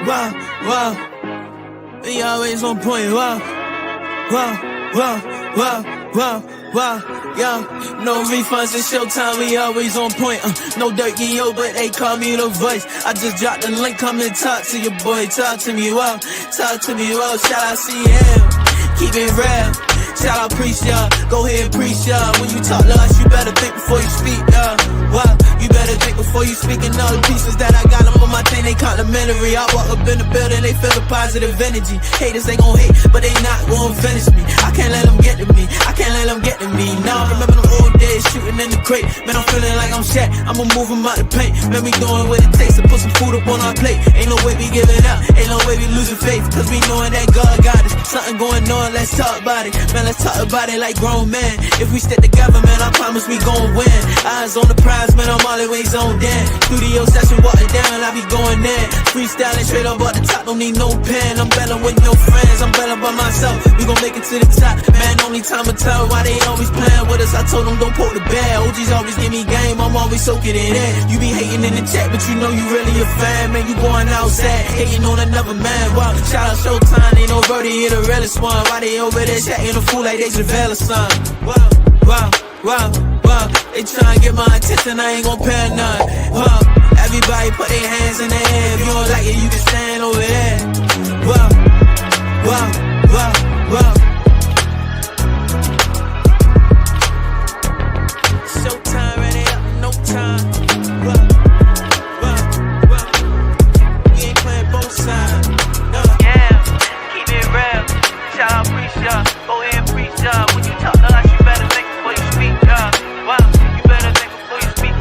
wow. We always on point, wow. Yo, no refunds in ShowTyme, we always on point. No dirt, yo, but they call me the voice. I just dropped the link, come and talk to your boy. Talk to me, wow. Shout out CM, keep it real. Shout out, preach, y'all. Go ahead and preach, y'all. When you talk to us, you better think before you speak, y'all. Wow, you better think before you speak. And all the pieces that I got, them on my thing, they complimentary. I walk up in the building, they feel the positive energy. Haters, they gon' hate, but they not gon' finish me. I can't let them get to me. I can't let them get to me. Now I remember them old days shooting in the crate. Man, I'm feeling like I'm Shaq. I'ma move them out the paint. Man, we doing what it takes to put some food up on our plate. Ain't no way we giving up. Ain't no way we losing faith. Cause we knowing that God got us. Something going on, let's talk about it. Man, let's talk about it like grown men. If we stick together, man, I promise we gon' win. Eyes on the prize, man, I'm always on down. Studio session, walking down, I be going in. Freestyling straight up at the top, don't need no pen. I'm better with no friends, I'm better by myself. We gon' make it to the top, man, only time will tell why they always playing with us. I told them don't poke the bear. OGs always give me game, I'm always soaking it in. You be hating in the chat, but you know you really a fan. Man, you going outside, hating on another man. Wow, shout out ShowTyme, ain't no birdie, you're the realest one. Why they over there chatting a fool like they Javale or something? Wow. They tryna get my attention, I ain't gon' pay none. Wow, everybody put their hands in the air. If you don't like it, you can stand over there. Wow. ShowTyme, ready up, no time. Wow. We ain't playing both sides. No. Yeah, keep it real. Shout out, preach y'all. Go ahead and preach y'all. When you talk to us, you better think before you speak, y'all. Wow, you better think before you speak.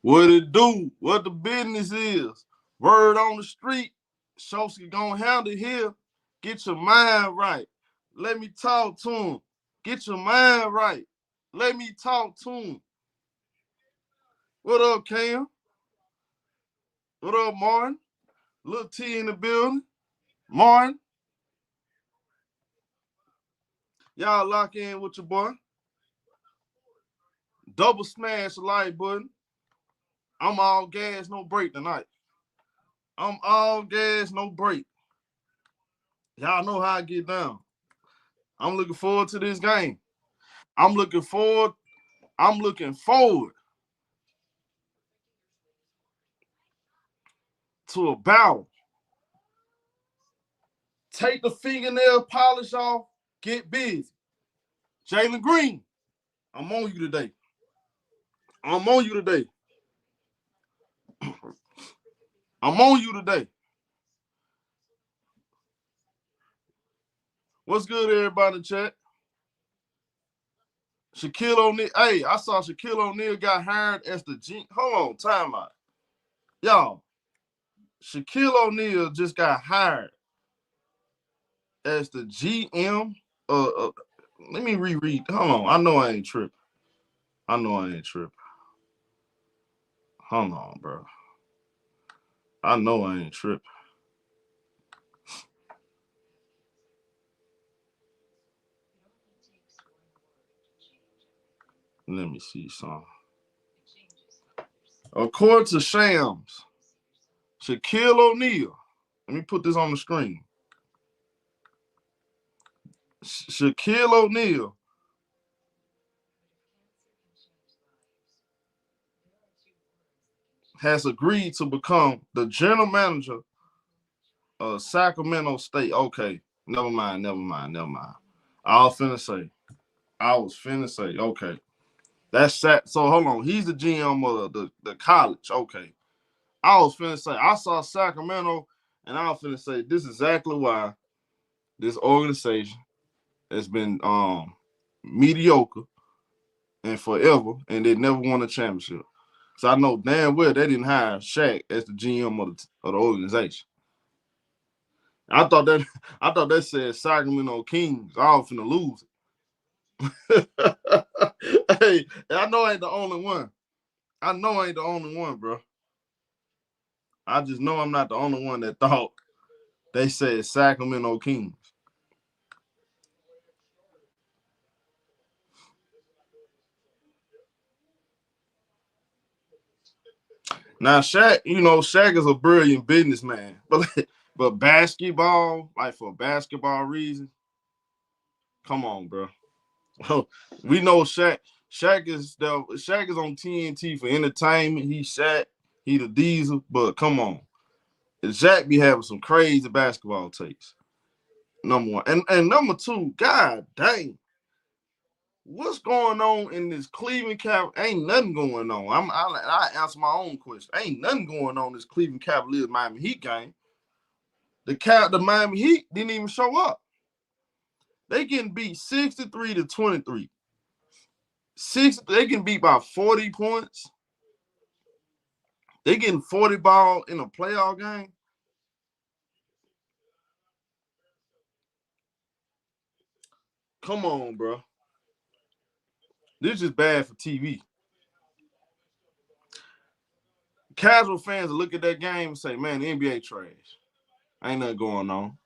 What it do? What the business is? Word on the street. Showski gonna handle here. Get your mind right. Let me talk to him. Get your mind right. Let me talk to him. What up, Cam? What up, Martin? Little T in the building. Martin. Y'all lock in with your boy. Double smash the like button. I'm all gas, no break tonight. I'm all gas, no break. Y'all know how I get down. I'm looking forward to this game. I'm looking forward to a battle. Take the fingernail polish off, get busy. Jalen Green, I'm on you today. I'm on you today. What's good, everybody in the chat? Shaquille O'Neal. Hey, I saw Shaquille O'Neal got hired as the G. Hold on, time out. Y'all, Shaquille O'Neal just got hired as the GM. Let me reread. Hold on. I know I ain't tripping. Hold on, bro. I know I ain't tripping. Let me see something. According to Shams, Shaquille O'Neal, let me put this on the screen. Shaquille O'Neal has agreed to become the general manager of Sacramento State. Okay, never mind. I was finna say, okay. That's so hold on. He's the GM of the college. Okay. I was finna say, I saw Sacramento, and I was finna say, this is exactly why this organization has been mediocre and forever, and they never won a championship. So I know damn well they didn't hire Shaq as the GM of the organization. I thought that said Sacramento Kings. I was finna lose it. Hey, I know I ain't the only one. I know I ain't the only one, bro. I just know I'm not the only one that thought they said Sacramento Kings. Now, Shaq is a brilliant businessman, but basketball, like for basketball reasons, come on, bro. We know Shaq. Shaq is on TNT for entertainment. He's Shaq. He the Diesel, but come on, Shaq be having some crazy basketball takes. Number one, and number two, God dang. What's going on in this Cleveland Cavaliers? Ain't nothing going on. I answer my own question. Ain't nothing going on in this Cleveland Cavaliers Miami Heat game. The Miami Heat didn't even show up. They getting beat 63-23. They getting beat by 40 points. They getting 40 ball in a playoff game. Come on, bro. This is bad for TV. Casual fans will look at that game and say, man, the NBA trash. Ain't nothing going on.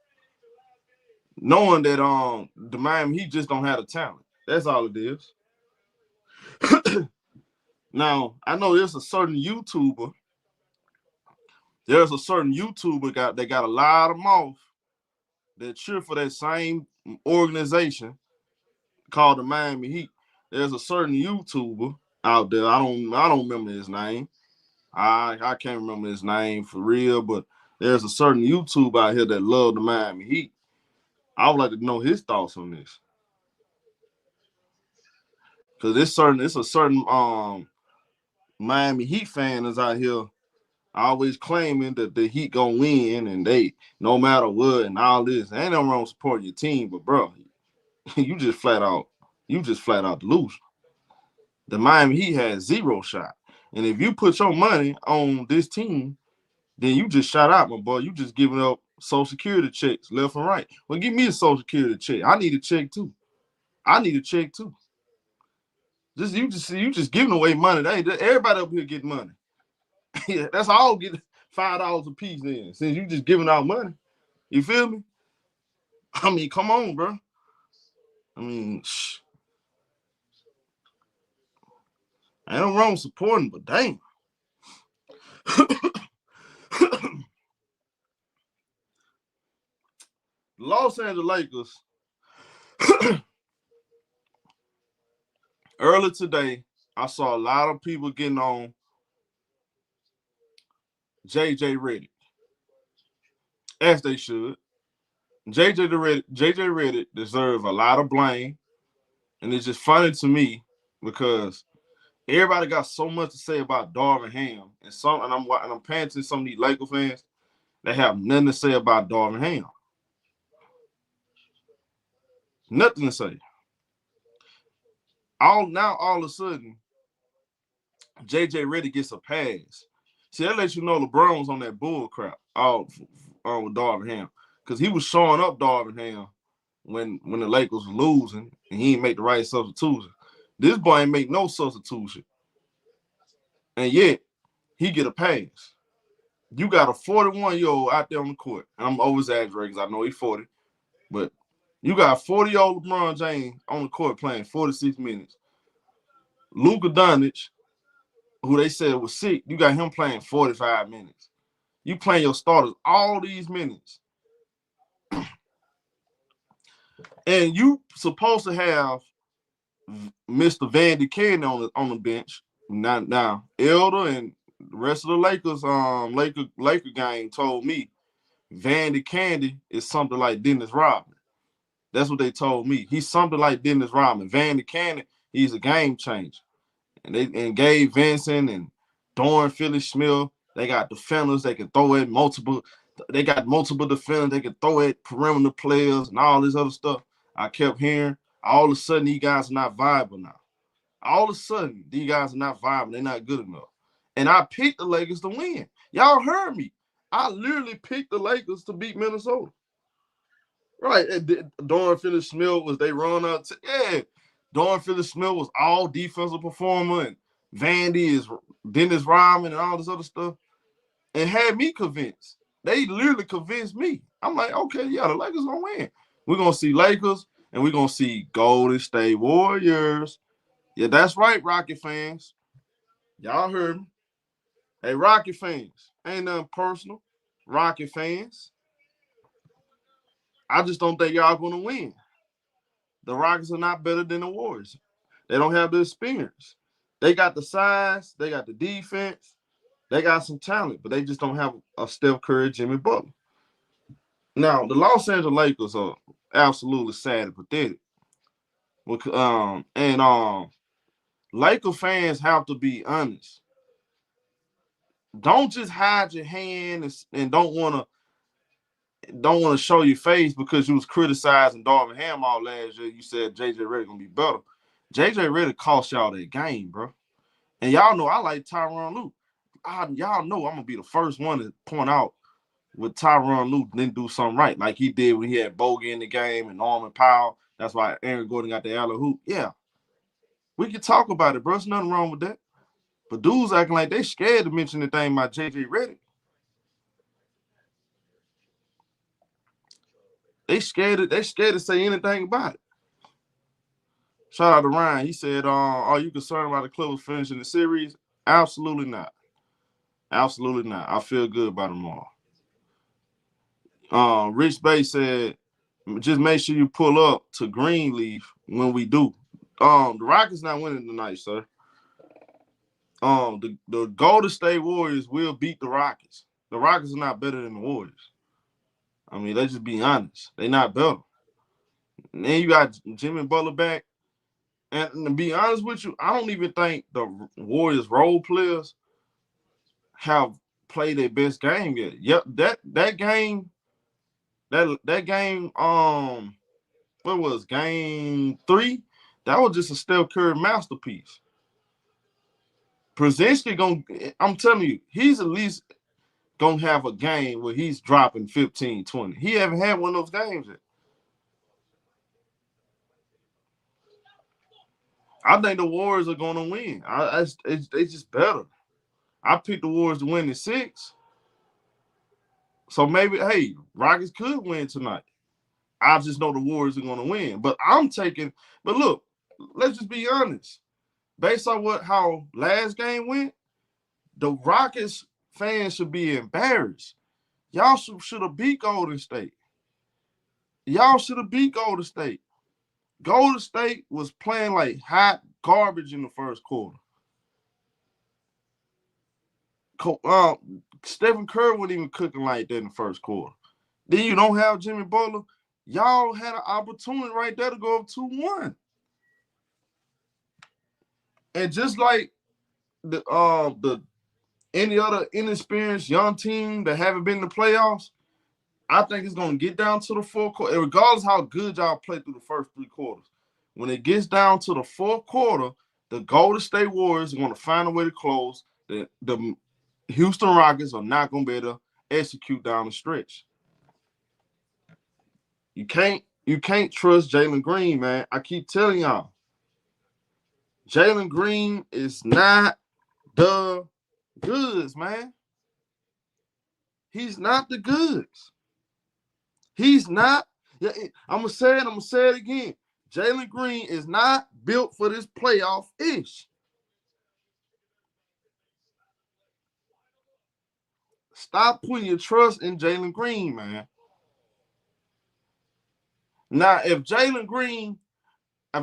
Knowing that the Miami Heat just don't have the talent. That's all it is. Now, I know there's a certain YouTuber. There's a certain YouTuber that got a lot of mouth that cheer for that same organization called the Miami Heat. There's a certain YouTuber out there. I don't remember his name. I can't remember his name for real, but there's a certain YouTuber out here that love the Miami Heat. I would like to know his thoughts on this. Because it's a certain Miami Heat fan is out here always claiming that the Heat gonna win and they no matter what and all this. Ain't nothing wrong with supporting your team, but bro, you just flat out delusional. The Miami Heat has zero shot. And if you put your money on this team, then you just shot out, my boy. You just giving up Social Security checks left and right. Well, give me a Social Security check. I need a check too. You just giving away money. Everybody up here get money. Yeah, that's all get $5 a piece then. Since you just giving out money. You feel me? I mean, come on, bro. I mean, ain't no wrong supporting, but dang. Los Angeles Lakers early today, I saw a lot of people getting on JJ Redick, as they should. JJ Redick deserves a lot of blame, and it's just funny to me because everybody got so much to say about Darvin Ham, and I'm paying to some of these Lakers fans that have nothing to say about Darvin Ham. Nothing to say. All of a sudden, JJ Redick gets a pass. See, that lets you know LeBron's on that bull crap with Darvin Ham. Because he was showing up Darvin Ham when the Lakers were losing and he didn't make the right substitution. This boy ain't make no substitution. And yet, he get a pass. You got a 41-year-old out there on the court. And I'm over-exaggerating because I know he's 40. But you got 40-year-old LeBron James on the court playing 46 minutes. Luka Doncic, who they said was sick, you got him playing 45 minutes. You playing your starters all these minutes. And you supposed to have Mr. Vandy Candy on the bench. Now, Elder and the rest of the Lakers Laker gang told me Vandy Candy is something like Dennis Rodman. That's what they told me. He's something like Dennis Rodman. Vandy Candy, he's a game changer. And Gabe Vincent and Dorian Finney-Smith, They got defenders they can throw at multiple. They got multiple defenders they can throw at perimeter players and all this other stuff. I kept hearing. All of a sudden, these guys are not viable now. All of a sudden, these guys are not viable. They're not good enough. And I picked the Lakers to win. Y'all heard me. I literally picked the Lakers to beat Minnesota. Right. Dorian Finney-Smith was they run up. Yeah. Dorian Finney-Smith was all defensive performer, and Vandy is Dennis Rodman and all this other stuff. And had me convinced. They literally convinced me. I'm like, okay, yeah, the Lakers gonna win. We're gonna see Lakers and we're gonna see Golden State Warriors. Yeah, that's right, Rocket fans. Y'all heard me. Hey, Rocket fans, ain't nothing personal. Rocket fans. I just don't think y'all gonna win. The Rockets are not better than the Warriors. They don't have the experience. They got the size, they got the defense, they got some talent, but they just don't have a Steph Curry, Jimmy Butler. Now, the Los Angeles Lakers are absolutely sad and pathetic. Laker fans have to be honest. Don't just hide your hand and don't want to show your face because you was criticizing Darvin Ham all last year. You said JJ Redick gonna be better. JJ Redick cost y'all that game, bro. And y'all know I like Tyronn Lue. Y'all know I'm gonna be the first one to point out with Tyronn Lue didn't do something right, like he did when he had Bogey in the game and Norman Powell. That's why Aaron Gordon got the alley hoop. Yeah, we can talk about it, bro. There's nothing wrong with that. But dudes acting like they scared to mention the thing about JJ Redick. They scared to say anything about it. Shout out to Ryan. He said, are you concerned about the Clippers finishing the series? Absolutely not. Absolutely not. I feel good about them all. Rich Bay said, just make sure you pull up to Greenleaf when we do. The Rockets not winning tonight, sir. The Golden State Warriors will beat the Rockets. The Rockets are not better than the Warriors. I mean, let's just be honest. They're not better. And then you got Jimmy Butler back. And to be honest with you, I don't even think the Warriors role players have played their best game yet. Yep, that game, what was game 3? That was just a Steph Curry masterpiece. Brzezinski I'm telling you, he's at least gonna have a game where he's dropping 15, 20. He haven't had one of those games yet. I think the Warriors are gonna win. They just better. I picked the Warriors to win in 6. So maybe, hey, Rockets could win tonight. I just know the Warriors are gonna win. But look, let's just be honest. Based on how last game went, the Rockets fans should be embarrassed. Y'all should have beat Golden State. Y'all should have beat Golden State. Golden State was playing like hot garbage in the first quarter. Stephen Curry wasn't even cooking like that in the first quarter. Then you don't have Jimmy Butler. Y'all had an opportunity right there to go up 2-1. And just like the any other inexperienced young team that haven't been in the playoffs, I think it's going to get down to the fourth quarter. Regardless how good y'all play through the first 3 quarters, when it gets down to the fourth quarter, the Golden State Warriors are going to find a way to close. The Houston Rockets are not going to be able to execute down the stretch. You can't trust Jalen Green, man. I keep telling y'all. Jalen Green is not the goods, man. He's not the goods. He's not. Yeah, I'm going to say it again. Jalen Green is not built for this playoff-ish. Stop putting your trust in Jalen Green, man. Now, if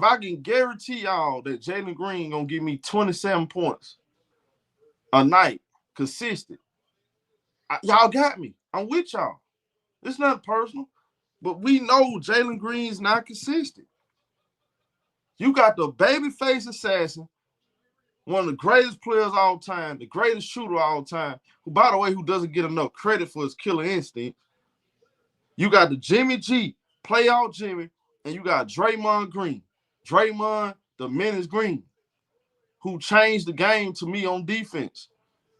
I can guarantee y'all that Jalen Green going to give me 27 points a night, consistent, y'all got me. I'm with y'all. It's not personal, but we know Jalen Green's not consistent. You got the babyface assassin one of the greatest players of all time, the greatest shooter of all time, who, by the way, who doesn't get enough credit for his killer instinct. You got the Jimmy G, playoff Jimmy, and you got Draymond Green. Draymond, the menace Green, who changed the game to me on defense.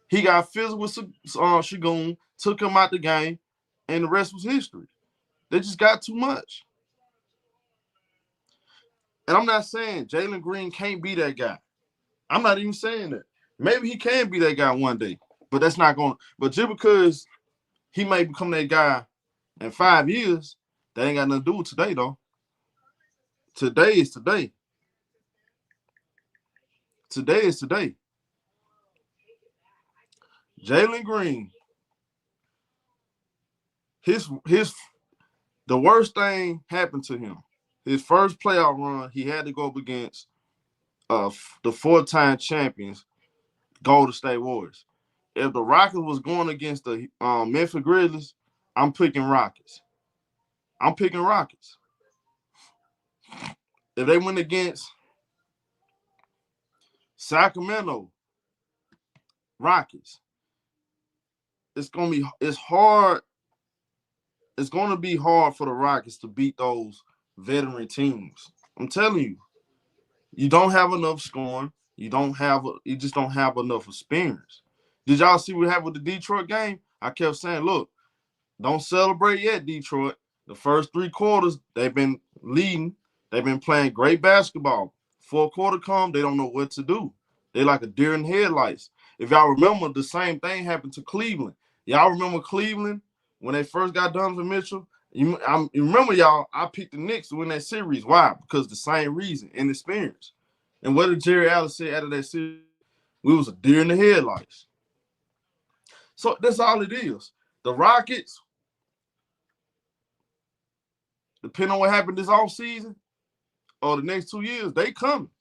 He got physical with Shagun, took him out the game, and the rest was history. They just got too much. And I'm not saying Jalen Green can't be that guy. I'm not even saying that. Maybe he can be that guy one day, but that's not going to. But just because he may become that guy in 5 years, that ain't got nothing to do with today, though. Today is today. Today is today. Jalen Green, the worst thing happened to him. His first playoff run, he had to go up against the 4-time champions, Golden State Warriors. If the Rockets was going against the Memphis Grizzlies, I'm picking Rockets. I'm picking Rockets. If they went against Sacramento, Rockets, it's gonna be hard for the Rockets to beat those veteran teams. I'm telling you, you don't have enough scoring. You just don't have enough experience. Did y'all see what happened with the Detroit game? I kept saying, look, don't celebrate yet, Detroit. The first 3 quarters, they've been leading. They've been playing great basketball. 4th quarter come, they don't know what to do. They like a deer in headlights. If y'all remember, the same thing happened to Cleveland. Y'all remember Cleveland when they first got Donovan Mitchell? You remember, y'all, I picked the Knicks to win that series. Why? Because the same reason, inexperience. And what did Jerry Allen say out of that series? We was a deer in the headlights. So that's all it is. The Rockets, depending on what happened this offseason or the next 2 years, they coming.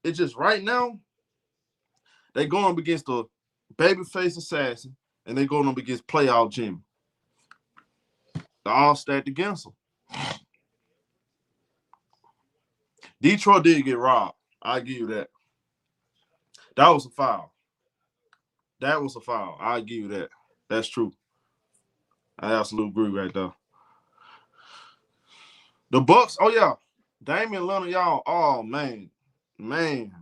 It's just right now, they going up against the babyface assassin, and they going up against playoff Jimmy. They're all stacked against them. Detroit did get robbed. I'll give you that. That was a foul. I'll give you that. That's true. I absolutely agree right there. The Bucks, oh yeah. Dame Lillard, y'all. Oh man. Man.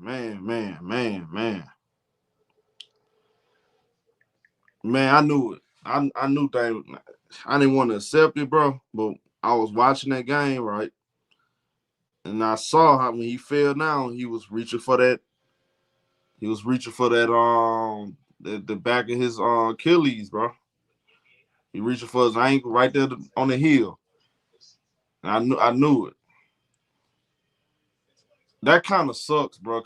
Man, I knew it. I knew Dame. I didn't want to accept it, bro. But I was watching that game, right? And I saw how when he fell down, he was reaching for that. He was reaching for that the back of his Achilles, bro. He reaching for his ankle right there on the heel. And I knew it. That kind of sucks, bro,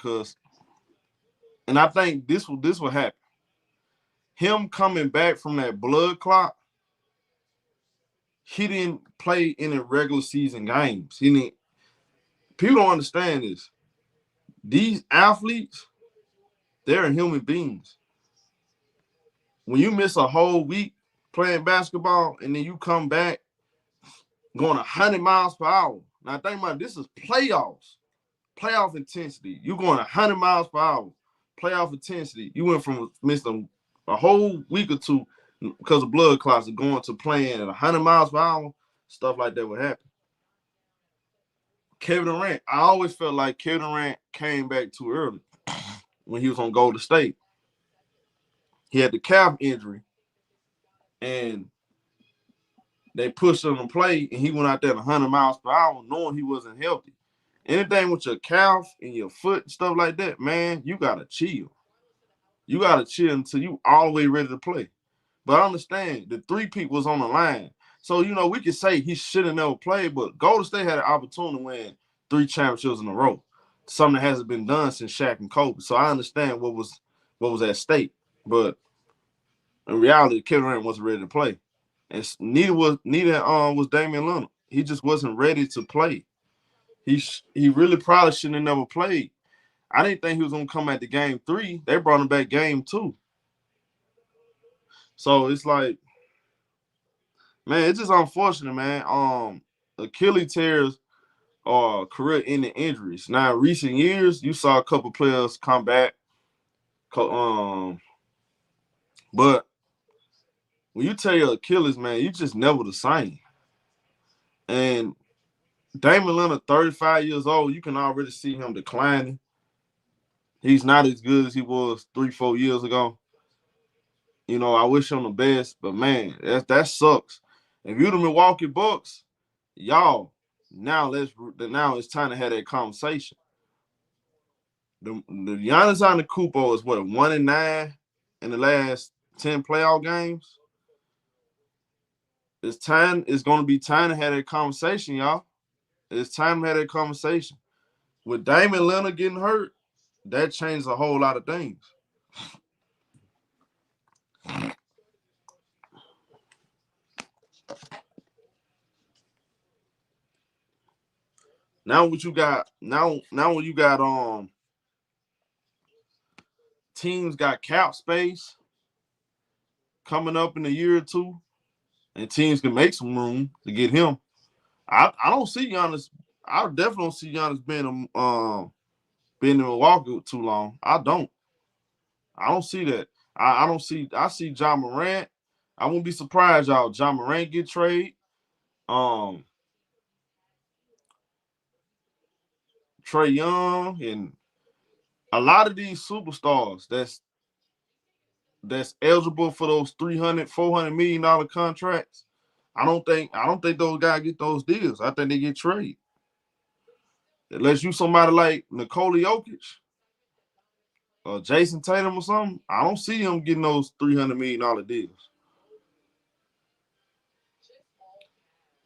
and I think this will happen. Him coming back from that blood clot, he didn't play any regular season games. People don't understand this. These athletes, they're human beings. When you miss a whole week playing basketball and then you come back going 100 miles per hour. Now think about it, this is playoffs. Playoff intensity. You're going 100 miles per hour. Playoff intensity. You went from missing a whole week or two because of blood clots to going to playing at 100 miles per hour. Stuff like that would happen. Kevin Durant. I always felt like Kevin Durant came back too early when he was on Golden State. He had the calf injury, and they pushed him to play, and he went out there at 100 miles per hour knowing he wasn't healthy. Anything with your calf and your foot and stuff like that, man, you got to chill. You got to chill until you all the way ready to play. But I understand the 3-peat was on the line. So, we could say he should have never played, but Golden State had an opportunity to win 3 championships in a row, something that hasn't been done since Shaq and Kobe. So I understand what was at stake. But in reality, Kevin Durant wasn't ready to play. And neither was Dame Lillard. He just wasn't ready to play. He really probably shouldn't have never played. I didn't think he was going to come at the game 3. They brought him back game 2. So it's like, man, it's just unfortunate, man. Achilles tears are career-ending injuries. Now, in recent years, you saw a couple players come back But when you tear your Achilles, man, you just never the same. And Dame Lillard, 35 years old, you can already see him declining. He's not as good as he was 3-4 years ago. You know, I wish him the best, but man, that sucks. If you're the Milwaukee Bucks, y'all, now it's time to have that conversation. The Giannis Antetokounmpo is what, 1-9 in the last 10 playoff games. It's going to be time to have that conversation, y'all. It's time to have that conversation. With Dame Lillard getting hurt, that changed a whole lot of things. Now what you got? Now when you got teams got cap space coming up in a year or two, and teams can make some room to get him. I don't see Giannis. I definitely don't see Giannis being in Milwaukee too long. I don't see that. I see John Morant. I wouldn't be surprised, y'all. John Morant get traded. Trae Young and a lot of these superstars that's eligible for those $300-400 million contracts. I don't think those guys get those deals. I think they get traded. Unless you somebody like Nikola Jokic or Jason Tatum or something, I don't see him getting those $300 million deals.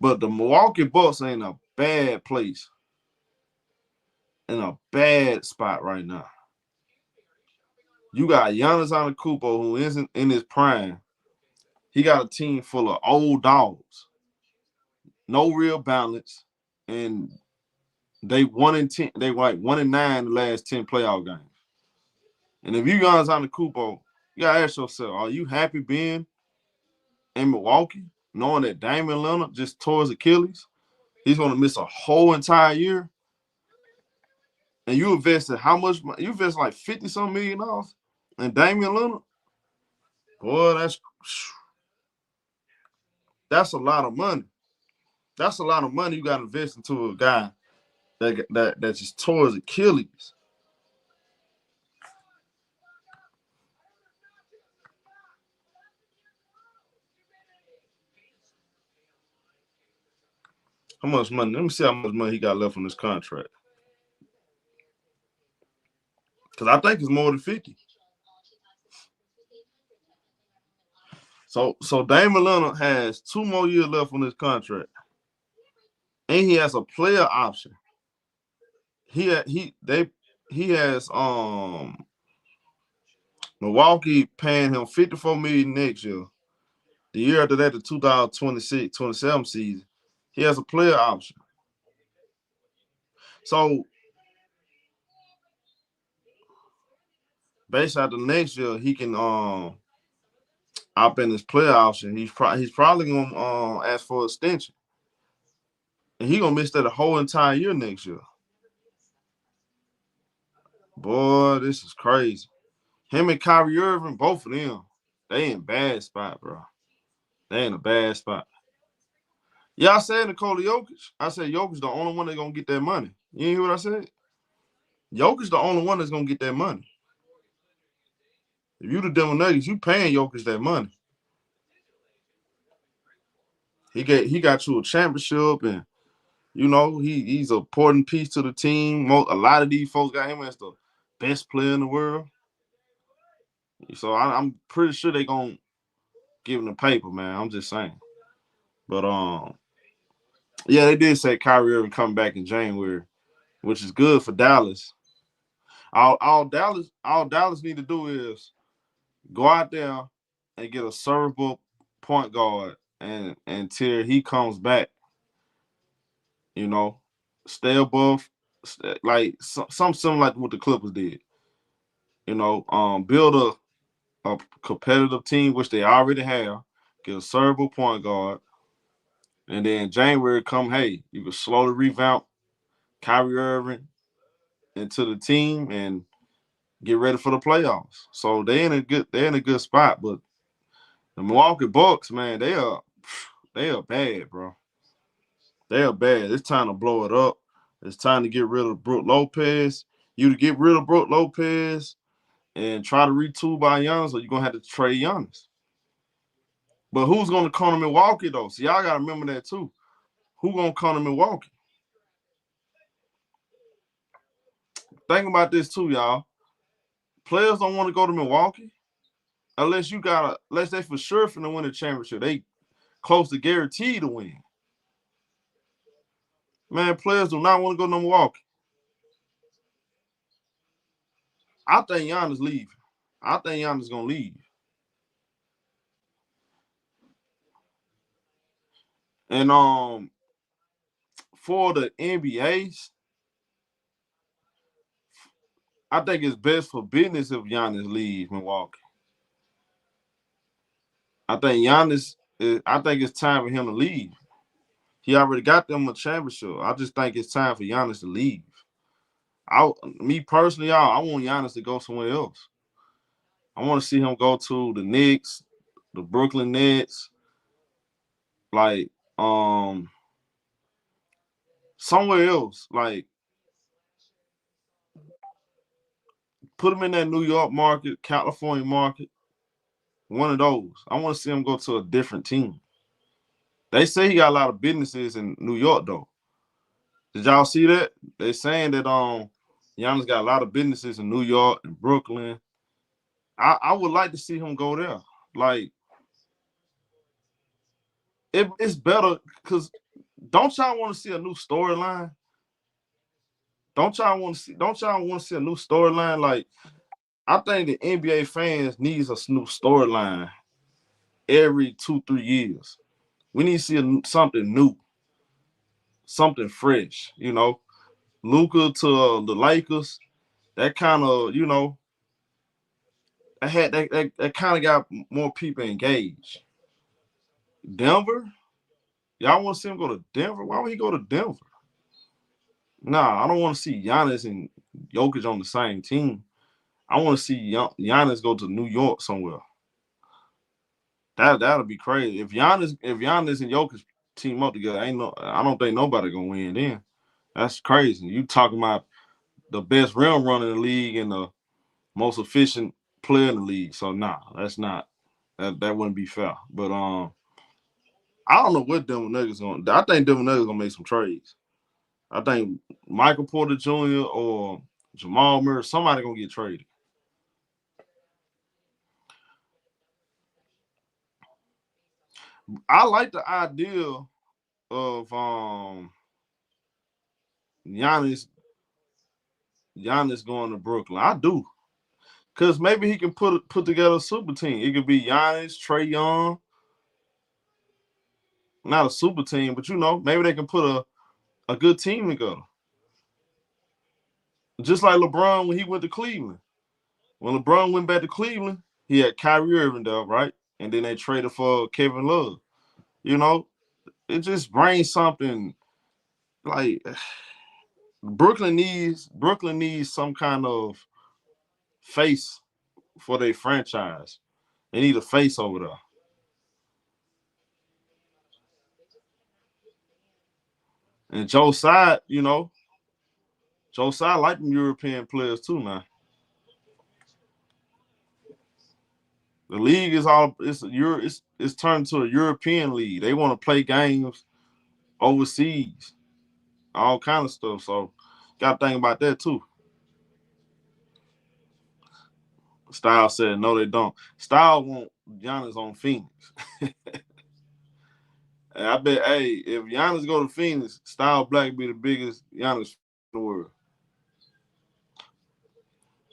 But the Milwaukee Bucks ain't a bad place. In a bad spot right now. You got Giannis Antetokounmpo, who isn't in his prime. He got a team full of old dogs. No real balance. And they 1-10. They like 1-9 in the last 10 playoff games. And if you Giannis Antetokounmpo, you gotta ask yourself, are you happy being in Milwaukee, knowing that Dame Lillard just tore his Achilles? He's gonna miss a whole entire year. And you invested how much? You invested like $50-some million in Damian Lillard. Boy, that's a lot of money. That's a lot of money you got to invest into a guy that just tore his Achilles. How much money? Let me see how much money he got left on this contract. Because I think it's more than 50. So Damian Lillard has 2 more years left on this contract. And he has a player option. He has Milwaukee paying him $54 million next year. The year after that, the 2026-27 season, he has a player option. So based out the next year, he can opt in his player option. He's probably gonna ask for extension, and he gonna miss that a whole entire year next year. Boy, this is crazy. Him and Kyrie Irving, both of them, they in a bad spot, bro. They in a bad spot. Yeah, I said Nikola Jokic. I said Jokic the only one that's gonna get that money. You hear what I said? Jokic the only one that's gonna get that money. If you the Denver Nuggets, you paying Jokic that money. He got you a championship, and you know he's an important piece to the team. A lot of these folks got him as the best player in the world. So I'm pretty sure they're gonna give him the paper, man. I'm just saying. But yeah, they did say Kyrie Irving coming back in January, which is good for Dallas. All Dallas need to do is go out there and get a servable point guard, and until he comes back, you know, stay above, like something similar like what the Clippers did. You know, build a competitive team, which they already have. Get a servable point guard, and then January come, hey, you can slowly revamp Kyrie Irving into the team, and get ready for the playoffs. So they're in a good spot. But the Milwaukee Bucks, man, they are bad, bro. They are bad. It's time to blow it up. It's time to get rid of Brook Lopez. You to get rid of Brook Lopez and try to retool by Giannis, or you're gonna have to trade Giannis. But who's gonna come to Milwaukee though? So y'all gotta remember that too. Who gonna come to Milwaukee? Think about this too, y'all. Players don't want to go to Milwaukee unless they for sure finna win the championship. They close to guaranteed to win. Man, players do not want to go to Milwaukee. I think Giannis leaving. I think Giannis gonna leave. And for the NBAs, I think it's best for business if Giannis leaves Milwaukee. I think it's time for him to leave. He already got them a championship. I just think it's time for Giannis to leave. Me personally, y'all, I want Giannis to go somewhere else. I want to see him go to the Knicks, the Brooklyn Nets, like somewhere else. Like put him in that New York market, California market, one of those. I want to see him go to a different team. They say he got a lot of businesses in New York though. Did y'all see that? They saying that Giannis got a lot of businesses in New York and Brooklyn. I would like to see him go there. Like it's better because don't y'all want to see a new storyline? Don't y'all want to see a new storyline? Like I think the NBA fans needs a new storyline every 2-3 years. We need to see something new, something fresh. You know, Luka to the Lakers. That kind of that kind of got more people engaged. Denver, y'all want to see him go to Denver? Why would he go to Denver? Nah, I don't want to see Giannis and Jokic on the same team. I want to see Giannis go to New York somewhere. That'll be crazy. If Giannis and Jokic team up together, I don't think nobody gonna win then. That's crazy. You talking about the best rim runner in the league and the most efficient player in the league. So nah, that's not that wouldn't be fair. But I don't know what Denver Nuggets gonna. I think Denver Nuggets gonna make some trades. I think Michael Porter Jr. or Jamal Murray, somebody gonna get traded. I like the idea of Giannis going to Brooklyn. I do. Cause maybe he can put together a super team. It could be Giannis, Trae Young. Not a super team, but maybe they can put a good team together. Just like LeBron when he went to Cleveland. When LeBron went back to Cleveland, he had Kyrie Irving there, right? And then they traded for Kevin Love. It just brings something like Brooklyn needs some kind of face for their franchise. They need a face over there. And Joe Side, like them European players too now. The league is it's turned to a European league. They want to play games overseas, all kind of stuff. So got to think about that too. Style said no, they don't. Style want Giannis on Phoenix. I bet, if Giannis go to Phoenix, Style Black be the biggest Giannis in the world.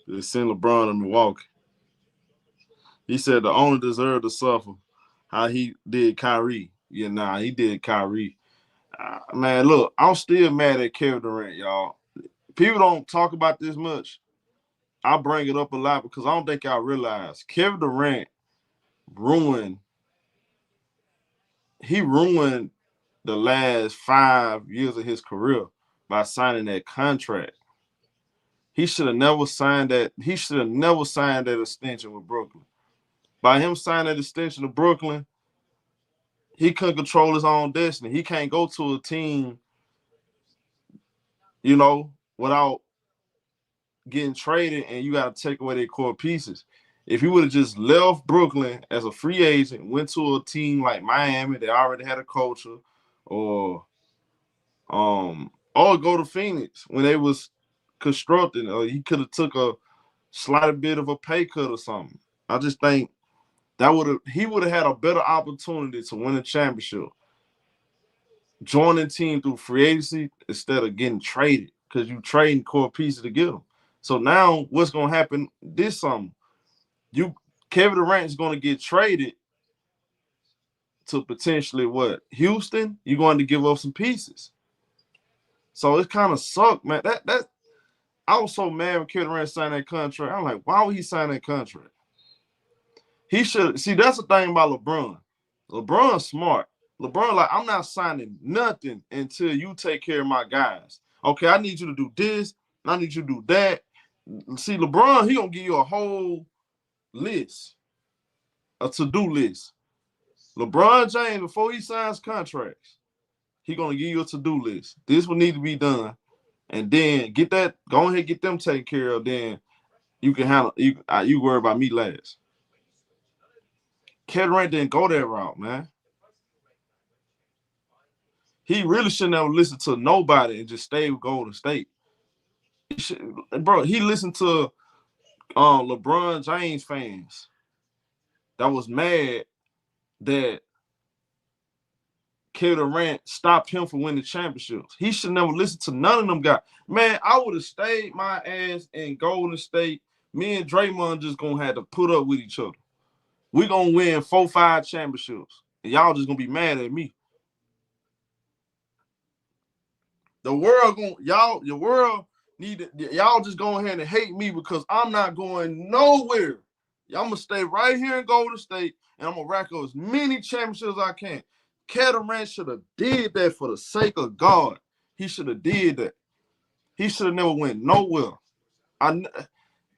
They send LeBron to Milwaukee. He said the owner deserved to suffer how he did Kyrie. Yeah, he did Kyrie. Man, look, I'm still mad at Kevin Durant, y'all. People don't talk about this much. I bring it up a lot because I don't think y'all realize Kevin Durant ruined the last 5 years of his career by signing that contract. he should have never signed that. He should have never signed that extension with Brooklyn. By him signing that extension to Brooklyn, he couldn't control his own destiny. He can't go to a team, without getting traded, and you got to take away their core pieces. If he would have just left Brooklyn as a free agent, went to a team like Miami that already had a culture, or go to Phoenix when they was constructing, or he could have took a slight bit of a pay cut or something. I just think he would have had a better opportunity to win a championship joining team through free agency instead of getting traded, because you trading core pieces to get them. So now what's going to happen this summer? Kevin Durant is going to get traded to potentially what? Houston? You're going to give up some pieces. So it kind of sucked, man. I was so mad when Kevin Durant signed that contract. I'm like, why would he sign that contract? He should see. That's the thing about LeBron. LeBron's smart. LeBron, like, I'm not signing nothing until you take care of my guys. Okay, I need you to do this. I need you to do that. See, LeBron, he gonna give you a whole list, a to-do list. LeBron James, before he signs contracts, he gonna give you a to-do list. This will need to be done, and then go ahead, get them taken care of. Then you can handle. You worry about me last. Kevin Durant didn't go that route, man. He really shouldn't have listened to nobody and just stay with Golden State. He listened to LeBron James fans that was mad that Kevin Durant stopped him from winning championships. He should never listen to none of them guys. Man, I would have stayed my ass in Golden State. Me and Draymond just gonna have to put up with each other. We're gonna win 4-5 championships. And y'all just gonna be mad at me. Y'all just go ahead and hate me because I'm not going nowhere. I'm gonna stay right here in Golden State, and I'm gonna rack up as many championships as I can. Kevin Durant should have did that for the sake of God. He should have did that. He should have never went nowhere.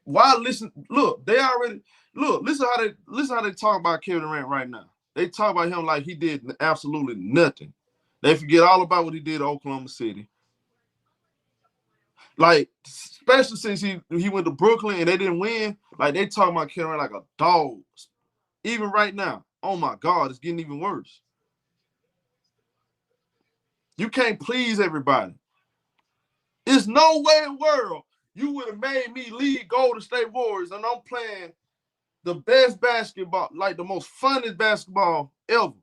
Why listen? Look, listen how they talk about Kevin Durant right now. They talk about him like he did absolutely nothing. They forget all about what he did at Oklahoma City. Like, especially since he went to Brooklyn and they didn't win, like, they talking about Kevin Durant like a dog. Even right now, oh my God, it's getting even worse. You can't please everybody. There's no way in the world you would have made me lead Golden State Warriors and I'm playing the best basketball, like the most funnest basketball ever.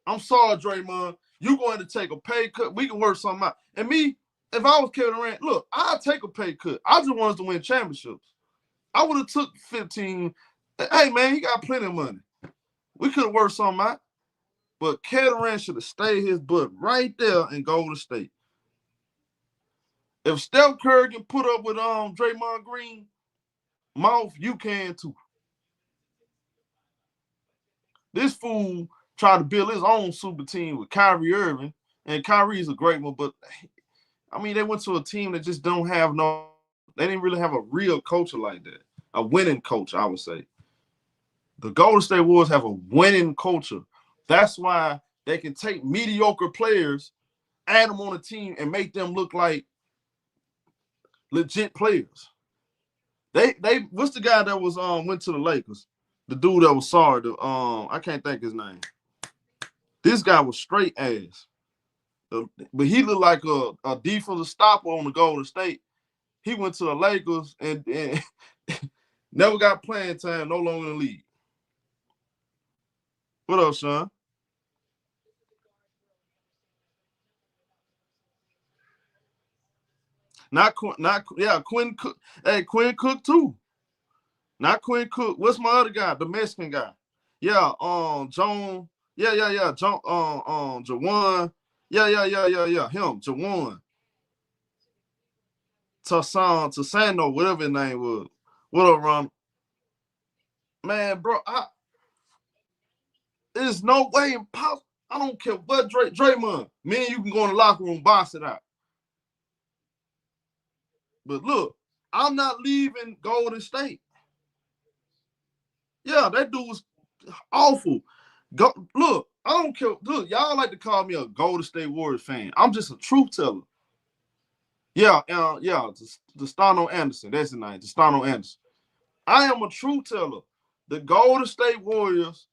I'm sorry, Draymond. You're going to take a pay cut. We can work something out. And me, if I was Kevin Durant, look, I'd take a pay cut. I just wanted to win championships. I would have took 15. Hey, man, he got plenty of money. We could have worked something out. But Kevin Durant should have stayed his butt right there in Golden State. If Steph Curry can put up with Draymond Green mouth, you can too. This fool tried to build his own super team with Kyrie Irving, and Kyrie's a great one, but I mean, they went to a team that just don't have they didn't really have a real culture like that, a winning culture, I would say. The Golden State Warriors have a winning culture. That's why they can take mediocre players, add them on a team, and make them look like legit players. What's the guy that was went to the Lakers? The dude that was sorry. I can't think his name. This guy was straight ass. But he looked like a defensive stopper on the Golden State. He went to the Lakers and never got playing time, no longer in the league. What else, Sean? Quinn Cook. Hey, Quinn Cook too. Not Quinn Cook. What's my other guy? The Mexican guy. Yeah, Joan. Yeah. Jawan. Yeah. Him, Jawan. Tassano, whatever his name was. What up, Ron? Man, bro, there's no way impossible. I don't care what Draymond. Me and you can go in the locker room, box it out. But look, I'm not leaving Golden State. Yeah, that dude was awful. Look, I don't care. Look, y'all like to call me a Golden State Warriors fan. I'm just a truth teller. Yeah, Destano Anderson. That's his name, Destano Anderson. I am a truth teller. The Golden State Warriors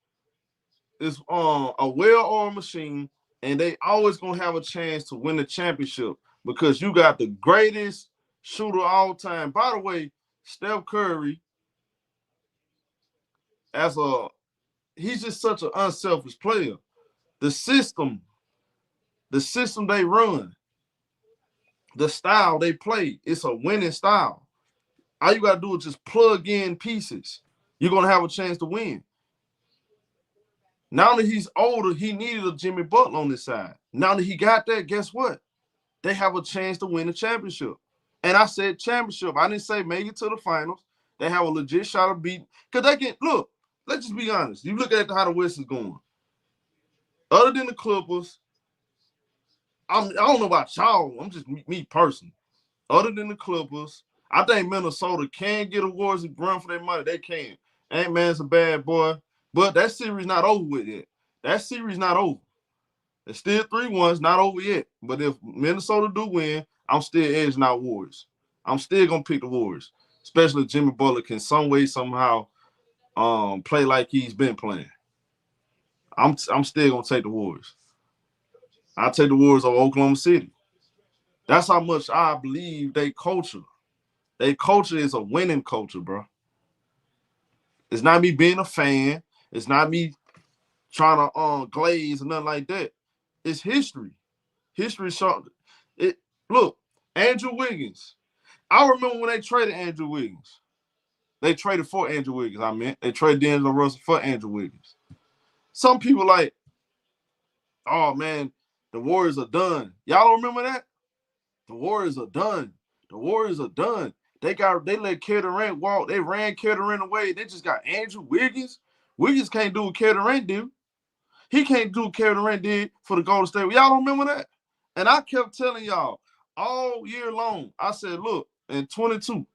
is a well-oiled machine, and they always gonna have a chance to win the championship because you got the greatest shooter of all time. By the way, Steph Curry, he's just such an unselfish player. The system they run, the style they play, it's a winning style. All you gotta do is just plug in pieces. You're gonna have a chance to win. Now that he's older, he needed a Jimmy Butler on this side. Now that he got that, guess what? They have a chance to win the championship. And I said championship. I didn't say make it to the finals. They have a legit shot of beating. Because they can, look, let's just be honest. You look at how the West is going. Other than the Clippers, I don't know about y'all. I'm just me personally. Other than the Clippers, I think Minnesota can get awards and run for their money. They can. Ant-Man's a bad boy. But that series not over with yet. That series not over. It's still 3-1, not over yet. But if Minnesota do win, I'm still edging out Warriors. I'm still gonna pick the Warriors, especially if Jimmy Butler can some way somehow play like he's been playing. I'm still gonna take the Warriors. I take the Warriors over Oklahoma City. That's how much I believe they culture. Their culture is a winning culture, bro. It's not me being a fan. It's not me trying to glaze or nothing like that. It's history. History showed it. Look, Andrew Wiggins. I remember when they traded Andrew Wiggins. They traded for Andrew Wiggins, They traded D'Angelo Russell for Andrew Wiggins. Some people like, oh, man, the Warriors are done. Y'all don't remember that? The Warriors are done. The Warriors are done. They let Kevin Durant walk. They ran Kevin Durant away. They just got Andrew Wiggins. Wiggins can't do what Kevin Durant did. He can't do what Kevin Durant did for the Golden State. Y'all don't remember that? And I kept telling y'all all year long, I said, look, in 22,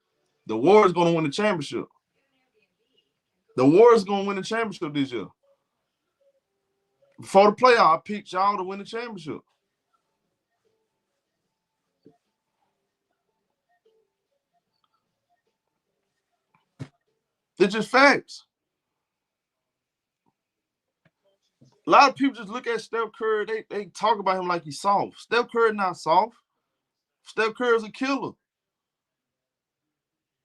the Warriors going to win the championship. The Warriors going to win the championship this year. Before the playoff, I picked y'all to win the championship. It's just facts. A lot of people just look at Steph Curry. They talk about him like he's soft. Steph Curry not soft. Steph Curry is a killer.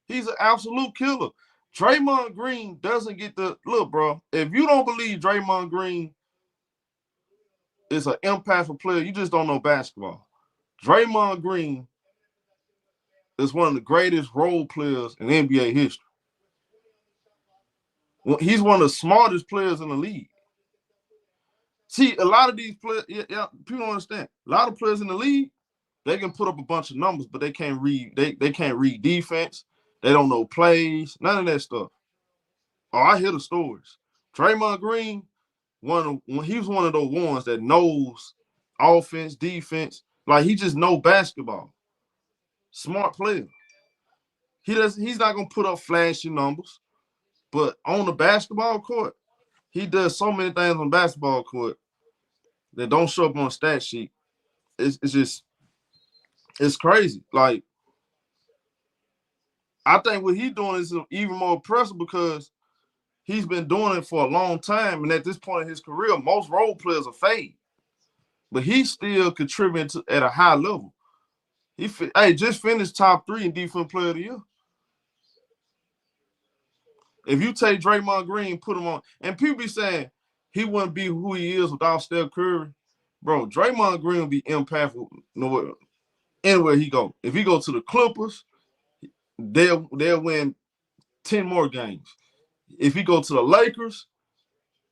He's an absolute killer. Draymond Green doesn't get the look, bro. If you don't believe Draymond Green is an impactful player, you just don't know basketball. Draymond Green is one of the greatest role players in NBA history. He's one of the smartest players in the league. See, a lot of these players, people don't understand. A lot of players in the league, they can put up a bunch of numbers, but they can't read. They can't read defense. They don't know plays. None of that stuff. Oh, I hear the stories. Draymond Green, he was one of those ones that knows offense, defense. Like he just know basketball. Smart player. He's not gonna put up flashy numbers, but on the basketball court, he does so many things on the basketball court that don't show up on a stat sheet. It's crazy. Like, I think what he's doing is even more impressive because he's been doing it for a long time. And at this point in his career, most role players are fade. But he's still contributing at a high level. He just finished top 3 in Defensive Player of the Year. If you take Draymond Green, put him on, and people be saying he wouldn't be who he is without Steph Curry. Bro, Draymond Green will be impactful anywhere he go. If he go to the Clippers, they'll win 10 more games. If he go to the Lakers,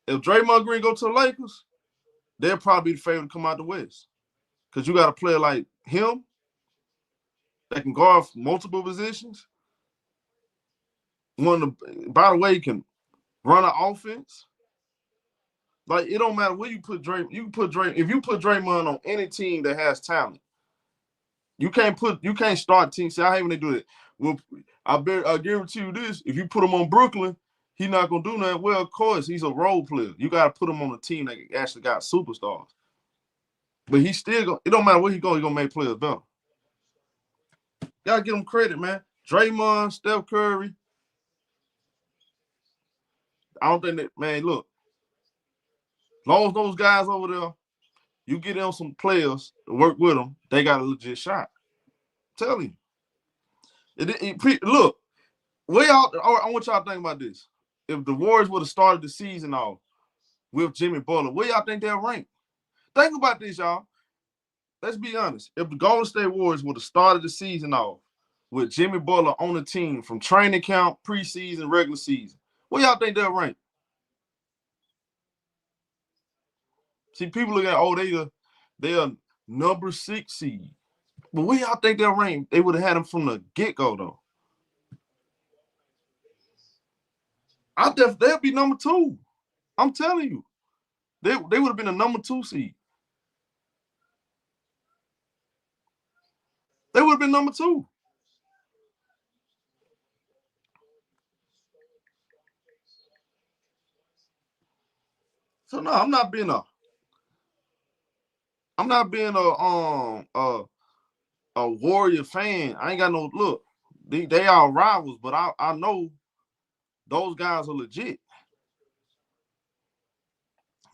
if Draymond Green go to the Lakers, they'll probably be the favorite to come out the West. Because you got a player like him that can guard multiple positions. By the way, he can run an offense. Like, it don't matter where you put Draymond. If you put Draymond on any team that has talent, You can't start teams. See, I hate when they do that. Well, I guarantee you this: if you put him on Brooklyn, he's not gonna do nothing. Well, of course, he's a role player. You got to put him on a team that actually got superstars. But he's still gonna. It don't matter where he goes. He's gonna make players better. Gotta give him credit, man. Draymond, Steph Curry. I don't think that, man. Look, as long as those guys over there, you get them some players to work with them, they got a legit shot. I'm telling you. Look, I want y'all to think about this. If the Warriors would have started the season off with Jimmy Butler, where y'all think they'll rank? Think about this, y'all. Let's be honest. If the Golden State Warriors would have started the season off with Jimmy Butler on the team from training camp, preseason, regular season, where y'all think they'll rank? See, people look at, they're number 6 seed. But where y'all think they'll rank? They would have had them from the get-go, though. They'll be number 2. I'm telling you. They would have been a number 2 seed. They would have been number 2. So no, I'm not being a Warrior fan. I ain't got no look. They are rivals, but I know those guys are legit.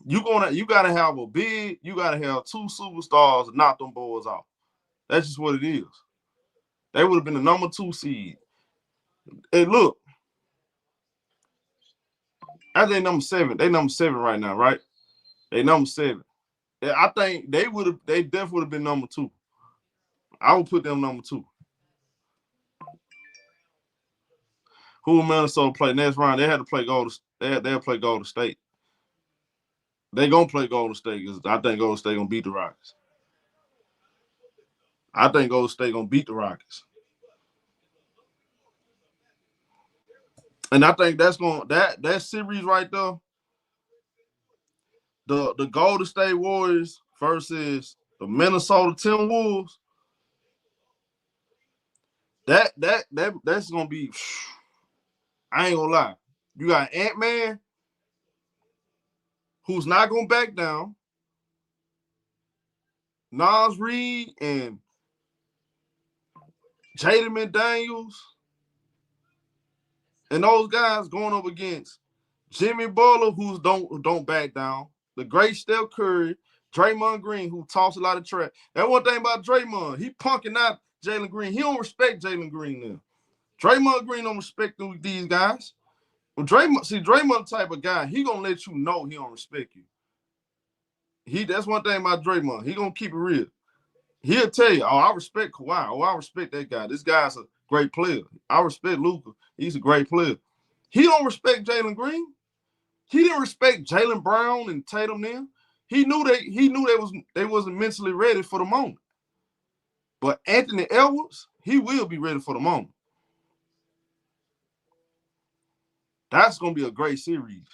You gotta have a big, you gotta have 2 superstars to knock them boys off. That's just what it is. They would have been the number 2 seed. And look, I think number 7. They number 7 right now, right? They number 7. I think they definitely would have been number 2. I would put them number 2. Who will Minnesota play next round? They had to play they'll play Golden State. They gonna play Golden State because I think Golden State gonna beat the Rockets. I think Golden State gonna beat the Rockets. And I think that's that series right there. The Golden State Warriors versus the Minnesota Timberwolves. That's gonna be. I ain't gonna lie. You got Ant-Man, who's not gonna back down. Nas Reed and Jaden McDaniels, and those guys going up against Jimmy Butler, who don't back down. The great Steph Curry, Draymond Green, who talks a lot of trash. That one thing about Draymond, he punking out Jalen Green. He don't respect Jalen Green now. Draymond Green don't respect these guys. Well, Draymond the type of guy, he gonna let you know he don't respect you. That's one thing about Draymond. He gonna keep it real. He'll tell you, I respect Kawhi. I respect that guy. This guy's a great player. I respect Luka. He's a great player. He don't respect Jalen Green. He didn't respect Jaylen Brown and Tatum then. He knew they wasn't mentally ready for the moment. But Anthony Edwards, he will be ready for the moment. That's gonna be a great series.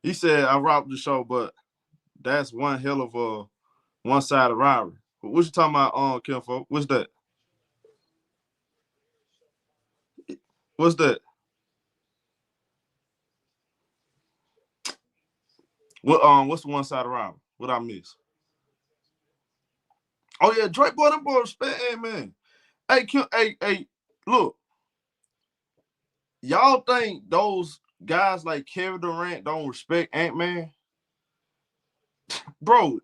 He said I robbed the show, but that's one hell of a one-sided rivalry. But what you talking about, Kim folk? What's that? What's that? What's the one-sided rivalry? What I miss? Oh yeah, Drake, boy, them boys respect, hey man. Hey, Kim, hey, look. Y'all think those guys like Kevin Durant don't respect Ant-Man? Bro,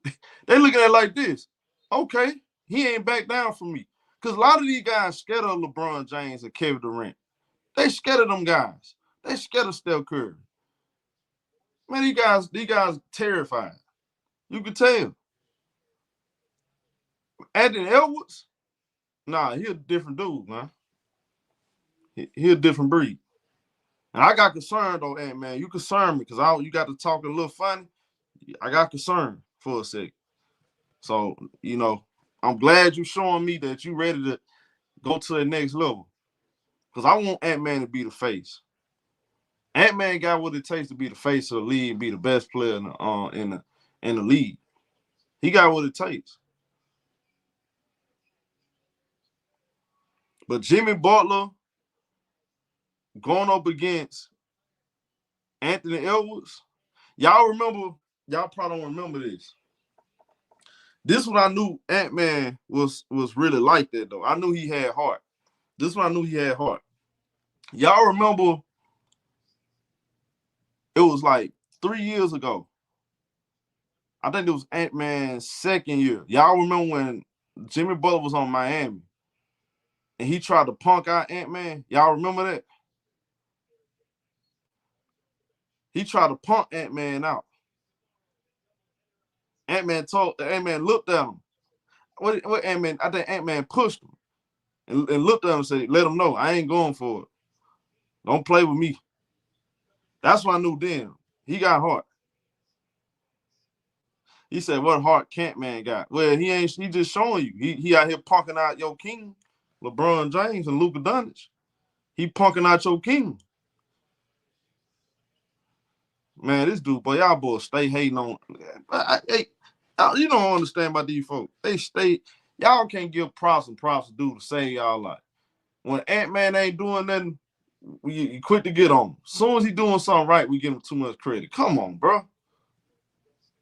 they looking at it like this. Okay, he ain't back down from me. Because a lot of these guys scared of LeBron James and Kevin Durant. They scared of them guys. They scared of Steph Curry. Man, these guys terrified. You could tell. Anthony Edwards, nah, he a different dude, man. He a different breed. And I got concerned though, man. You concerned me because you got to talk a little funny. I got concerned for a second. So, I'm glad you're showing me that you're ready to go to the next level. Because I want Ant-Man to be the face. Ant-Man got what it takes to be the face of the league, be the best player in the league. He got what it takes. But Jimmy Butler going up against Anthony Edwards, y'all probably don't remember this. This one I knew Ant-Man was really like that, though. I knew he had heart. This one I knew he had heart. Y'all remember it was like 3 years ago. I think it was Ant-Man's second year. Y'all remember when Jimmy Butler was on Miami and he tried to punk out Ant-Man? Y'all remember that? He tried to punk Ant-Man out. Ant-Man looked at him. What Ant-Man? I think Ant-Man pushed him and looked at him and said, let him know, I ain't going for it. Don't play with me. That's what I knew then. He got heart. He said, what heart can't man got? Well, he just showing you. He out here punking out your king, LeBron James and Luka Doncic. He punking out your king. Man, this dude, boy, y'all boys stay hating on. You don't understand about these folks. Y'all can't give props to do to save y'all life. When Ant-Man ain't doing nothing, you quick to get on him. As soon as he doing something right, we give him too much credit. Come on, bro.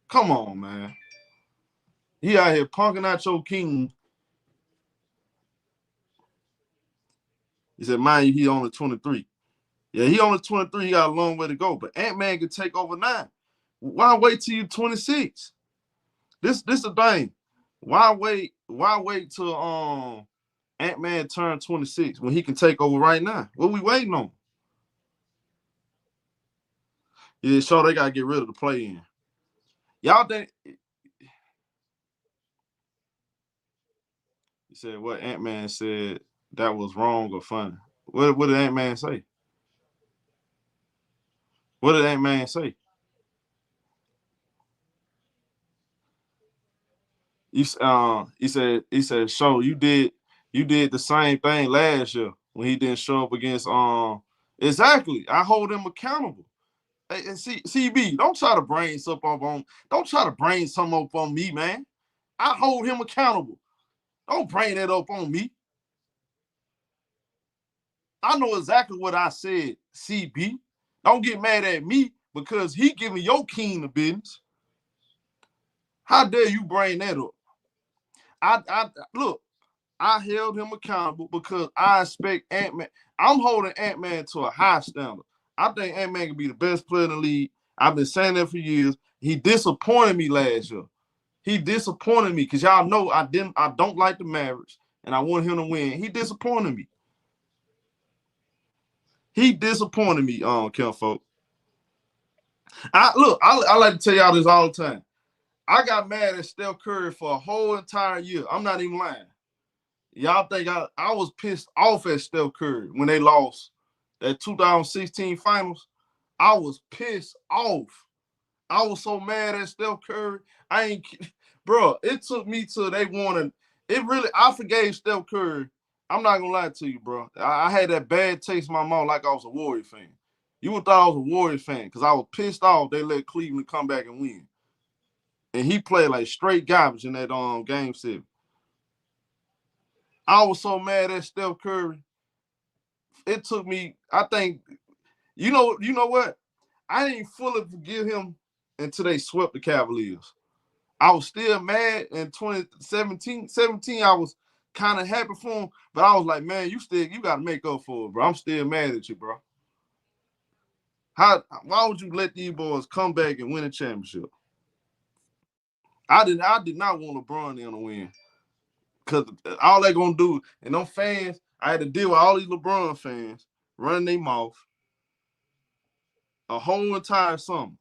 Come on, man. He out here punking out your king. He said, mind you, he only 23. Yeah, he only 23. He got a long way to go. But Ant-Man can take over 9. Why wait till you 26? This the thing. Why wait till Ant-Man turn 26 when he can take over right now? What we waiting on? Yeah, sure they gotta get rid of the play-in. Y'all think he said what Ant-Man said that was wrong or funny? What did Ant-Man say? What did Ant-Man say? He said, show you did the same thing last year when he didn't show up against exactly. I hold him accountable. Hey, and CB, don't try to bring something up on me, man. I hold him accountable. Don't bring that up on me. I know exactly what I said, CB. Don't get mad at me because he giving your king the business. How dare you bring that up? Look, I held him accountable because I expect Ant-Man. I'm holding Ant-Man to a high standard. I think Ant-Man can be the best player in the league. I've been saying that for years. He disappointed me last year. He disappointed me because y'all know I don't like the Mavericks and I want him to win. He disappointed me. Kim folk. I like to tell y'all this all the time. I got mad at Steph Curry for a whole entire year. I'm not even lying. Y'all think I was pissed off at Steph Curry when they lost that 2016 finals. I was pissed off. I was so mad at Steph Curry. Bro, it took me till they wanted. I forgave Steph Curry. I'm not gonna lie to you, bro. I had that bad taste in my mouth like I was a Warrior fan. You would thought I was a Warrior fan because I was pissed off they let Cleveland come back and win. And he played like straight garbage in that game 7. I was so mad at Steph Curry. It took me, I think, you know what? I didn't fully forgive him until they swept the Cavaliers. I was still mad in 2017. I was kind of happy for him, but I was like, man, you got to make up for it, bro. I'm still mad at you, bro. Why would you let these boys come back and win a championship? I did not want LeBron to win. Because all they going to do, and them fans, I had to deal with all these LeBron fans running their mouth a whole entire summer.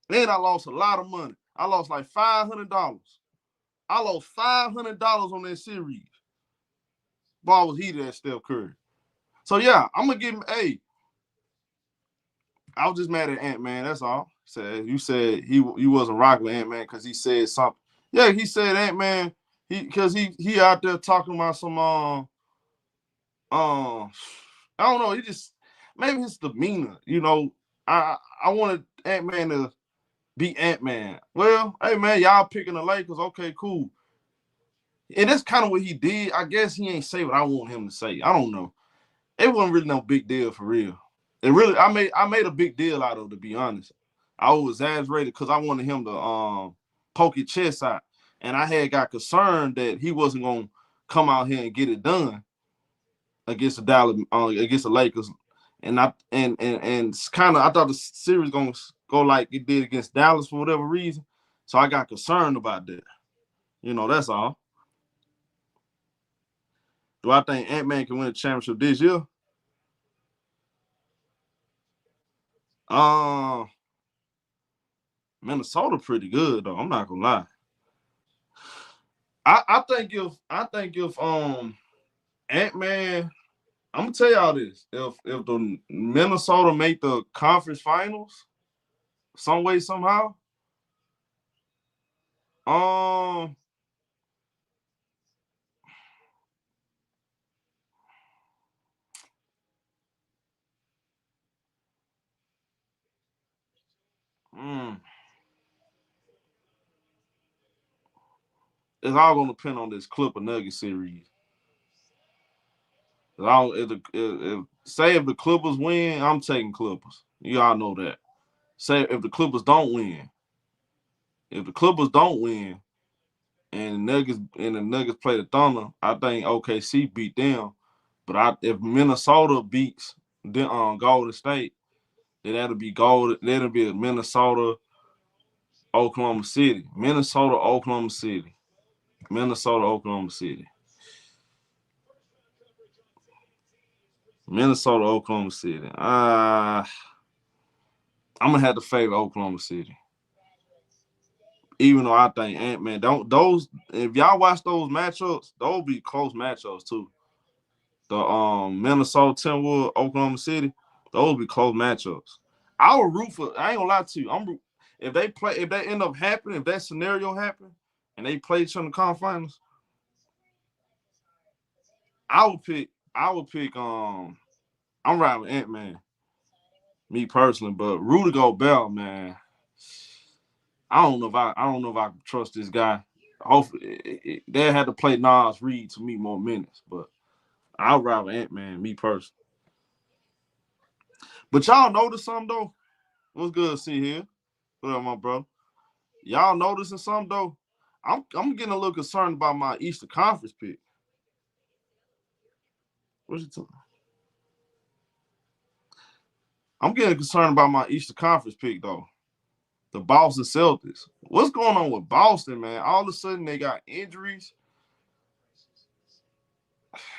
Then I lost a lot of money. I lost like $500. I lost $500 on that series. Ball was heated at Steph Curry. So, yeah, I'm going to give him A. I was just mad at Ant-Man, that's all. You said you wasn't rocking with Ant-Man because he said something. Yeah, he said Ant-Man, because he out there talking about some I don't know, maybe his demeanor, I wanted Ant-Man to beat Ant-Man. Well, hey, man, y'all picking the Lakers. Okay, cool. And that's kind of what he did. I guess he ain't say what I want him to say. I don't know. It wasn't really no big deal for real. It really, I made a big deal out of it, to be honest. I was exaggerated because I wanted him to poke his chest out. And I had got concerned that he wasn't going to come out here and get it done against the Lakers. And kind of I thought the series gonna go like it did against Dallas for whatever reason. So I got concerned about that. That's all. Do I think Ant-Man can win a championship this year? Minnesota pretty good though. I'm not gonna lie. I think if Ant-Man, I'm gonna tell y'all this. If the Minnesota make the conference finals some way, somehow, it's all gonna depend on this Clipper Nugget series. If the Clippers win, I'm taking Clippers. Y'all know that. Say if the Clippers don't win, and the Nuggets play the Thunder, I think OKC beat them. But if Minnesota beats Golden State, then that'll be Minnesota, Oklahoma City. Minnesota, Oklahoma City. Minnesota, Oklahoma City. Minnesota, Oklahoma City. I'm gonna have to favor Oklahoma City. Even though I think Ant-Man, if y'all watch those matchups, those be close matchups too. The Minnesota Timberwolves, Oklahoma City, those be close matchups. I would root for. I ain't gonna lie to you. If that end up happening, if that scenario happen, and they play each other in the conference finals, I would pick. I'm riding with Ant-Man. Me personally, but Rudy Gobert, man. I don't know if I can trust this guy. Hopefully, they had to play Nas Reed to me more minutes, but I'll ride with Ant-Man, me personally. But y'all notice something though? What's good to see here? What up, my bro? Y'all noticing something though? I'm getting a little concerned about my Eastern Conference pick. What you talking? I'm getting concerned about my Eastern Conference pick though. The Boston Celtics. What's going on with Boston, man? All of a sudden they got injuries.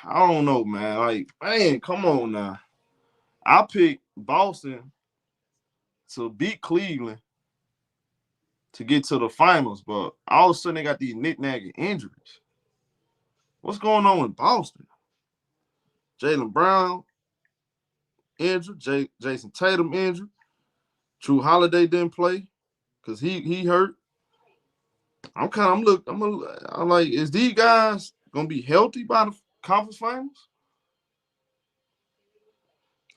I don't know, man. Like, man, come on now. I picked Boston to beat Cleveland to get to the finals, but all of a sudden they got these knick-knack injuries. What's going on with Boston? Jalen Brown injured, Jason Tatum injured. Drew Holiday didn't play because he hurt. I'm like, is these guys gonna be healthy by the conference finals?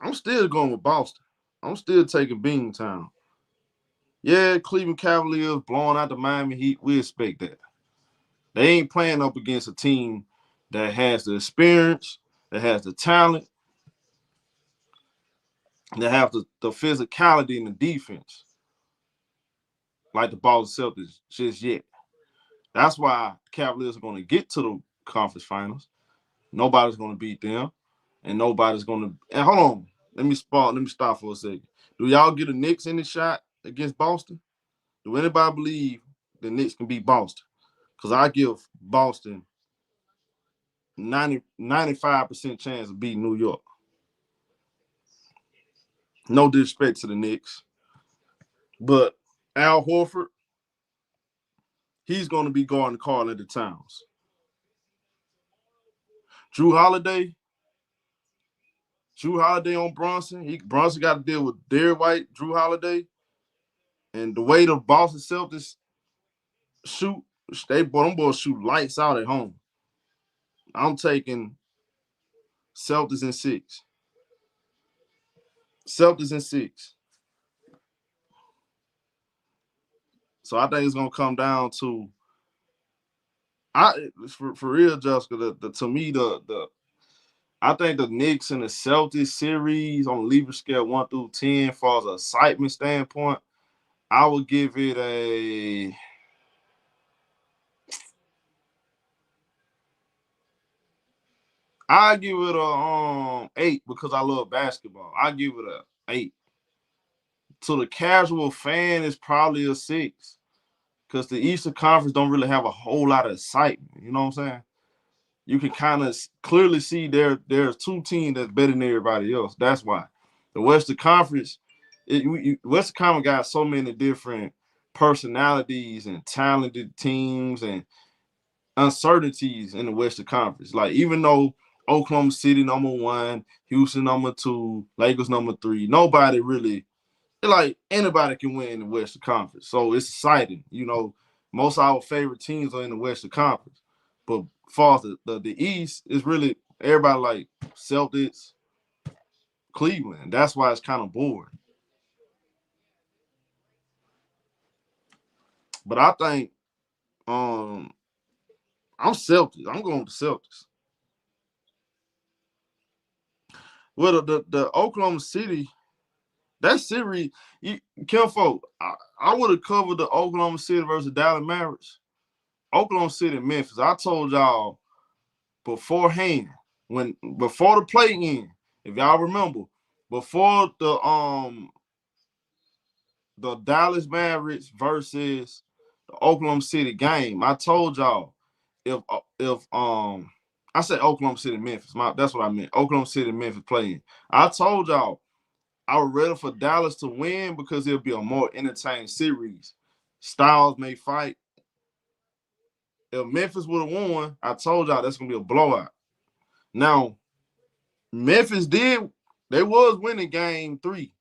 I'm still going with Boston. I'm still taking Beantown. Yeah, Cleveland Cavaliers blowing out the Miami Heat. We expect that. They ain't playing up against a team that has the experience, that has the talent, that have the physicality in the defense, like the Boston Celtics just yet. That's why Cavaliers are going to get to the conference finals. Nobody's going to beat them, and nobody's going to. And hold on, let me stop for a second. Do y'all get a Knicks in the shot against Boston? Do anybody believe the Knicks can beat Boston? Because I give Boston 95% chance of beating New York. No disrespect to the Knicks, but Al Horford, he's going to be guarding Karl-Anthony Towns. Drew Holiday on Brunson. Brunson got to deal with Derrick White, Drew Holiday, and the way the Boston Celtics shoot, them boys shoot lights out at home. I'm taking Celtics in 6. Celtics in 6. So I think it's gonna come down to for real, Jessica. To me the I think the Knicks and the Celtics series on a lever scale 1 through 10, as far as an excitement standpoint, I would give it a. I give it a 8 because I love basketball. I give it a 8. To the casual fan, it's probably a 6 because the Eastern Conference don't really have a whole lot of excitement. You know what I'm saying? You can kind of clearly see there's two teams that's better than everybody else. That's why the Western Conference, Western Conference got so many different personalities and talented teams and uncertainties in the Western Conference. Like even though Oklahoma City #1, Houston #2, Lakers #3, nobody really like anybody can win in the Western Conference. So it's exciting. You know, most of our favorite teams are in the Western Conference. But far as the East is really everybody like Celtics, Cleveland. That's why it's kind of boring. But I think I'm Celtics. I'm going with the Celtics. Well, the Oklahoma City, that series, Kimfo, I would have covered the Oklahoma City versus Dallas Mavericks. Oklahoma City, Memphis. I told y'all beforehand, before the play-in, if y'all remember, before the Dallas Mavericks versus the Oklahoma City game, I told y'all if I said Oklahoma City Memphis, that's what I meant. Oklahoma City Memphis playing. I told y'all I would rather for Dallas to win because it'll be a more entertaining series. Styles may fight. If Memphis would have won, I told y'all that's gonna be a blowout. Now, Memphis they was winning game 3.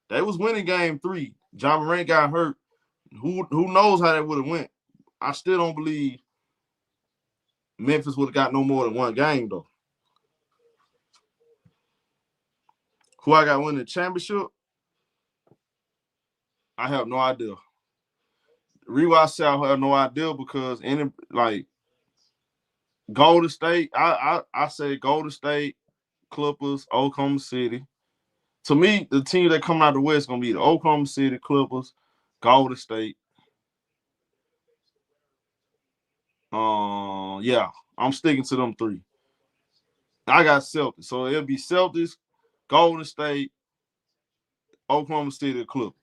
They was winning game 3. John Morant got hurt. Who knows how that would have went? I still don't believe Memphis would have got no more than one game though. Who I got winning the championship? I have no idea. I say I have no idea because Golden State, I say Golden State, Clippers, Oklahoma City. To me, the team that come out of the West is gonna be the Oklahoma City Clippers, Golden State. Yeah, I'm sticking to them 3. I got Celtics, so it'll be Celtics, Golden State, Oklahoma City, Clippers.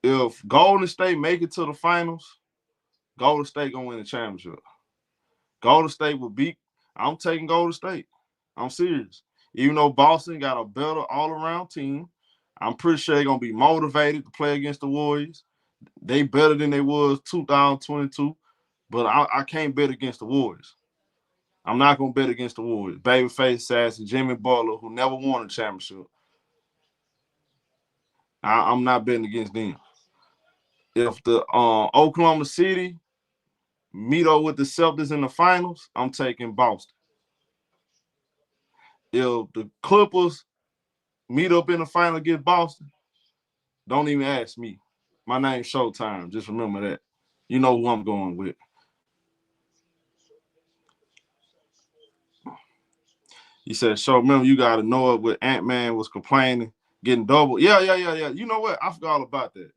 If Golden State make it to the finals, Golden State gonna win the championship. Golden State will beat. I'm taking Golden State. I'm serious. Even though Boston got a better all-around team, I'm pretty sure they're gonna be motivated to play against the Warriors. They better than they was 2022, but I can't bet against the Warriors. I'm not gonna bet against the Warriors. Babyface Assassin, Jimmy Butler, who never won a championship. I'm not betting against them. If the Oklahoma City meet up with the Celtics in the finals, I'm taking Boston. If the Clippers meet up in the final against Boston, don't even ask me. My name's ShowTyme. Just remember that. You know who I'm going with. He said, "Show, remember you got to know it with Ant-Man was complaining, getting double." Yeah. You know what? I forgot all about that.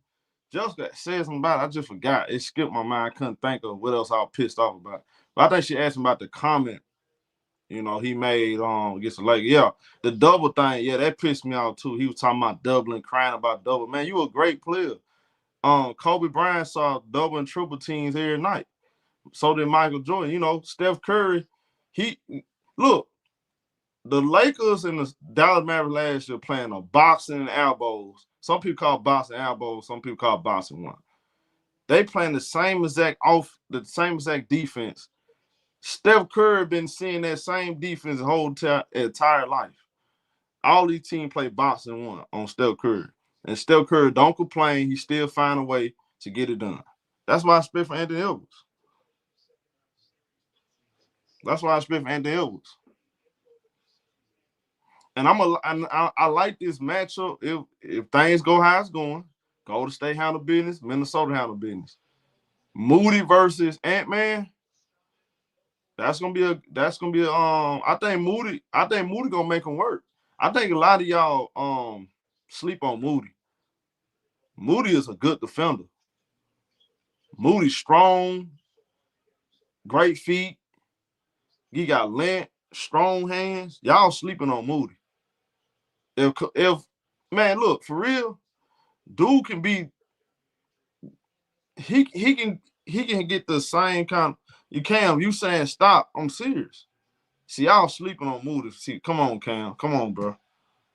Jessica said something about it. I just forgot. It skipped my mind. I couldn't think of what else I was pissed off about. But I think she asked him about the comment, he made against the Lakers. Yeah, the double thing, yeah, that pissed me off too. He was talking about doubling, crying about double. Man, you a great player. Kobe Bryant saw double and triple teams every night. So did Michael Jordan. Steph Curry, look, the Lakers and the Dallas Mavericks last year playing a boxing and elbows. Some people call boxing elbows, some people call boxing one. They playing the same exact defense. Steph Curry been seeing that same defense the whole entire life. All these teams play boxing one on Steph Curry. And Steph Curry don't complain. He still find a way to get it done. That's why I spit for Anthony Edwards. And I like this matchup if things go how it's going, Golden State handle business. Minnesota handle business. Moody versus Ant-Man. That's gonna be a. I think Moody gonna make him work. I think a lot of y'all sleep on Moody. Moody is a good defender. Moody strong, great feet. He got length, strong hands. Y'all sleeping on Moody. If man, look for real, dude can be. He can get the same kind. You saying stop? I'm serious. See, y'all sleeping on Moody. See, come on, Cam. Come on, bro.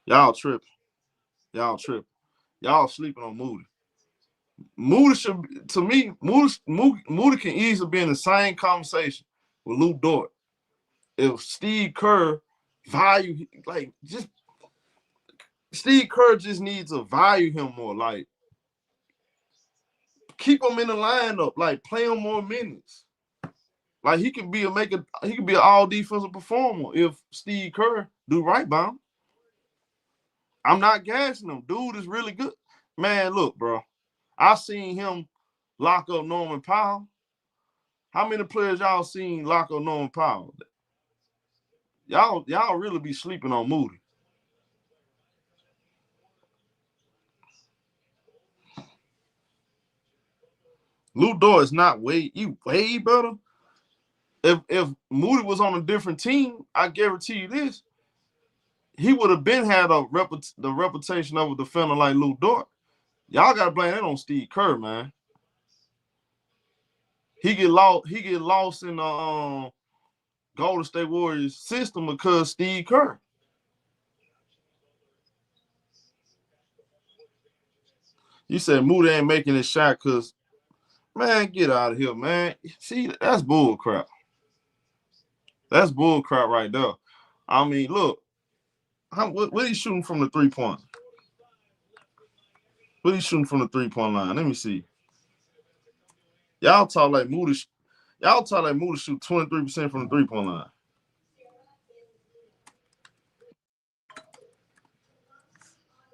Y'all tripping. Y'all sleeping on Moody. Moody should, to me, Moody can easily be in the same conversation with Lou Dort. If Steve Kerr Steve Kerr just needs to value him more. Like, keep him in the lineup. Like, play him more minutes. Like, he could be an all defensive performer if Steve Kerr do right by him. I'm not gassing him. Dude is really good. Man, look, bro. I seen him lock up Norman Powell. How many players y'all seen lock up Norman Powell? Y'all really be sleeping on Moody. Lou Dort is not way better. If Moody was on a different team, I guarantee you this, he would have been had the reputation of a defender like Lou Dort. Y'all gotta blame that on Steve Kerr, man. He get lost in the Golden State Warriors system because Steve Kerr. You said Moody ain't making his shot because, man, get out of here, man. See, that's bull crap. That's bull crap right there. I mean, look, what he shooting from the 3-point? What he shooting from the 3-point line? Let me see. Y'all talk like Moody shoot 23% from the 3-point line.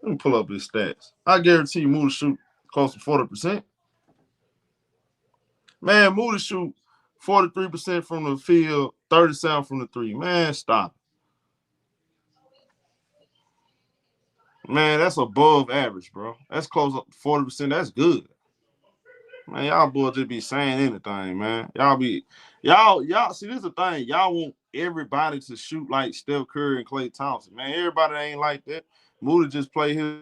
Let me pull up his stats. I guarantee you Moody shoot close to 40%. Man, Moody shoot 43% from the field, 37% from the 3. Man, stop. Man, that's above average, bro. That's close up to 40%. That's good. Man, y'all boys just be saying anything, man. Y'all see, this is the thing. Y'all want everybody to shoot like Steph Curry and Klay Thompson. Man, everybody ain't like that. Moody just play his.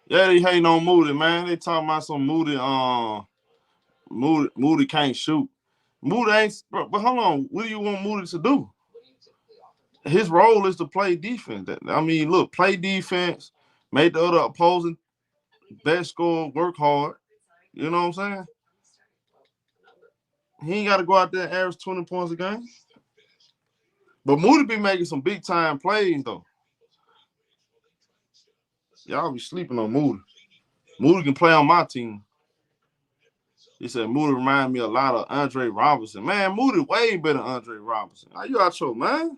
Yeah, they hating on Moody, man. They talking about some Moody can't shoot. Moody ain't, but hold on. What do you want Moody to do? His role is to play defense. I mean, look, play defense, make the other opposing best score, work hard. You know what I'm saying? He ain't got to go out there and average 20 points a game. But Moody be making some big time plays though. Y'all be sleeping on Moody. Moody can play on my team. He said Moody remind me a lot of Andre Robertson. Man, Moody way better than Andre Robertson. Are you out your man?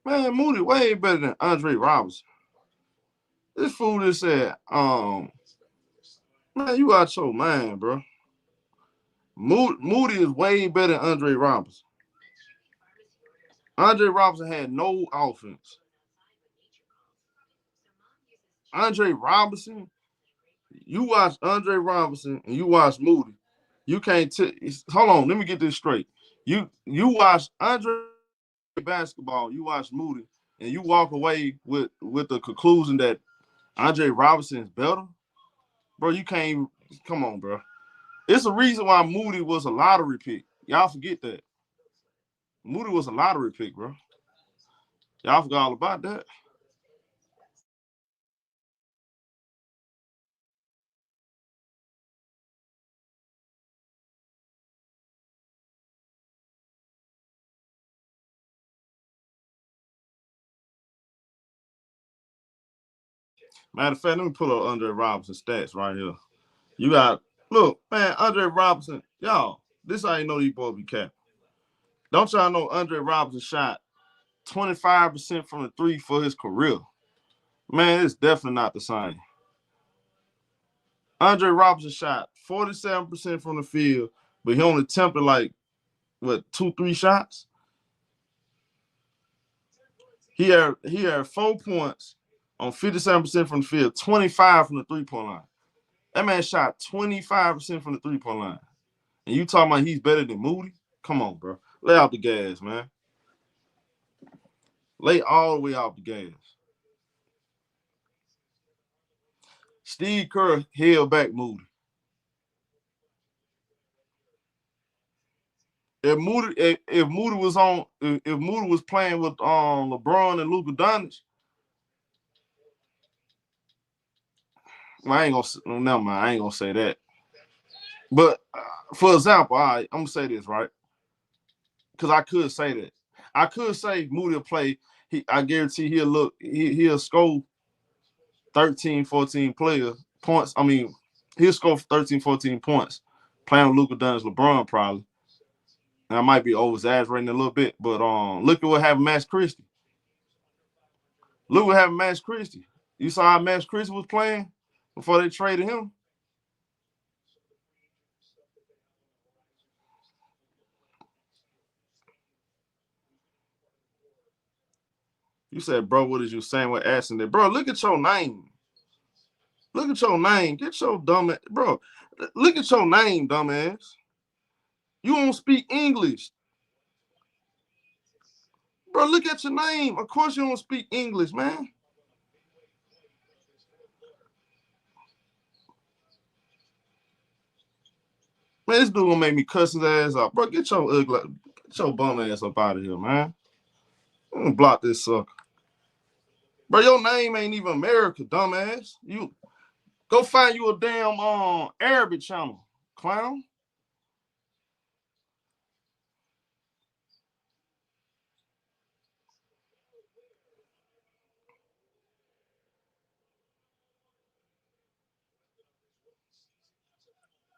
Man, Moody way better than Andre Robertson. This fool just said, man, you out your mind, bro. Moody is way better than Andre Robertson. Andre Robertson had no offense. Andre Robertson, you watch Andre Robertson and you watch Moody. You can't hold on, let me get this straight. You watch Andre basketball, you watch Moody, and you walk away with the conclusion that Andre Robertson is better, bro. You can't even, come on, bro. It's a reason why Moody was a lottery pick. Y'all forget that. Moody was a lottery pick, bro. Y'all forgot all about that. Matter of fact, let me pull up Andre Robinson stats right here. You got, look, man, Andre Robinson, y'all, this how you know these boys be capping. Don't y'all know Andre Robinson shot 25% from the three for his career? Man, it's definitely not the same. Andre Robinson shot 47% from the field, but he only attempted like, 2-3 shots? He had 4 points on 57% from the field, 25 from the three-point line. That man shot 25% from the three-point line. And you talking about he's better than Moody? Come on, bro. Lay out the gas, man. Lay all the way out the gas. Steve Kerr held back Moody. If Moody was playing with LeBron and Luka Doncic, well, I ain't gonna say that. But for example, I'm gonna say this, right? Because I could say that. I could say Moody will play. I guarantee he'll score 13, 14 points. I mean, he'll score 13, 14 points playing with Luka Doncic, LeBron probably. And I might be over-exaggerating a little bit, but look at what happened to Max Christie. Look what happened to Max Christie. You saw how Max Christie was playing before they traded him? You said, bro, what is you saying with asking that? Bro, look at your name. Look at your name. Get your dumb ass. Bro, look at your name, dumbass. You don't speak English. Bro, look at your name. Of course you don't speak English, man. Man, this dude gonna make me cuss his ass out. Bro, get your bum ass up out of here, man. I'm gonna block this sucker. Bro, your name ain't even America, dumbass. You go find you a damn Arabic channel, clown.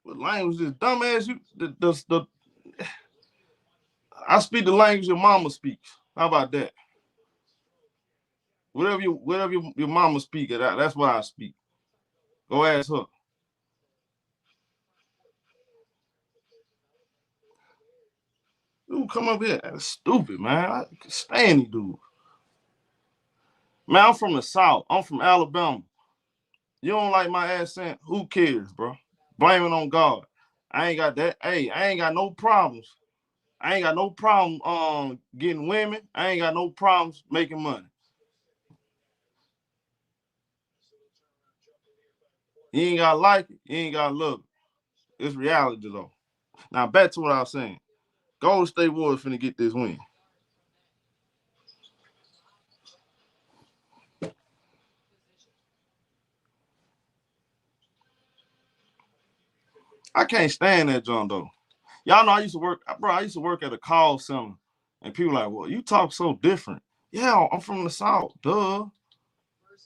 What language is dumbass? I speak the language your mama speaks. How about that? Whatever your mama speak, that's what I speak. Go ask her. Dude, come up here. That's stupid, man. I can't stand these dudes. Man, I'm from the South. I'm from Alabama. You don't like my accent? Who cares, bro? Blame it on God. I ain't got that. Hey, I ain't got no problems. I ain't got no problem getting women. I ain't got no problems making money. You ain't gotta like it. You ain't gotta love it. It's reality though. Now back to what I was saying. Golden State Warriors finna get this win. I can't stand that John though. Y'all know I used to work at a call center, and people like, well, you talk so different. Yeah, I'm from the South, duh.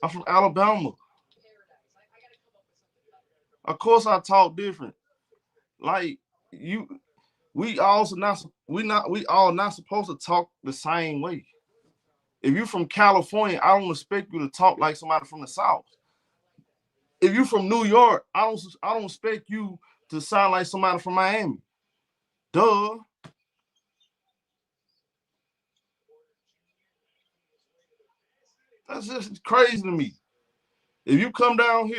I'm from Alabama. Of course I talk different. Like we all not supposed to talk the same way. If you're from California, I don't expect you to talk like somebody from the South. If you're from New York, I don't expect you to sound like somebody from Miami. Duh. That's just crazy to me. If you come down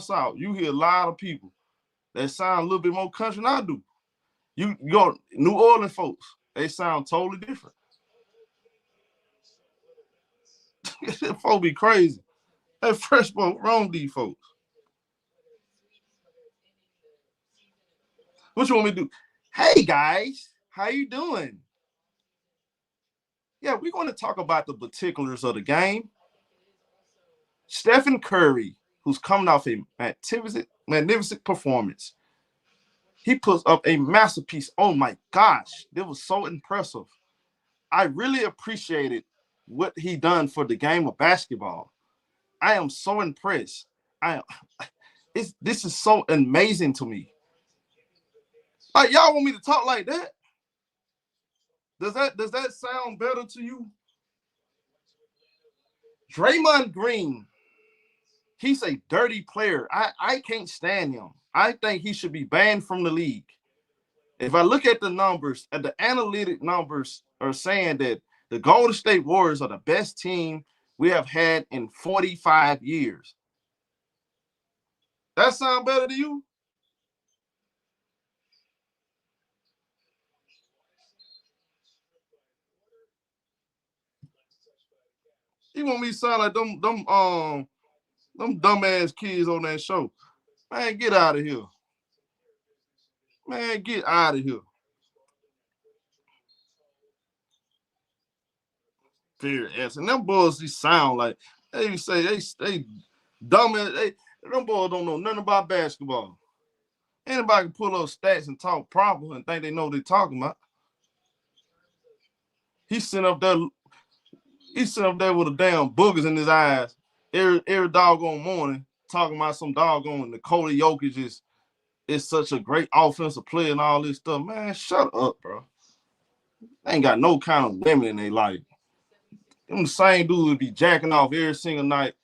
south, you hear a lot of people that sound a little bit more country than I do. You go New Orleans folks, they sound totally different. Folks be crazy. That fresh folk wrong these folks. What you want me to do? Hey guys, how you doing? Yeah, we're going to talk about the particulars of the game. Stephen Curry, who's coming off a magnificent performance. He puts up a masterpiece. Oh my gosh, that was so impressive. I really appreciated what he done for the game of basketball. I am so impressed. This is so amazing to me. Like, y'all want me to talk like that? Does that sound better to you? Draymond Green, he's a dirty player. I can't stand him. I think he should be banned from the league. If I look at the numbers, at the analytic numbers are saying that the Golden State Warriors are the best team we have had in 45 years. That sound better to you? You want me to sound like them dumbass kids on that show? Man, get out of here. Man, get out of here. Serious. And them boys, they sound like they say they dumb as them boys don't know nothing about basketball. Anybody can pull up stats and talk proper and think they know what they're talking about. He's sitting up there with a damn boogers in his eyes every doggone morning, talking about some doggone Nikola Jokic is such a great offensive player and all this stuff. Man, shut up, bro. They ain't got no kind of women in their life. Them the same dudes would be jacking off every single night,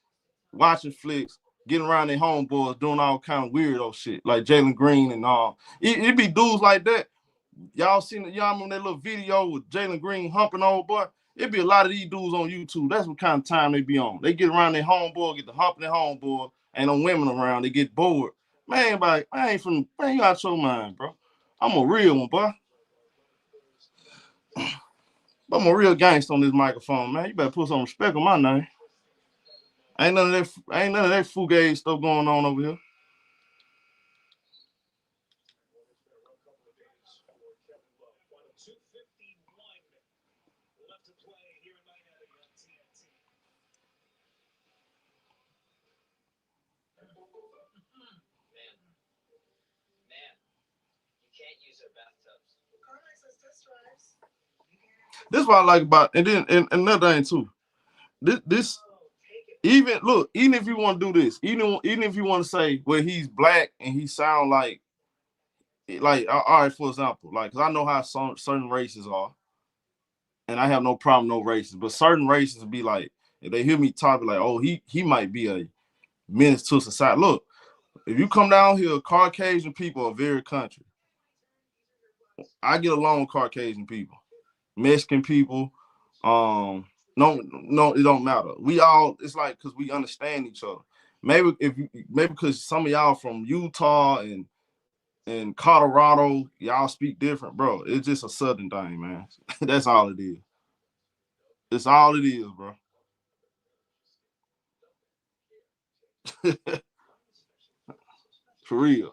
watching flicks, getting around their homeboys, doing all kind of weirdo shit, like Jalen Green and all. It be dudes like that. Y'all remember that little video with Jalen Green humping old boy? It be a lot of these dudes on YouTube. That's what kind of time they be on. They get around their homeboy, get the humping their homeboy, ain't no women around. They get bored. Man, you out your mind, bro. I'm a real one, boy. I'm a real gangster on this microphone, man. You better put some respect on my name. Ain't none of that fugazi stuff going on over here. This is what I like about, and then and another thing too. This even if you want to do this, even if you want to say, well, he's black and he sound like all right, for example, like, because I know how certain races are, and I have no problem no races, but certain races be like, if they hear me talking like, oh, he might be a menace to society. Look, if you come down here, Caucasian people are very country. I get along with Caucasian people, Mexican people. No, it don't matter. We all, it's like, because we understand each other. Maybe because some of y'all from Utah and Colorado, y'all speak different, bro. It's just a southern thing, man. That's all it is. It's all it is, bro. For real.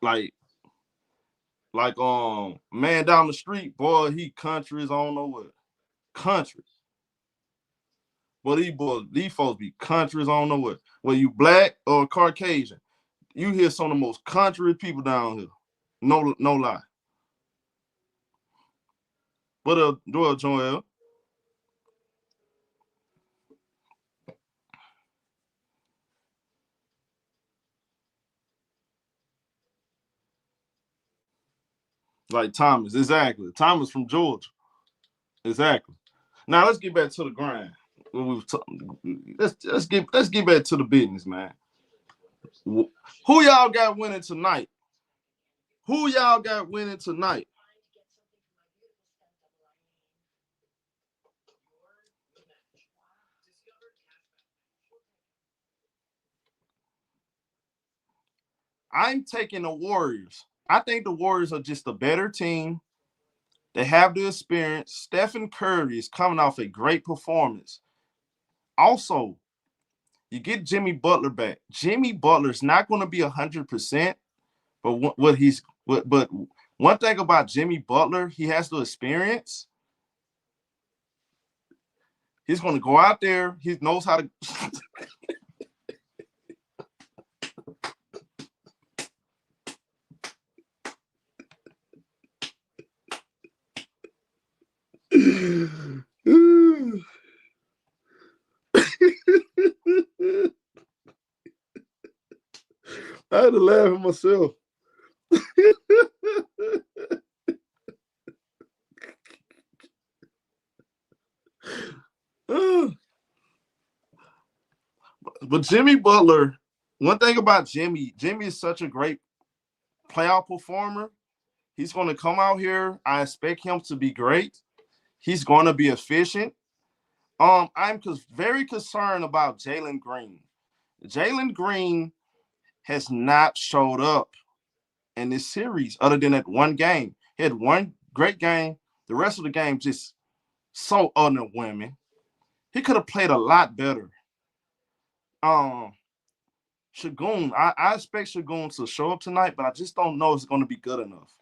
Like man down the street, boy, he country is on nowhere. Country. But these folks be countries on nowhere. Whether you black or Caucasian, you hear some of the most country people down here. No lie. But Joel. Like Thomas, exactly. Thomas from Georgia. Exactly. Now let's get back to the grind. Let's get back to the business, man. Who y'all got winning tonight? Who y'all got winning tonight? I'm taking the Warriors. I think the Warriors are just a better team. They have the experience. Stephen Curry is coming off a great performance. Also, you get Jimmy Butler back. Jimmy Butler's not going to be 100%, but but one thing about Jimmy Butler, he has the experience. He's going to go out there. He knows how to. had to laugh at myself. But Jimmy Butler, one thing about Jimmy is such a great playoff performer. He's going to come out here. I expect him to be great. He's going to be efficient. I'm very concerned about Jalen Green. Jalen Green has not showed up in this series other than that one game. He had one great game. The rest of the game just so underwhelming. He could have played a lot better. Shagun, I expect Shagun to show up tonight, but I just don't know if it's going to be good enough.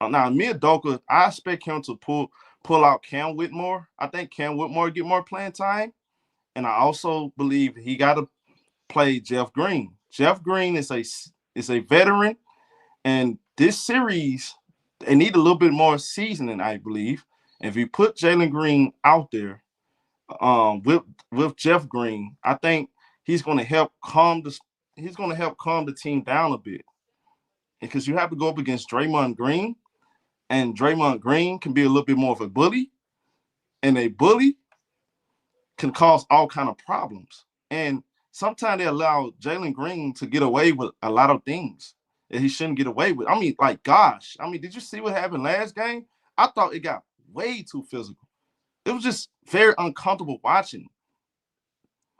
Now, Udoka, I expect him to pull out Cam Whitmore. I think Cam Whitmore get more playing time, and I also believe he got to play Jeff Green. Jeff Green is a veteran, and this series they need a little bit more seasoning, I believe. And if you put Jalen Green out there, with Jeff Green, I think he's going to help calm the team down a bit, because you have to go up against Draymond Green, and Draymond Green can be a little bit more of a bully, and a bully can cause all kind of problems. And sometimes they allow Jalen Green to get away with a lot of things that he shouldn't get away with. I mean, like, gosh, did you see what happened last game? I thought it got way too physical. It was just very uncomfortable watching.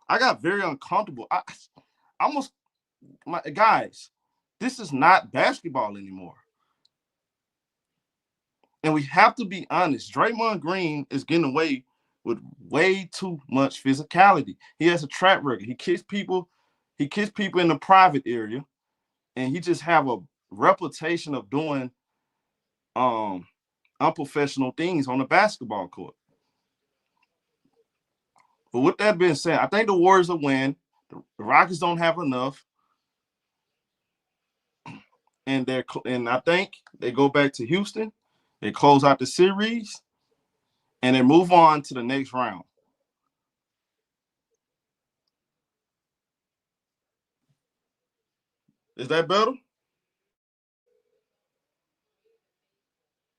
I got very uncomfortable. Guys, this is not basketball anymore. And we have to be honest. Draymond Green is getting away with way too much physicality. He has a track record. He kicks people in the private area, and he just have a reputation of doing unprofessional things on the basketball court. But with that being said, I think the Warriors will win. The Rockets don't have enough. And I think they go back to Houston. They close out the series, and they move on to the next round. Is that better?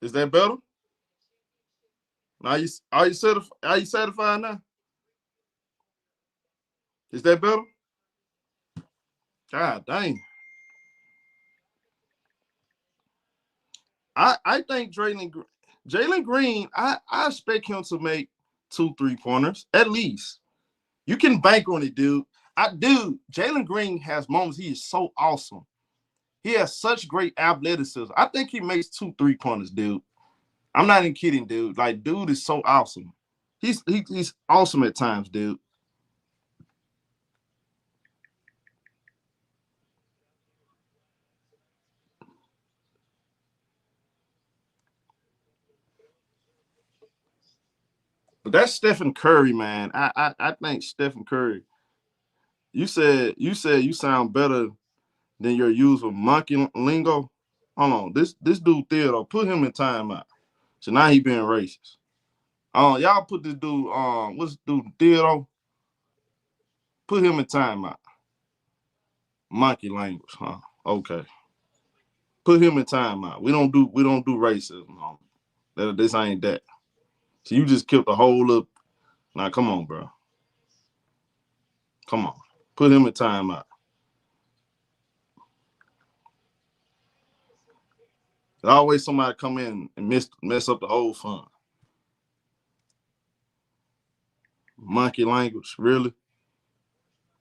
Is that better? Now are you satisfied now? Is that better? God dang. I think Jalen Green, I expect him to make 2 3-pointers at least. You can bank on it, dude. Jalen Green has moments. He is so awesome. He has such great athleticism. I think he makes 2 3-pointers, dude. I'm not even kidding, dude. Like, dude is so awesome. He's awesome at times, dude. But that's Stephen Curry, man. I think Stephen Curry. You said you sound better than your usual monkey lingo. Hold on, this dude Theodore, put him in timeout. So now he being racist. Y'all put this dude what's this dude Theodore? Put him in timeout. Monkey language, huh? Okay. Put him in timeout. We don't do racism. Huh? This ain't that. So you just killed the whole up. Now come on, bro. Come on. Put him in timeout. There's always somebody come in and mess up the whole fun. Monkey language, really?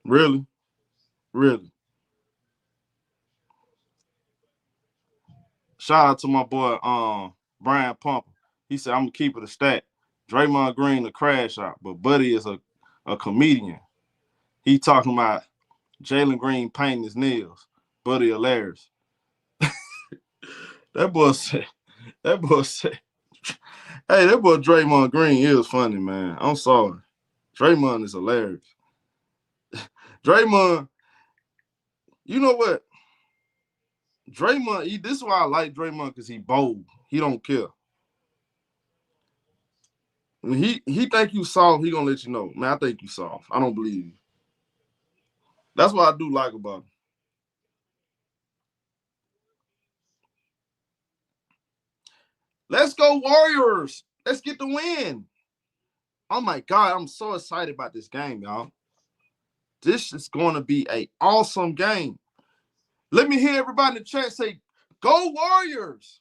Really? Really? Shout out to my boy Brian Pumper. He said, I'm gonna keep it a stat. Draymond Green a crash out, but Buddy is a comedian. He talking about Jalen Green painting his nails. Buddy hilarious. That boy said, hey, that boy Draymond Green is funny, man. I'm sorry. Draymond is hilarious. Draymond, you know what? Draymond, this is why I like Draymond, because he bold. He don't care. When he think you soft, he gonna let you know. Man, I think you soft. I don't believe you. That's what I do like about him. Let's go Warriors. Let's get the win. Oh, my God. I'm so excited about this game, y'all. This is going to be an awesome game. Let me hear everybody in the chat say, go Warriors.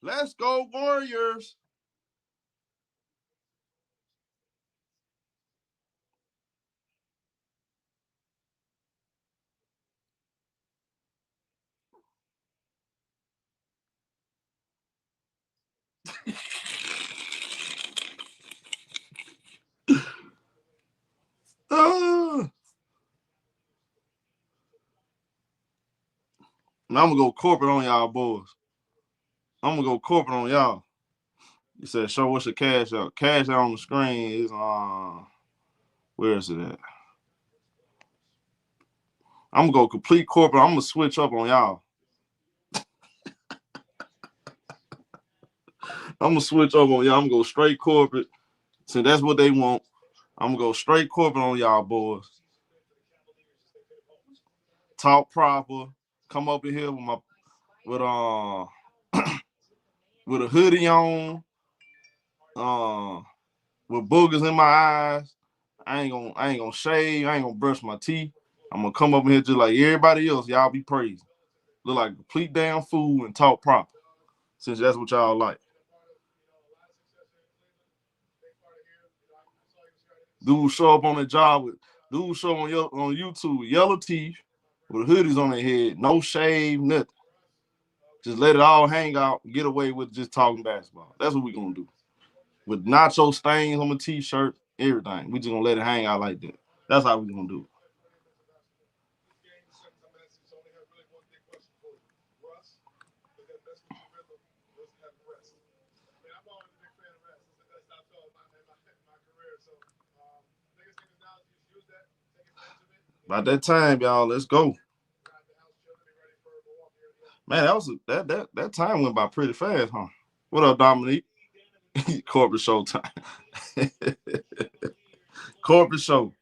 Let's go Warriors. I'm going to go corporate on y'all boys. I'm going to go corporate on y'all. You said, show what's your cash out. Cash out on the screen is, where is it at? I'm going to go complete corporate. I'm going to switch up on y'all. I'm going to switch up on y'all. I'm going to go straight corporate. Since that's what they want, I'm going to go straight corporate on y'all boys. Talk proper. Come up in here with with a hoodie on. With boogers in my eyes. I ain't gonna shave. I ain't gonna brush my teeth. I'm gonna come up in here just like everybody else. Y'all be praising. Look like a complete damn fool and talk proper. Since that's what y'all like. Dude show up on the job with show on YouTube with yellow teeth, with hoodies on their head, no shave, nothing. Just let it all hang out, get away with just talking basketball. That's what we're gonna do. With nacho stains on my t-shirt, everything. We just gonna let it hang out like that. That's how we're gonna do it. About that time, y'all. Let's go. Man, that time went by pretty fast, huh? What up, Dominique? Corporate ShowTyme. Corporate show.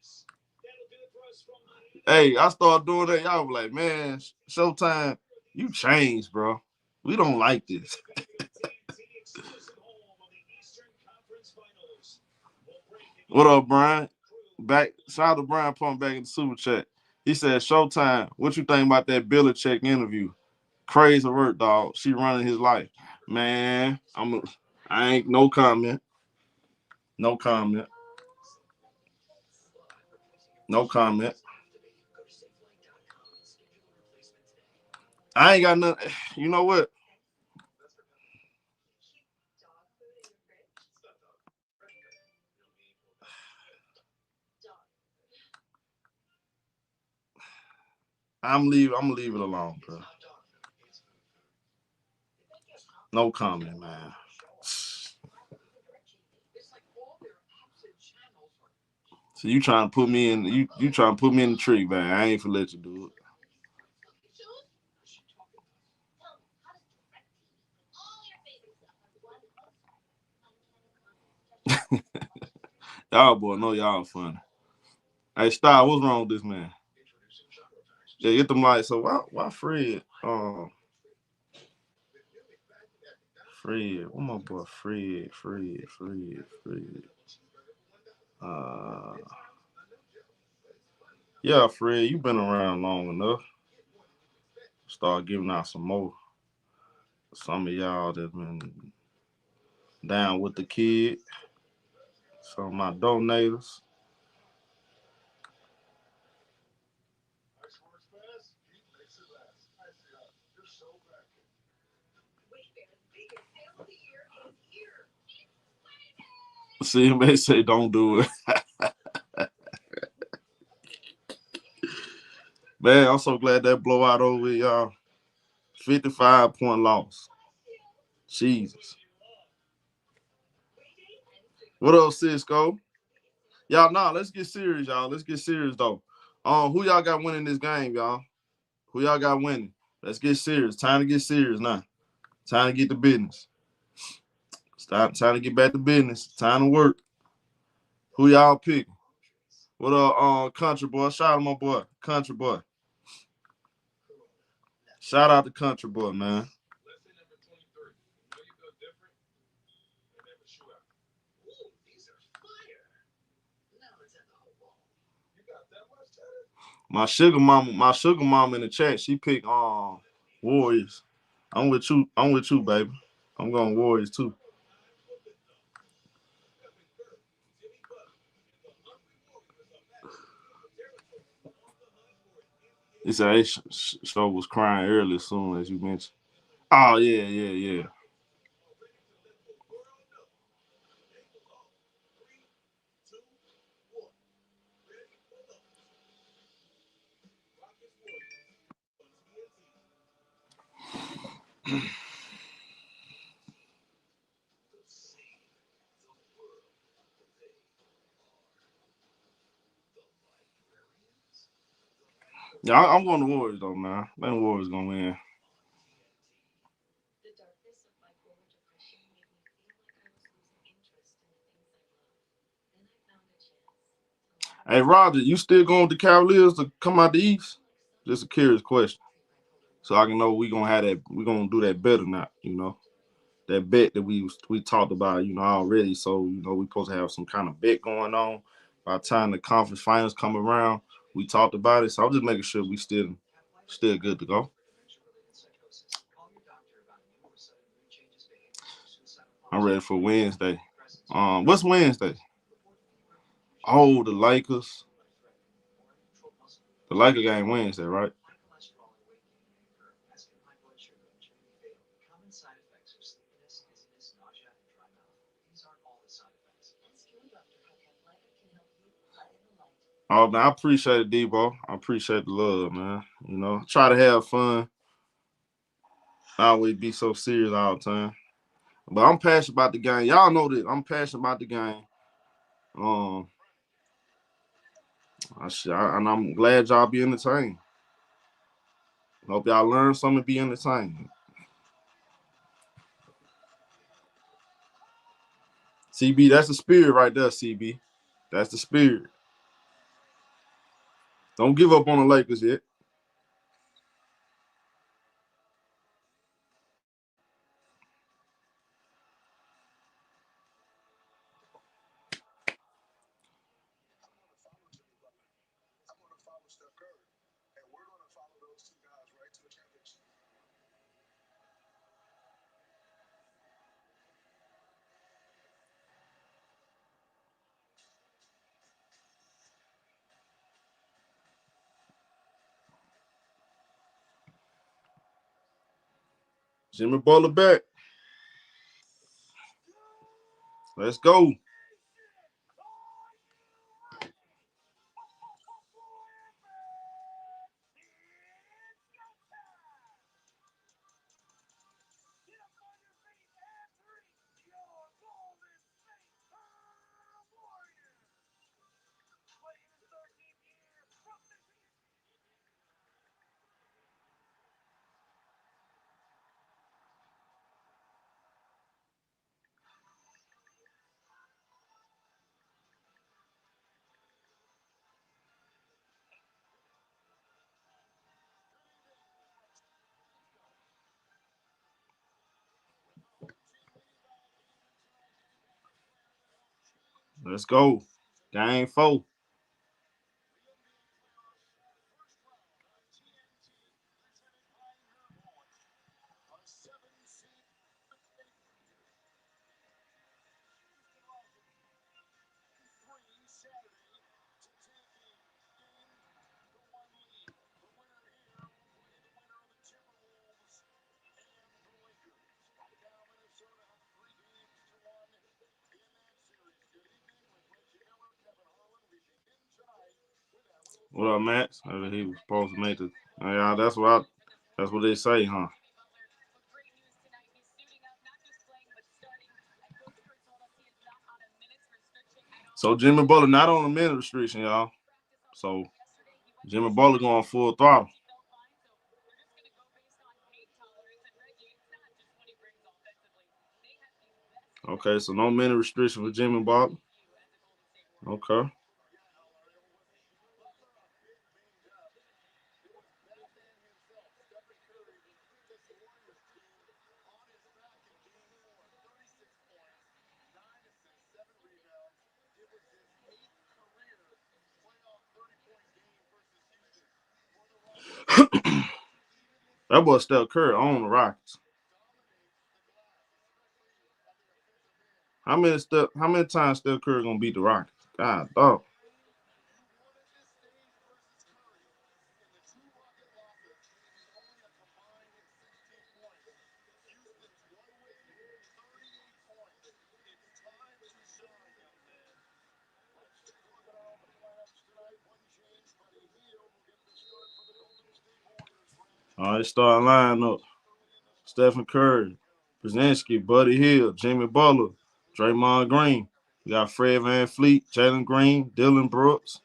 Hey, I started doing that. Y'all were like, man, ShowTyme, you changed, bro. We don't like this. What up, Brian? Shout out to Brian Pump back in the super chat. He said, ShowTyme, what you think about that Belichick interview? Crazy work, dog. She running his life. Man, I ain't no comment. No comment. No comment. I ain't got nothing. You know what? I'm gonna leave it alone, bro. No comment, man. So you trying to put me in you trying to put me in the tree, man. I ain't for let you do it. Y'all boy know y'all funny. Hey, Star, what's wrong with this man? Yeah, get them lights. So why Fred? Fred, what my boy Fred. Yeah, Fred, you been around long enough. Start giving out some more. Some of y'all that been down with the kid. Some of my donators. See, they say don't do it. Man, I'm so glad that blowout over, y'all. 55-point loss. Jesus. What up, Cisco? Y'all, let's get serious, y'all. Let's get serious, though. Who y'all got winning this game, y'all? Who y'all got winning? Let's get serious. Time to get serious now. Time to get to business. Time to get back to business. Time to work. Who y'all picking? What up, Country Boy? Shout out to my boy, Country Boy. Shout out to Country Boy, man. My sugar mama in the chat, she picked Warriors. I'm with you, baby. I'm going Warriors too. He said show was crying early as soon as you mentioned. Oh yeah. Yeah, I'm going to Warriors though, man. I think the Warriors gonna win. Hey Roger, you still going with the Cavaliers to come out the East? Just a curious question. So I can know we're gonna do that better now, That bet that we talked about, already. So, we supposed to have some kind of bet going on. By the time the conference finals come around, we talked about it. So I'm just making sure we still good to go. I'm ready for Wednesday. What's Wednesday? Oh, the Lakers. The Lakers game Wednesday, right? Oh man, I appreciate it, Debo. I appreciate the love, man. Try to have fun. I always be so serious all the time. But I'm passionate about the game. Y'all know that I'm passionate about the game. And I'm glad y'all be entertained. Hope y'all learn something and be entertained. CB, that's the spirit right there, CB. That's the spirit. Don't give up on the Lakers yet. Jimmy Butler back. Let's go. Let's go. Game 4. What up, Max? He was supposed to make the. Yeah, that's what they say, huh? So Jimmy Butler not on a minute restriction, y'all. So Jimmy Butler going full throttle. Okay, so no minute restriction for Jimmy Butler. Okay. That boy Steph Curry on the Rockets. How many times Steph Curry gonna beat the Rockets? God dog. All right, starting lineup. Stephen Curry, Brzezinski, Buddy Hield, Jimmy Butler, Draymond Green. We got Fred VanVleet, Jalen Green, Dylan Brooks,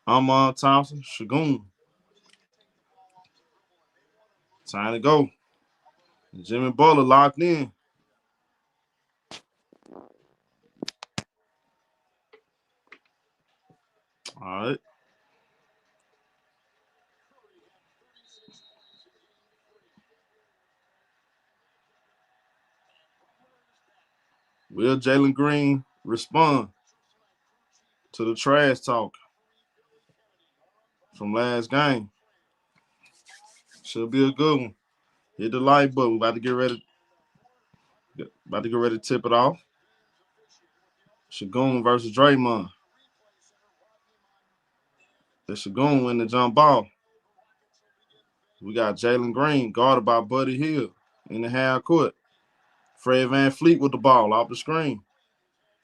Amon Thompson, Shagun. Time to go. Jimmy Butler locked in. All right. Will Jalen Green respond to the trash talk from last game? Should be a good one. Hit the like button. About to get ready to tip it off. Shagun versus Draymond. The Shagun win the jump ball. We got Jalen Green guarded by Buddy Hield in the half court. Fred VanVleet with the ball off the screen.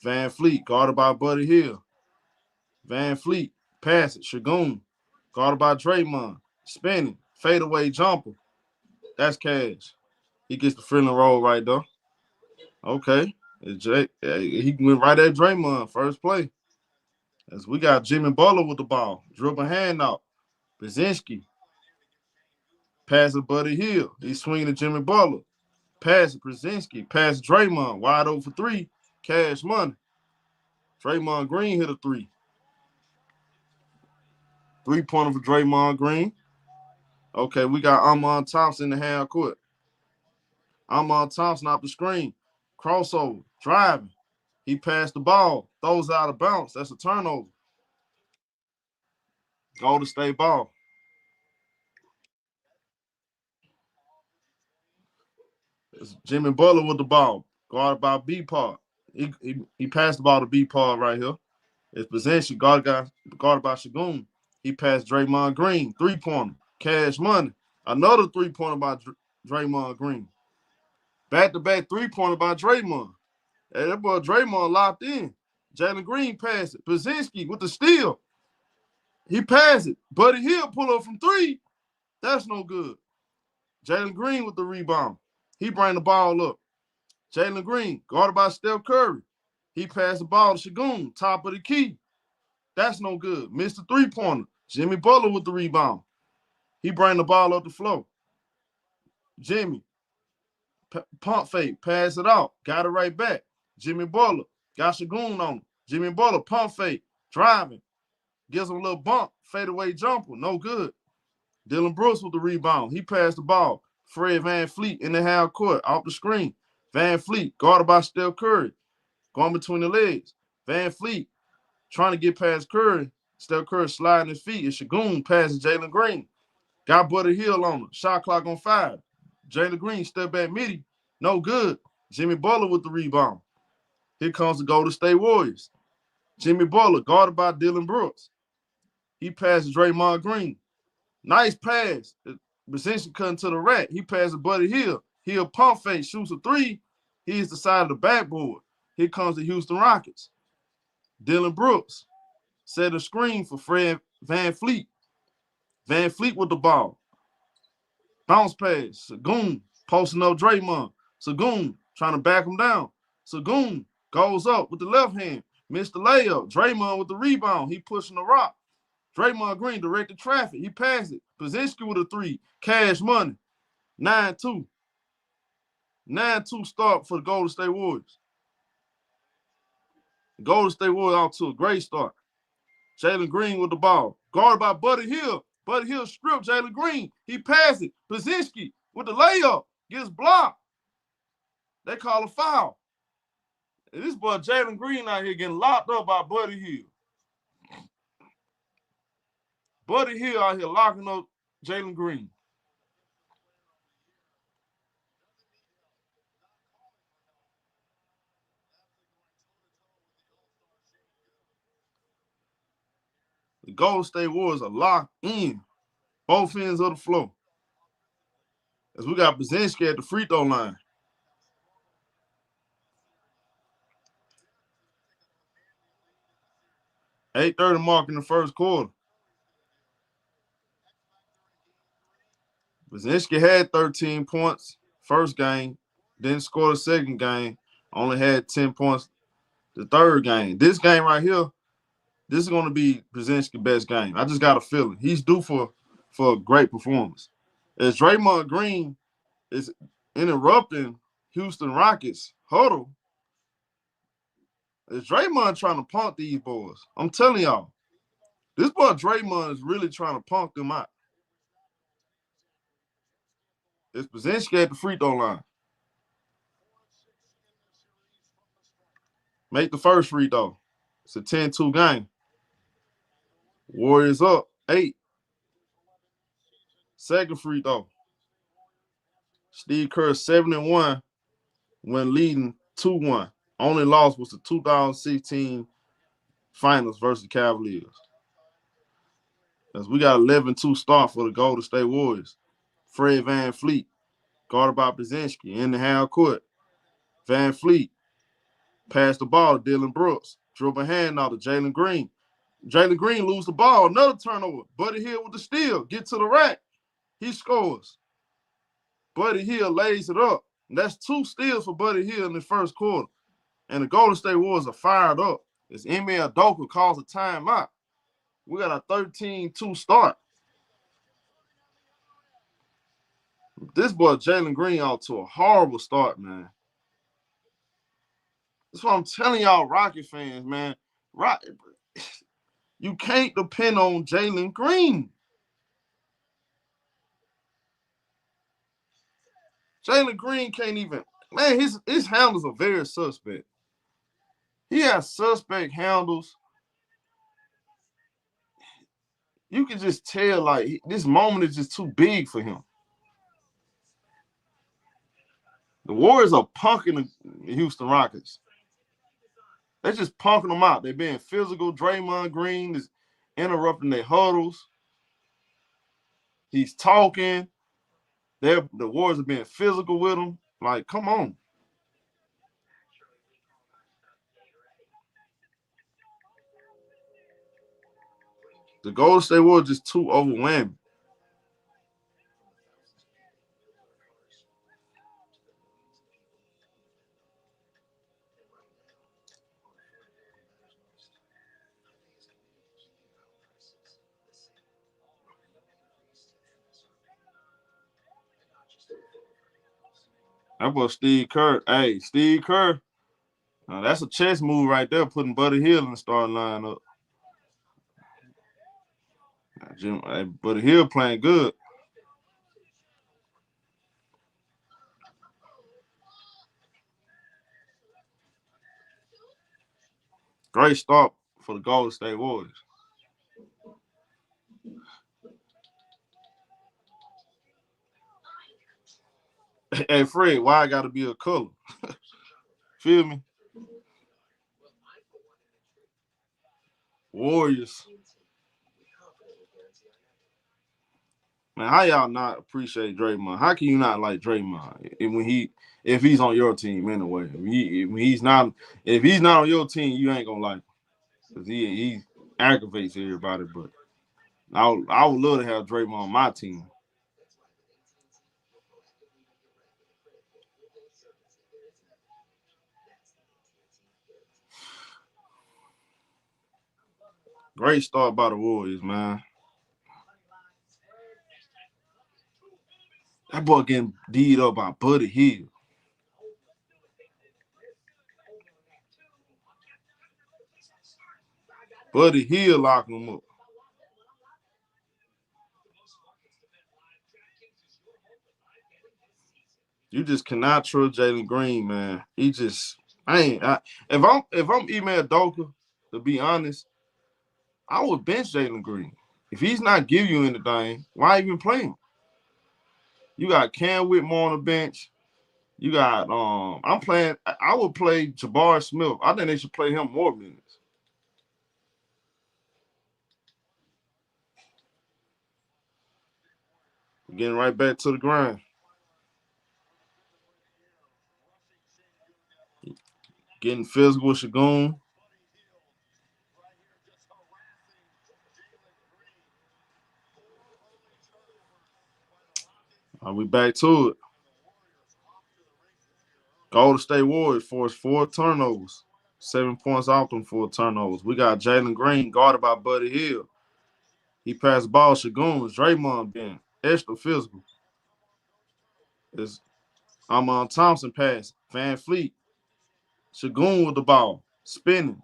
VanVleet guarded by Buddy Hield. VanVleet pass it. Shagun guarded by Draymond. Spinning. Fadeaway jumper. That's cash. He gets the friendly roll right there. Okay. He went right at Draymond first play. As we got Jimmy Butler with the ball. Dribbling handout. Brzezinski. Pass it Buddy Hield. He's swinging to Jimmy Butler. Pass it Brzezinski. Pass Draymond. Wide open for three. Cash money. Draymond Green hit a three. 3-pointer for Draymond Green. Okay, we got Amon Thompson in the half court. Amon Thompson off the screen. Crossover. Driving. He passed the ball. Throws out of bounds. That's a turnover. Golden State ball. It's Jimmy Butler with the ball. Guarded by B-Pod. He passed the ball to B-Pod right here. It's Brzezinski guarded by Shagun. He passed Draymond Green. 3-pointer. Cash money. Another 3-pointer by Draymond Green. Back-to-back 3-pointer by Draymond. Hey, that boy Draymond locked in. Jalen Green passed it. Brzezinski with the steal. He passed it. Buddy Hield pull up from three. That's no good. Jalen Green with the rebound. He bring the ball up. Jalen Green, guarded by Steph Curry. He passed the ball to Shagun, top of the key. That's no good. Missed the 3-pointer. Jimmy Butler with the rebound. He bring the ball up the floor. Jimmy, pump fake, pass it out. Got it right back. Jimmy Butler, got Shagun on him. Jimmy Butler, pump fake, driving. Gives him a little bump, fadeaway jumper, no good. Dylan Brooks with the rebound. He passed the ball. Fred VanVleet in the half court, off the screen. VanVleet, guarded by Steph Curry, going between the legs. VanVleet trying to get past Curry. Steph Curry sliding his feet. And Shagun passes Jalen Green. Got Buddy Hield on him. Shot clock on 5. Jalen Green step back midi. No good. Jimmy Butler with the rebound. Here comes the Golden State Warriors. Jimmy Butler, guarded by Dylan Brooks. He passes Draymond Green. Nice pass. Brzezinski cutting to the rack. He passes Buddy Hield. Hield pump fake, shoots a three. He's the side of the backboard. Here comes the Houston Rockets. Dylan Brooks set a screen for Fred VanVleet. VanVleet with the ball. Bounce pass. Shagun posting up Draymond. Shagun trying to back him down. Shagun goes up with the left hand. Missed the layup. Draymond with the rebound. He pushing the rock. Draymond Green directed traffic. He passed it. Brzezinski with a three. Cash money. 9-2. 9-2 start for the Golden State Warriors. The Golden State Warriors out to a great start. Jalen Green with the ball. Guarded by Buddy Hield. Buddy Hield stripped Jalen Green. He passed it. Brzezinski with the layup. Gets blocked. They call a foul. And this boy Jalen Green out here getting locked up by Buddy Hield. Buddy Hield out here locking up Jalen Green. The Golden State Warriors are locked in both ends of the floor. As we got Brzezinski at the free throw line. 8:30 mark in the first quarter. Brzezinski had 13 points first game, didn't score the second game, only had 10 points the third game. This game right here, this is going to be Brzezinski's best game. I just got a feeling. He's due for a great performance. As Draymond Green is interrupting Houston Rockets huddle, is Draymond trying to punk these boys. I'm telling y'all, this boy Draymond is really trying to punk them out. It's Brzezinski at the free throw line. Make the first free throw. It's a 10-2 game. Warriors up 8. Second free throw. Steve Kerr 7-1 when leading 2-1. Only loss was the 2016 finals versus the Cavaliers. As we got 11-2 start for the Golden State Warriors. Fred VanVleet, guarded by Brzezinski in the half court. VanVleet passed the ball to Dylan Brooks. Dribble hand out to Jalen Green. Jalen Green lose the ball. Another turnover. Buddy Hield with the steal. Get to the rack. He scores. Buddy Hield lays it up. And that's 2 steals for Buddy Hield in the first quarter. And the Golden State Warriors are fired up. As Ime Udoka calls a timeout. We got a 13-2 start. This boy Jalen Green out to a horrible start, man. That's what I'm telling y'all, Rocket fans, man. You can't depend on Jalen Green. Jalen Green can't even, man, his handles are very suspect. He has suspect handles. You can just tell, like, this moment is just too big for him. The Warriors are punking the Houston Rockets. They're just punking them out. They're being physical. Draymond Green is interrupting their huddles. He's talking. The Warriors are being physical with him. Like, come on. The Golden State Warriors just too overwhelming. That boy Steve Kerr. Hey, Steve Kerr. That's a chess move right there, putting Buddy Hield in the starting lineup. Buddy Hield playing good. Great start for the Golden State Warriors. Hey, Fred, why I got to be a color? Feel me? Warriors. Man, how y'all not appreciate Draymond? How can you not like Draymond if he's on your team anyway? If he's not on your team, you ain't gonna like him because he aggravates everybody. But I would love to have Draymond on my team. Great start by the Warriors, man. That boy getting beat up by Buddy Hield. Buddy Hield locking him up. You just cannot trust Jalen Green, man. If I'm Ime Udoka, to be honest, I would bench Jalen Green. If he's not giving you anything, why even play him? You got Cam Whitmore on the bench. You got I would play Jabari Smith. I think they should play him more minutes. Getting right back to the grind. Getting physical with Shagun. We back to it. Golden State Warriors forced 4 turnovers. 7 points off them 4 turnovers. We got Jalen Green guarded by Buddy Hield. He passed the ball. Shagun. Draymond being extra physical. Amon Thompson pass. Van Fleet. Shagun with the ball. Spinning.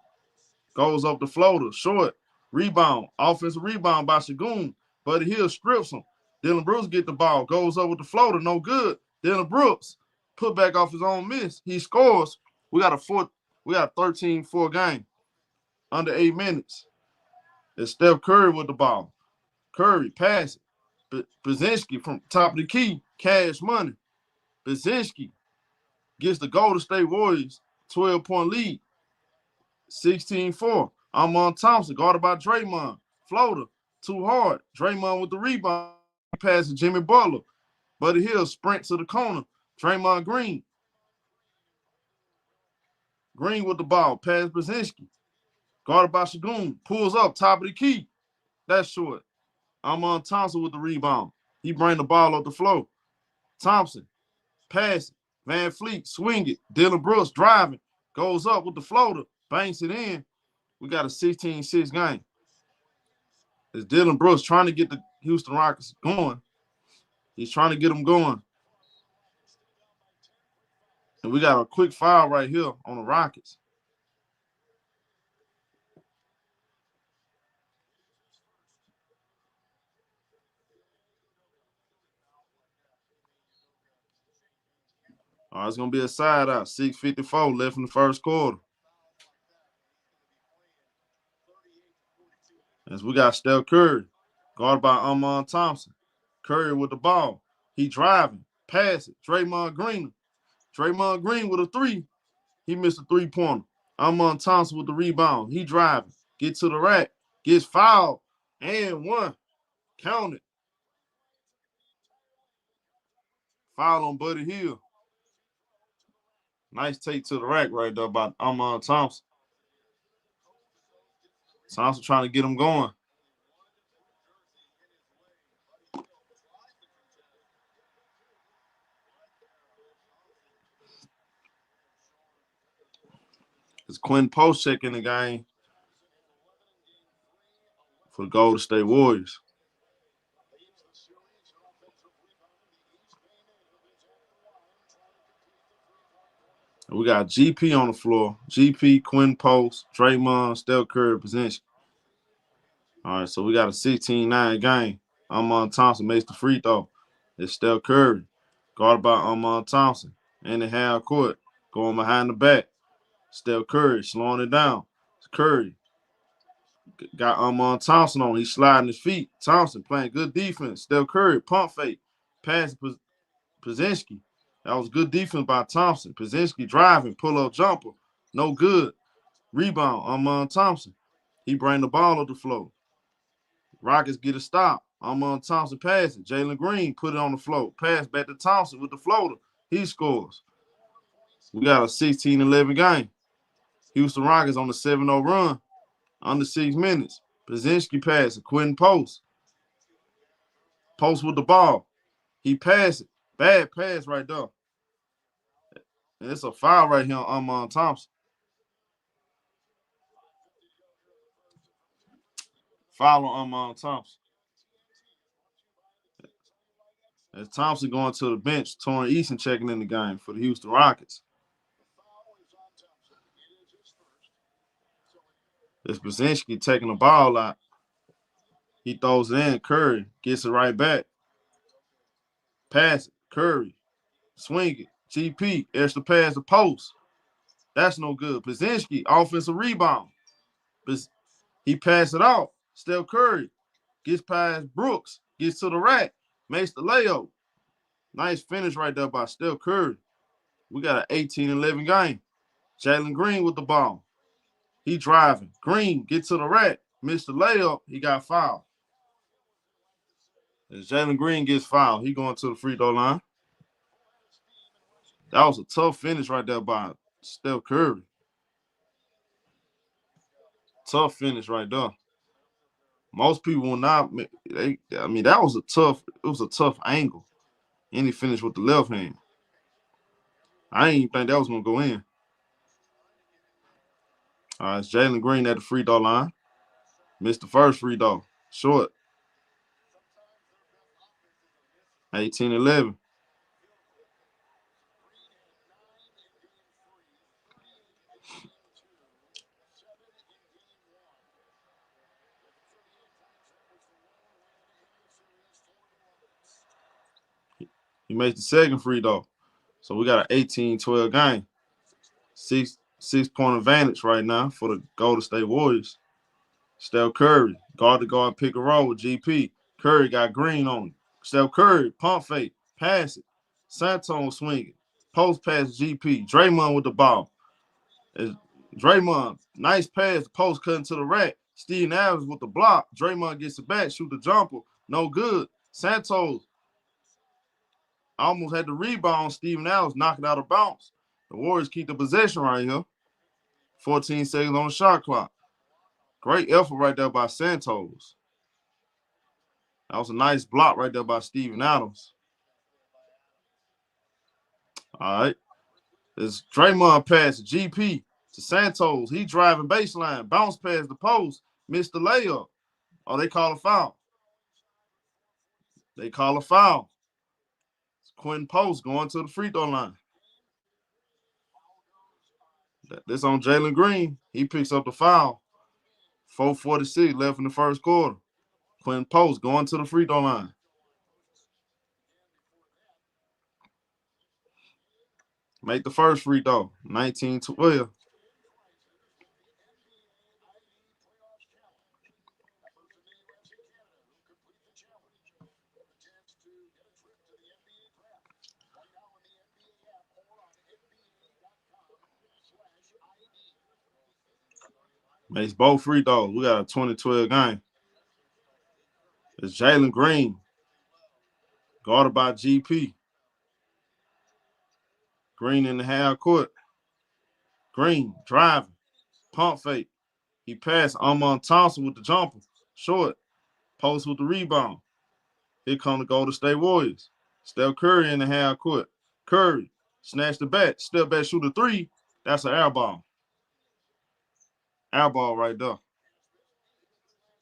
Goes up the floater. Short. Rebound. Offensive rebound by Shagun. Buddy Hield strips him. Dylan Brooks get the ball. Goes up with the floater. No good. Dylan Brooks put back off his own miss. He scores. We got a 13-4 game. Under 8 minutes. It's Steph Curry with the ball. Curry pass it. Brzezinski from top of the key. Cash money. Brzezinski gets the Golden State Warriors 12-point lead. 16-4. Amon Thompson guarded by Draymond. Floater. Too hard. Draymond with the rebound. Pass to Jimmy Butler. Buddy Hield sprint to the corner. Draymond Green. Green with the ball. Pass Brzezinski. Guarded by Shagun. Pulls up. Top of the key. That's short. Amon Thompson with the rebound. He bring the ball up the floor. Thompson. Pass it. Van Fleet. Swing it. Dylan Brooks driving. Goes up with the floater. Banks it in. We got a 16-6 game. It's Dylan Brooks trying to get the Houston Rockets going. He's trying to get them going. And we got a quick foul right here on the Rockets. All right, it's going to be a side out. 6:54 left in the first quarter. As we got Steph Curry, guarded by Amon Thompson. Curry with the ball. He driving. Pass it. Draymond Green. Draymond Green with a 3. He missed a 3-pointer. Amon Thompson with the rebound. He driving. Get to the rack. Gets fouled. And 1. Count it. Foul on Buddy Hield. Nice take to the rack right there by Amon Thompson. Thompson trying to get him going. It's Quinn Post in the game for the Golden State Warriors. We got GP on the floor. GP, Quinn Post, Draymond, Steph Curry, Brzezinski. All right, so we got a 16-9 game. Amon Thompson makes the free throw. It's Steph Curry, guarded by Amon Thompson. In the half court, going behind the back. Steph Curry slowing it down. Curry got Thompson on. He's sliding his feet. Thompson playing good defense. Steph Curry, pump fake. Pass Brzezinski. That was good defense by Thompson. Brzezinski driving, pull-up jumper. No good. Rebound, Thompson. He bring the ball up the floor. Rockets get a stop. Thompson pass it. Jalen Green put it on the floor. Pass back to Thompson with the floater. He scores. We got a 16-11 game. Houston Rockets on the 7-0 run. Under 6 minutes. Brzezinski pass it. Quinn Post. Post with the ball. He passed it. Bad pass right there. And it's a foul right here on Thompson. Foul on Thompson. As Thompson going to the bench, Torrin Eason checking in the game for the Houston Rockets. It's Brzezinski taking the ball out. He throws it in. Curry gets it right back. Pass it. Curry. Swing it. GP. Extra pass to Post. That's no good. Brzezinski. Offensive rebound. He passed it out. Steph Curry. Gets past Brooks. Gets to the rack. Makes the layup. Nice finish right there by Steph Curry. We got an 18-11 game. Jalen Green with the ball. He driving. Green gets to the rack. Missed the layup. He got fouled. As Jalen Green gets fouled, he going to the free throw line. That was a tough finish right there by Steph Curry. Tough finish right there. Most people will not. That was a tough angle. And he finished with the left hand. I didn't even think that was gonna go in. It's Jalen Green at the free throw line. Missed the first free throw. Short. 18-11. He makes the second free throw. So we got an 18-12 game. Six-point advantage right now for the Golden State Warriors. Steph Curry, guard-to-guard pick and roll with GP. Curry got Green on him. Steph Curry, pump fake, pass it. Santos swinging. Post pass GP. Draymond with the ball. Draymond, nice pass. Post cutting to the rack. Steven Adams with the block. Draymond gets it back, shoot the jumper. No good. Santos almost had the rebound. Steven Adams knocked it out of bounds. The Warriors keep the possession right here. 14 seconds on the shot clock. Great effort right there by Santos. That was a nice block right there by Steven Adams. All right. It's Draymond pass to GP to Santos. He driving baseline. Bounce past the post. Missed the layup. Oh, they call a foul. They call a foul. It's Quentin Post going to the free throw line. This on Jalen Green. He picks up the foul. 4:46 left in the first quarter. Quentin Post going to the free throw line. Make the first free throw. 19-12. Makes both free throws. We got a 20-12 game. It's Jalen Green. Guarded by GP. Green in the half court. Green driving. Pump fake. He passed Amon Thompson with the jumper. Short. Post with the rebound. Here come the Golden State Warriors. Steph Curry in the half court. Curry snatched the bat. Step back, shoot a three. That's an air ball. Air ball right there.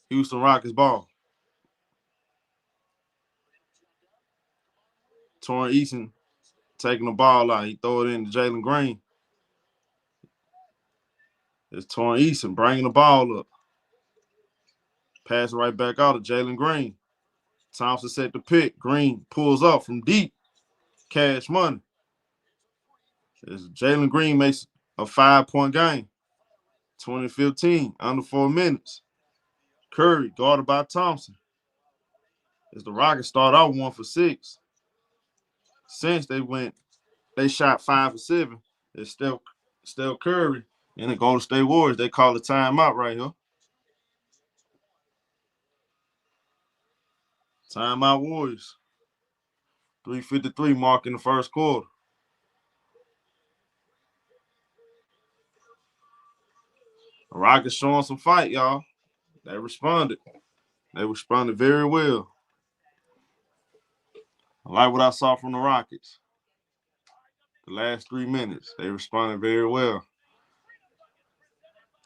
Houston Rockets ball. Torrin Eason taking the ball out. He throw it in to Jalen Green. It's Torrin Eason bringing the ball up. Pass it right back out to Jalen Green. Thompson set the pick. Green pulls up from deep. Cash money. Jalen Green makes a 5-point game. 20-15, under 4 minutes. Curry guarded by Thompson. As the Rockets start out 1 for 6. Since they shot 5 for 7. It's Steph Curry and the Golden State Warriors. They call the timeout right here. Timeout Warriors. 3:53 mark in the first quarter. The Rockets showing some fight, y'all. They responded. They responded very well. I like what I saw from the Rockets. The last 3 minutes, they responded very well.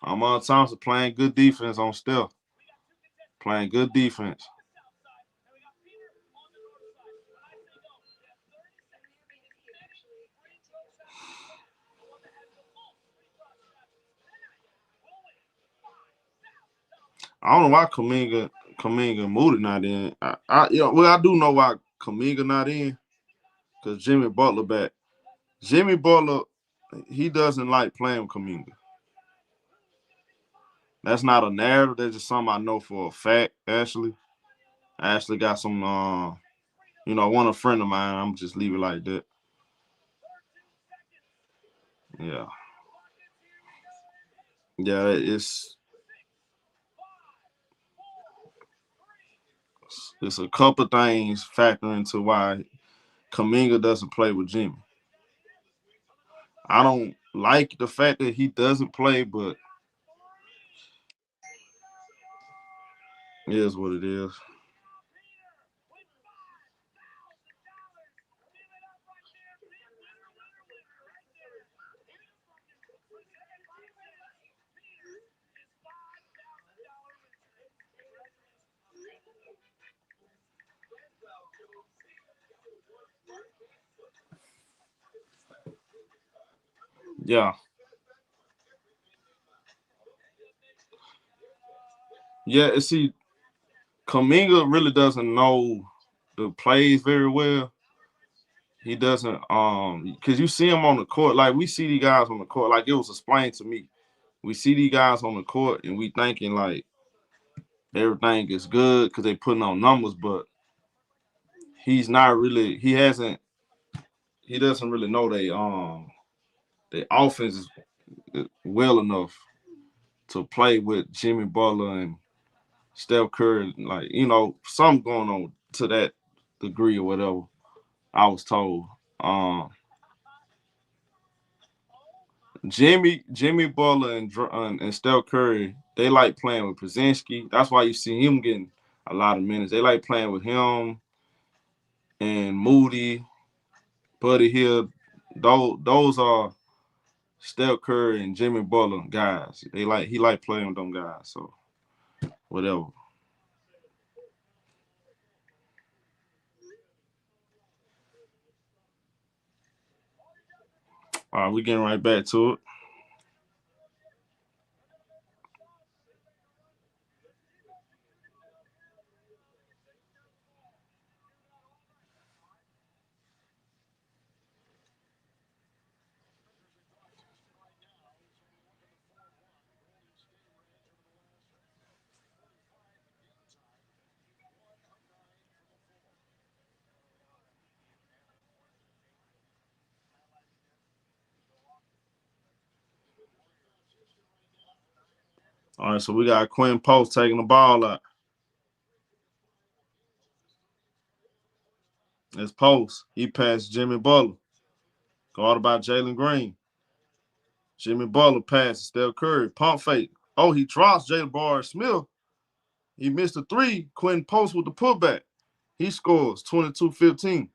Amon Thompson playing good defense on Steph. Playing good defense. I don't know why Kuminga and Moody not in. I do know why Kuminga not in, because Jimmy Butler back. Jimmy Butler, he doesn't like playing with Kuminga. That's not a narrative. That's just something I know for a fact, actually. I actually got some, one a friend of mine. I'm just leave it like that. Yeah. Yeah, it's a couple of things factor into why Kuminga doesn't play with Jimmy. I don't like the fact that he doesn't play, but it is what it is. Yeah. Yeah, see, Kuminga really doesn't know the plays very well. He doesn't because you see him on the court, like we see these guys on the court, like it was explained to me. We see these guys on the court and we thinking like everything is good because they putting on numbers, but he's not really he doesn't really know they offense is well enough to play with Jimmy Butler and Steph Curry, like, something going on to that degree or whatever. I was told. Jimmy Butler and Steph Curry, they like playing with Brzezinski. That's why you see him getting a lot of minutes. They like playing with him and Moody, Buddy Hield. Those are Steph Curry and Jimmy Butler guys. He like playing with them guys. So whatever. All right, we getting right back to it. All right, so we got Quinn Post taking the ball out. It's Post. He passed Jimmy Butler. Guarded by Jalen Green. Jimmy Butler passes Steph Curry. Pump fake. Oh, he drops Jalen Smith. He missed a three. Quinn Post with the putback. He scores 22-15.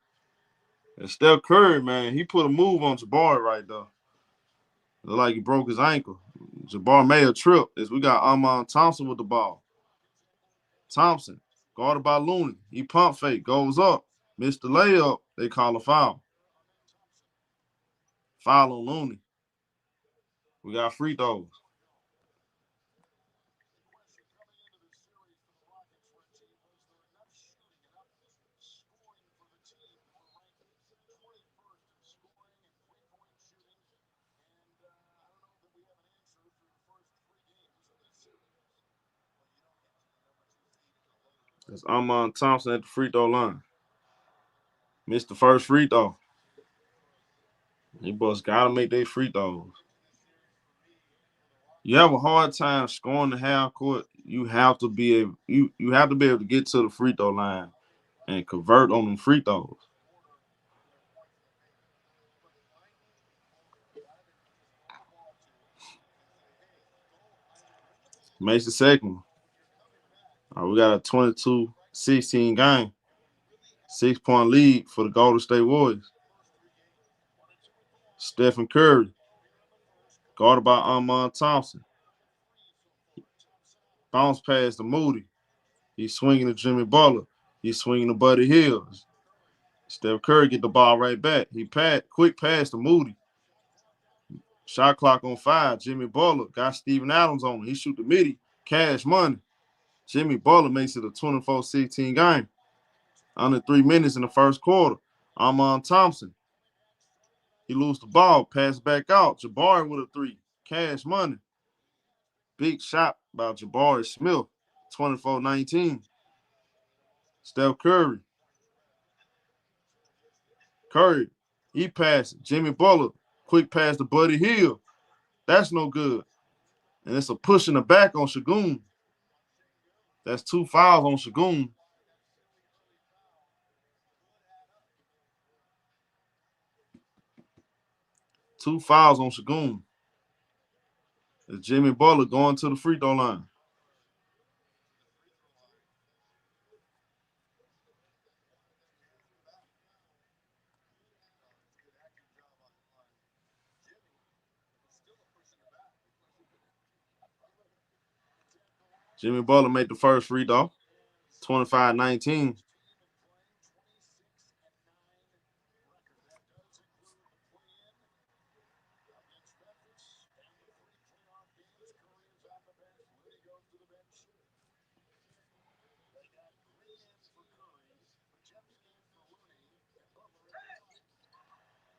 And Steph Curry, man, he put a move on Jabari right there. Looked like he broke his ankle. Jabari made a trip. As we got Amon Thompson with the ball. Thompson, guarded by Looney. He pump fake, goes up. Missed the layup. They call a foul. Foul on Looney. We got free throws. It's Amon Thompson at the free throw line. Missed the first free throw. You boys gotta make their free throws. You have a hard time scoring the half court. You have to be able to get to the free throw line and convert on them free throws. Makes the second. All right, we got a 22-16 game. 6-point lead for the Golden State Warriors. Stephen Curry, guarded by Amon Thompson. Bounce pass to Moody. He's swinging to Jimmy Butler. He's swinging to Buddy Hield. Steph Curry get the ball right back. He quick pass to Moody. Shot clock on 5. Jimmy Butler got Steven Adams on him. He shoot the midi. Cash money. Jimmy Butler makes it a 24-16 game. Under 3 minutes in the first quarter. Amon Thompson. He lose the ball. Pass back out. Jabari with a 3. Cash money. Big shot by Jabari Smith. 24-19. Steph Curry. Curry, he passed it. Jimmy Butler, quick pass to Buddy Hield. That's no good. And it's a push in the back on Şengün. That's 2 fouls on Şengün. Two fouls on Şengün. It's Jimmy Butler going to the free throw line. Jimmy Butler made the first free throw, 25-19.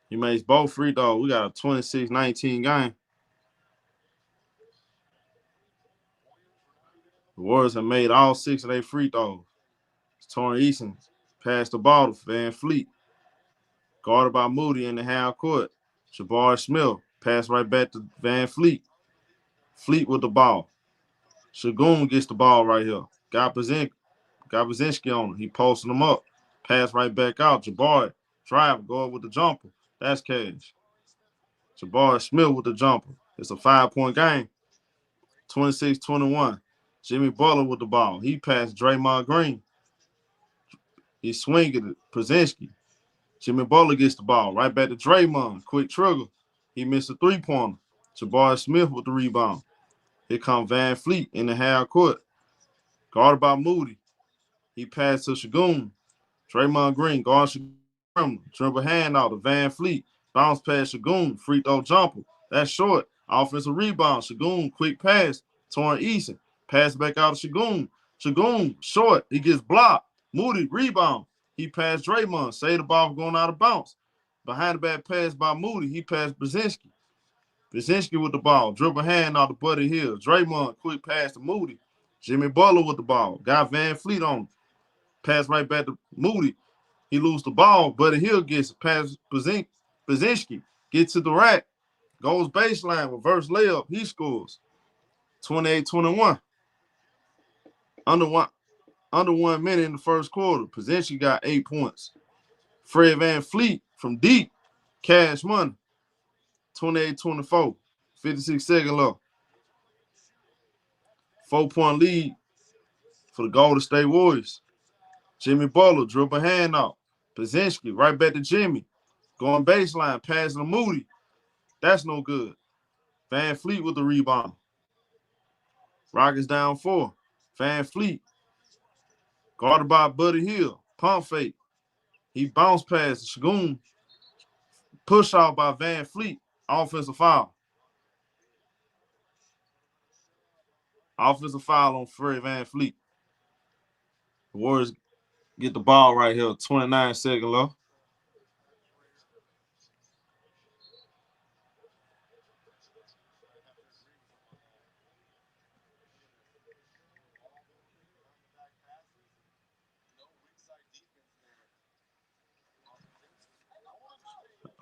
He makes both free throws. We got a 26-19 game. The Warriors have made all 6 of their free throws. Torrey Eason passed the ball to Van Fleet. Guarded by Moody in the half court. Jabari Smith passed right back to Van Fleet. Fleet with the ball. Şengün gets the ball right here. Got Brzezinski on him. He posting him up. Pass right back out. Jabari drive, go up with the jumper. That's cash. Jabari Smith with the jumper. It's a 5-point game. 26-21. Jimmy Butler with the ball. He passed Draymond Green. He swinging it. Brzezinski. Jimmy Butler gets the ball. Right back to Draymond. Quick trigger. He missed a 3-pointer. Jabari Smith with the rebound. Here comes Van Fleet in the half court. Guarded by Moody. He passed to Şengün. Draymond Green guard Şengün. Dribble handout to Van Fleet. Bounce pass Şengün. Free throw jumper. That's short. Offensive rebound. Şengün quick pass. Torrey Eason. Pass back out to Şengün. Şengün short. He gets blocked. Moody rebound. He passed Draymond. Save the ball from going out of bounds. Behind the back pass by Moody. He passed Brzezinski. Brzezinski with the ball. Dribble handout to Buddy Hield. Draymond quick pass to Moody. Jimmy Butler with the ball. Got Van Fleet on him. Pass right back to Moody. He loses the ball. Buddy Hield gets it. Pass Brzezinski. Gets to the rack. Goes baseline. Reverse layup. He scores. 28-21. Under 1 minute in the first quarter. Brzezinski got 8 points. Fred Van Fleet from deep. Cash money. 28-24. 56 seconds left. 4-point lead for the Golden State Warriors. Jimmy Butler, dribble handout. Brzezinski, right back to Jimmy. Going baseline, passing to Moody. That's no good. Van Fleet with the rebound. Rockets down 4. Van Fleet. Guarded by Buddy Hield. Pump fake. He bounced past Şengün. Push off by Van Fleet. Offensive foul. Offensive foul on Fred Van Fleet. The Warriors get the ball right here. 29 seconds left.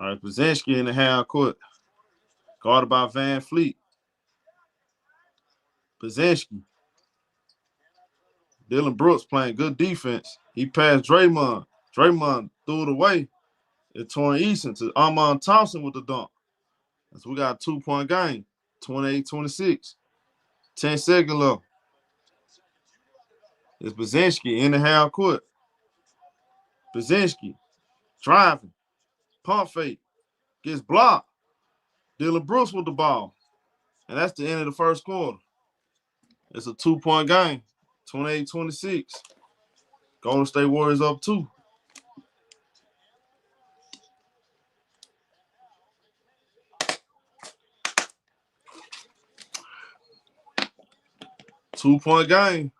All right, Brzezinski in the half court. Guarded by Van Fleet. Brzezinski. Dylan Brooks playing good defense. He passed Draymond. Draymond threw it away. It Torrey Eason to Armand Thompson with the dunk. So we got a 2-point game. 28-26. 10 seconds left. It's Brzezinski in the half court. Brzezinski driving. Pump fake. Gets blocked. Dylan Brooks with the ball. And that's the end of the first quarter. It's a 2-point game. 28-26. Golden State Warriors up 2. Two-point game.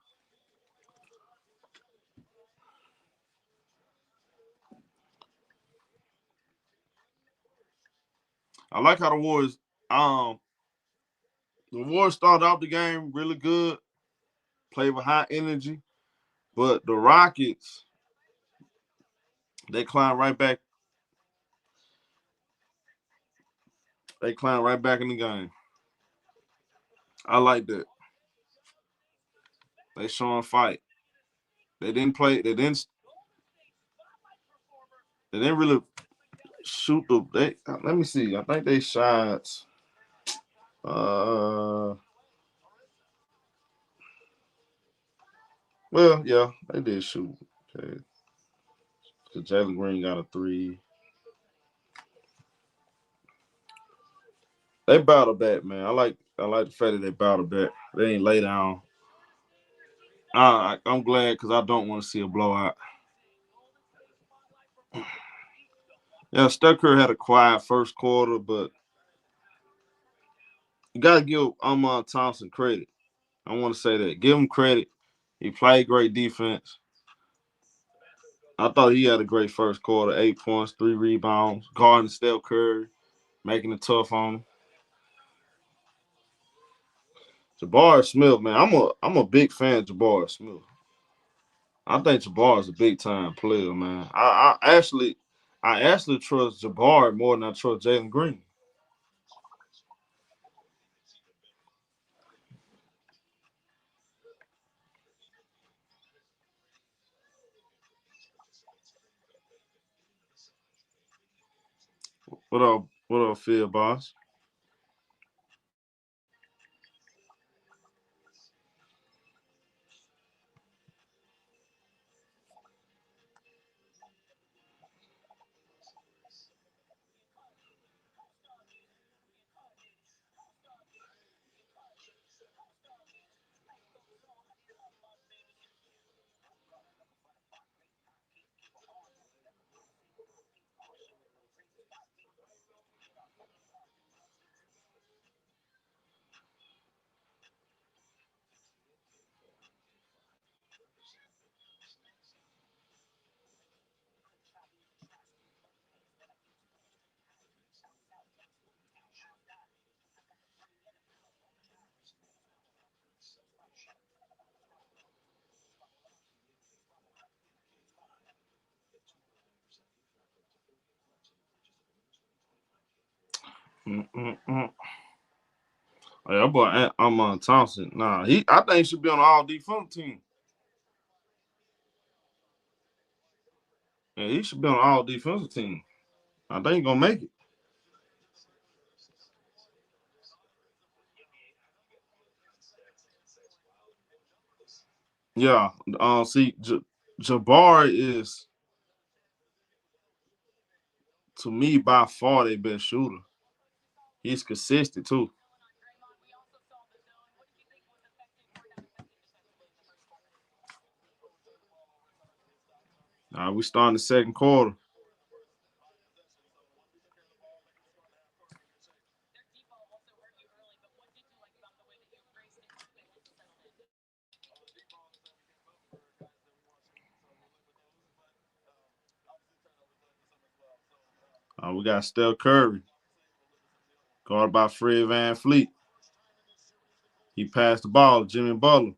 I like how the Warriors started out the game really good, played with high energy. But the Rockets, they climb right back. They climb right back in the game. I like that. They showing fight. They didn't play. They didn't really shoot the. Let me see. I think they shot. Well, yeah, they did shoot. Okay. So Jalen Green got a 3. They battle back, man. I like the fact that they battle back. They ain't lay down. I'm glad because I don't want to see a blowout. Yeah, Steph Curry had a quiet first quarter, but you got to give Amon Thompson credit. I want to say that. Give him credit. He played great defense. I thought he had a great first quarter. 8 points, 3 rebounds, guarding Steph Curry, making it tough on him. Jabari Smith, man, I'm a big fan of Jabari Smith. I think Jabari is a big time player, man. I actually trust Jabari more than I trust Jalen Green. What up, Phil Boss? Mm-mm-mm. Oh, yeah, boy, Amon Thompson. Nah, I think he should be on the all defensive team. Yeah, he should be on the all defensive team. I think he's gonna make it. Yeah. See, Jabari is to me by far their best shooter. He's consistent too. We starting the second quarter. We got Steph Curry, guarded by Fred VanVleet. He passed the ball to Jimmy Butler.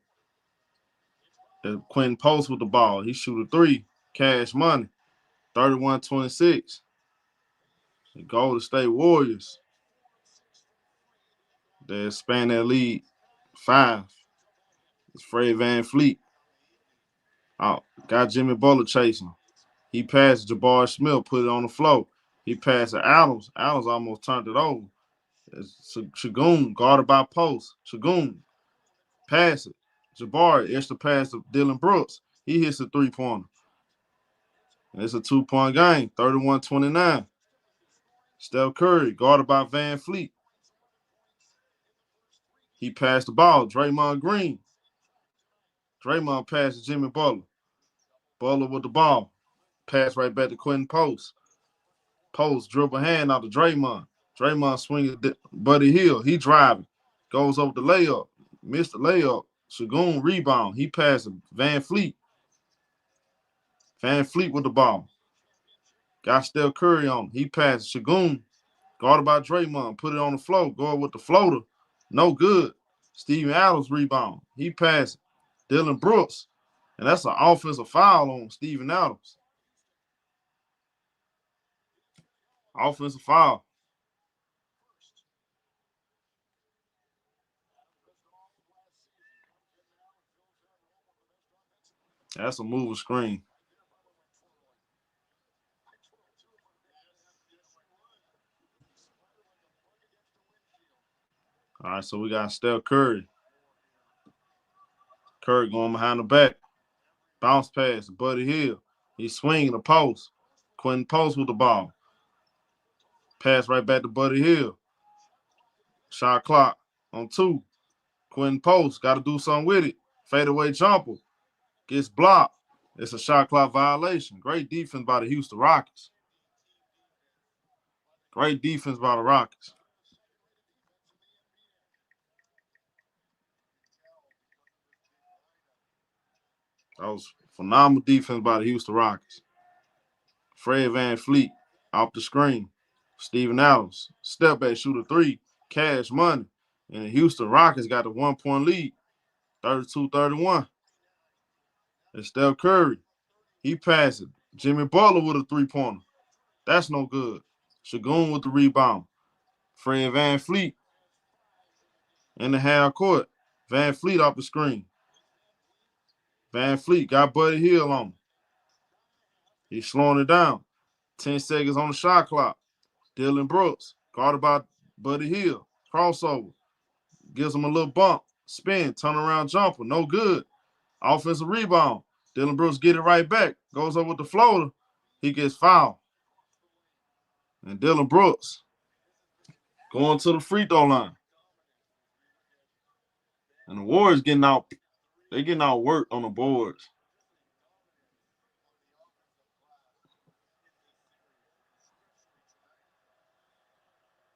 Quentin Post with the ball. He shoot a 3. Cash money. 31-26. The Golden State Warriors. They expand their lead. 5. It's Fred VanVleet. Got Jimmy Butler chasing. He passed Jabari Smith, put it on the floor. He passed to Adams. Adams almost turned it over. Shagun, guarded by Post. Shagun, pass it. Jabari, extra pass to Dylan Brooks. He hits a 3-pointer. It's a 2-point game, 31-29. Steph Curry, guarded by VanVleet. He passed the ball. Draymond Green. Draymond passes Jimmy Butler. Butler with the ball. Pass right back to Quentin Post. Post dribble hand out to Draymond. Draymond swinging Buddy Hield. He driving. Goes over the layup. Missed the layup. Shagun rebound. He passes VanVleet. VanVleet with the ball. Got Steph Curry on. He passes Shagun. Guarded by Draymond. Put it on the floor. Going with the floater. No good. Steven Adams rebound. He passed Dylan Brooks. And that's an offensive foul on Steven Adams. Offensive foul. That's a moving screen. All right, so we got Steph Curry. Curry going behind the back. Bounce pass, Buddy Hield. He's swinging the post. Quentin Post with the ball. Pass right back to Buddy Hield. Shot clock on 2. Quentin Post got to do something with it. Fadeaway jumper. Gets blocked. It's a shot clock violation. Great defense by the Houston Rockets. Great defense by the Rockets. That was phenomenal defense by the Houston Rockets. Fred VanVleet off the screen. Steven Adams, step back, shoot a 3. Cash money. And the Houston Rockets got the 1-point lead. 32-31. And Steph Curry, he passed it. Jimmy Butler with a 3-pointer. That's no good. Shagun with the rebound. Fred VanVleet in the half court. VanVleet off the screen. VanVleet got Buddy Hield on him. He's slowing it down. 10 seconds on the shot clock. Dylan Brooks, guarded by Buddy Hield. Crossover. Gives him a little bump. Spin. Turnaround jumper. No good. Offensive rebound. Dylan Brooks get it right back. Goes up with the floater. He gets fouled. And Dylan Brooks going to the free throw line. And the Warriors getting out. They're getting out worked on the boards.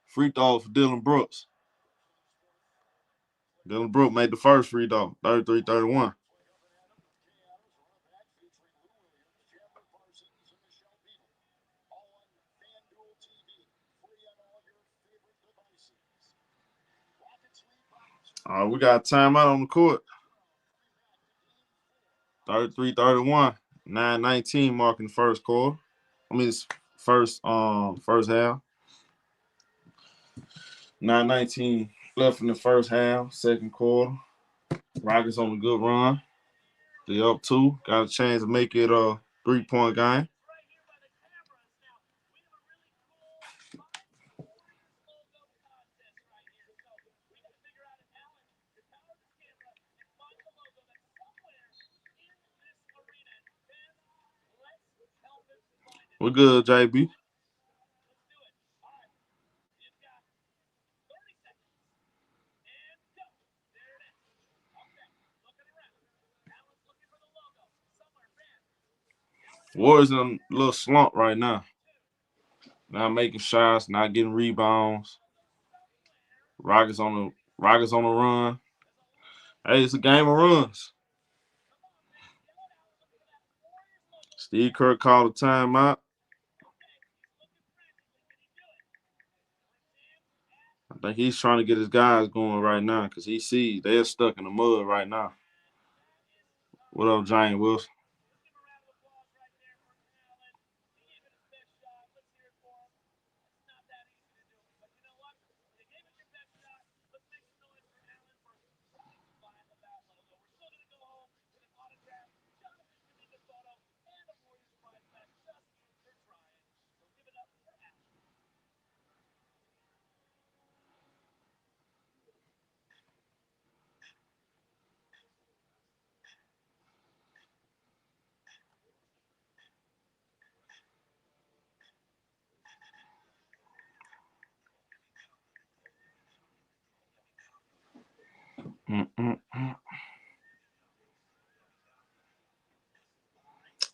Free throw for Dylan Brooks. Dylan Brooks made the first free throw, 33-31. All right, we got a timeout on the court. 33-31. 9:19 marking the first quarter. I mean, it's first half. 9:19 left in the first half, second quarter. Rockets on a good run. They up 2. Got a chance to make it a 3-point game. We're good, JB. Warriors in a little slump right now. Not making shots, not getting rebounds. Rockets on the run. Hey, it's a game of runs. Steve Kerr called a timeout. I think he's trying to get his guys going right now because he sees they're stuck in the mud right now. What up, Giant Wilson?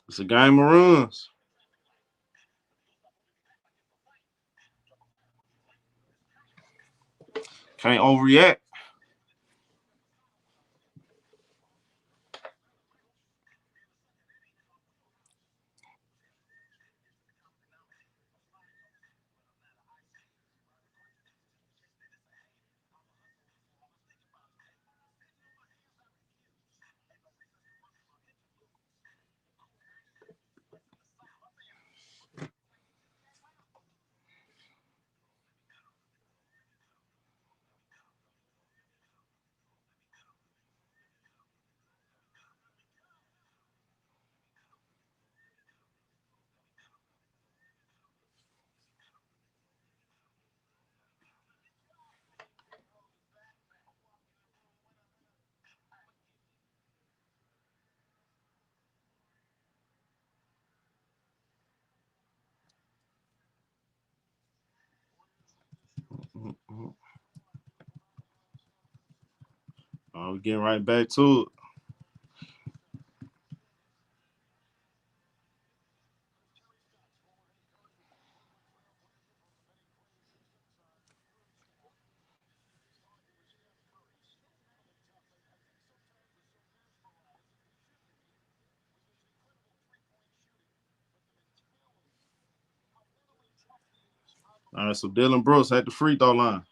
It's a game of runs. Can't overreact. We're getting right back to it. All right, so Dylan Brooks at the free throw line.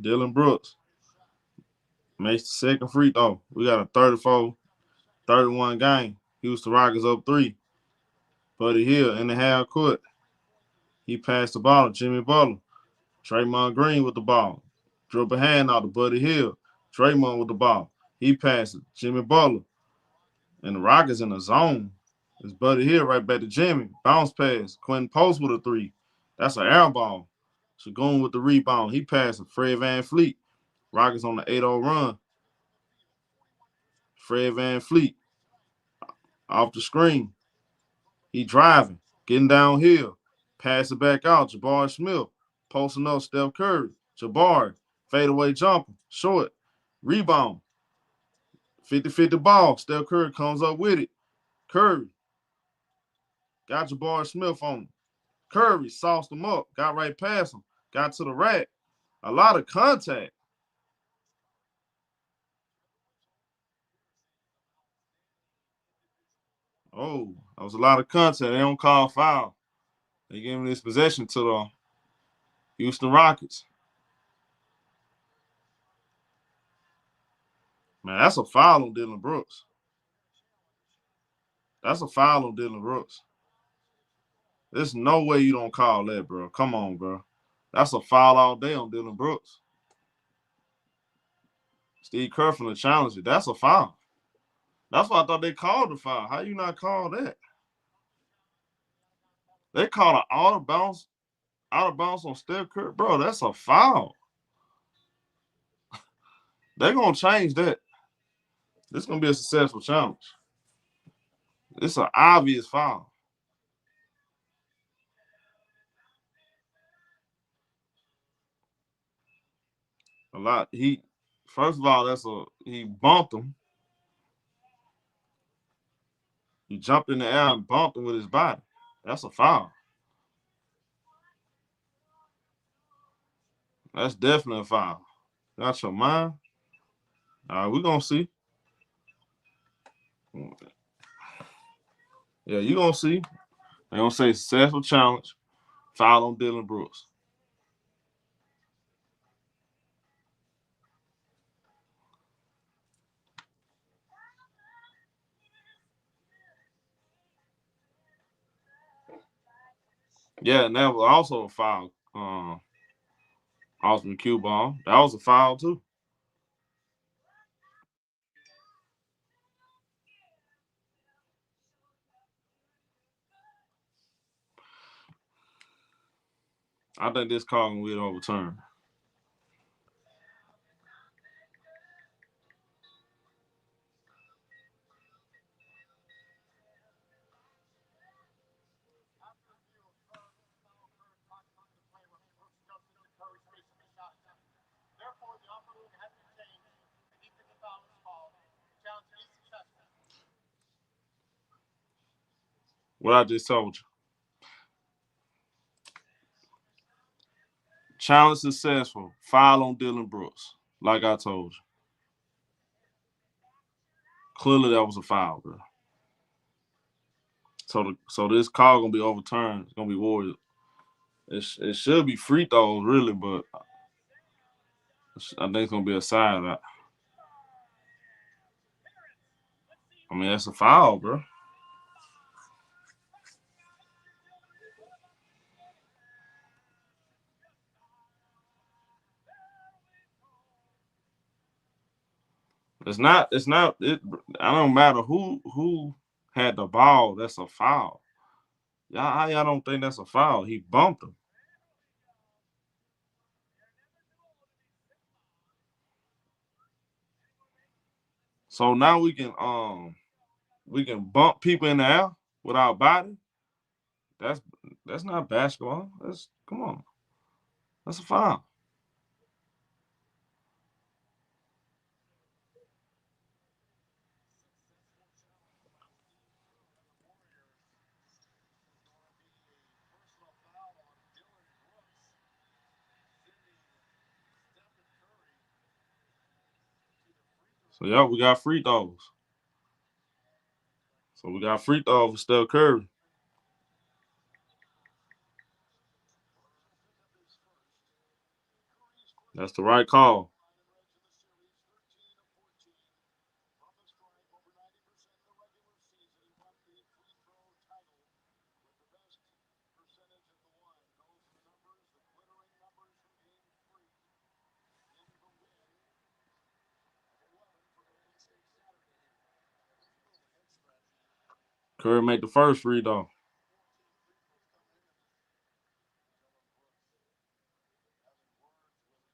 Dylan Brooks makes the second free throw. We got a 34-31 game. Houston Rockets up 3. Buddy Hield in the half court. He passed the ball to Jimmy Butler. Draymond Green with the ball. Dribble hand out to Buddy Hield. Draymond with the ball. He passed it. Jimmy Butler. And the Rockets in the zone. It's Buddy Hield right back to Jimmy. Bounce pass. Quentin Post with a 3. That's an air ball. Shagun with the rebound. He passed it. Fred VanVleet. Rockets on the 8-0 run. Fred VanVleet. Off the screen. He driving. Getting downhill. Pass it back out. Jabari Smith. Posting up Steph Curry. Jabari. Fadeaway jumper. Short. Rebound. 50-50 ball. Steph Curry comes up with it. Curry. Got Jabari Smith on him. Curry sauced him up. Got right past him. Got to the rack. A lot of contact. Oh, that was a lot of contact. They don't call foul. They gave him this possession to the Houston Rockets. Man, that's a foul on Dylan Brooks. That's a foul on Dylan Brooks. There's no way you don't call that, bro. Come on, bro. That's a foul all day on Dylan Brooks. Steve Kerr from the Challenger. That's a foul. That's why I thought they called the foul. How you not call that? They called an out of bounds on Steph Curry. Bro, that's a foul. They're going to change that. This is going to be a successful challenge. It's an obvious foul. A lot. First of all, he bumped him. He jumped in the air and bumped him with his body. That's a foul. That's definitely a foul. Got your mind? All right, we're going to see. Yeah, you're going to see. They're going to say successful challenge, foul on Dylan Brooks. Yeah, and that was also a foul. Austin Q ball. That was a foul too. I think this call will get overturned. What I just told you. Challenge successful. Foul on Dylan Brooks. Like I told you. Clearly that was a foul, bro. So this call gonna be overturned. It's gonna be Warriors. It should be free throws, really, but I think it's gonna be a side out. I mean, that's a foul, bro. It don't matter who had the ball, that's a foul. Y'all don't think that's a foul? He bumped him. So now we can bump people in the air with our body. That's not basketball. Come on. That's a foul. So yeah, we got free throws. So we got free throws for Steph Curry. That's the right call. Curry made the first free throw.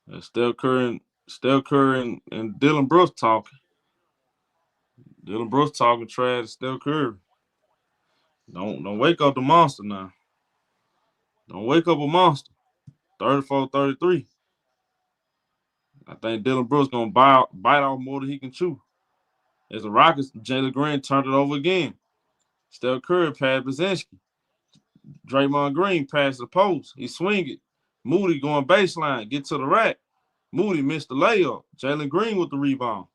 And Steph Curry and Dylan Brooks talking. Dylan Brooks talking trash to Steph Curry. Don't wake up the monster now. Don't wake up a monster. 34-33. I think Dylan Brooks gonna bite off more than he can chew. As the Rockets, Jalen Green turned it over again. Steph Curry passed Brzezinski. Draymond Green passed the post. He swing it. Moody going baseline. Get to the rack. Moody missed the layup. Jalen Green with the rebound.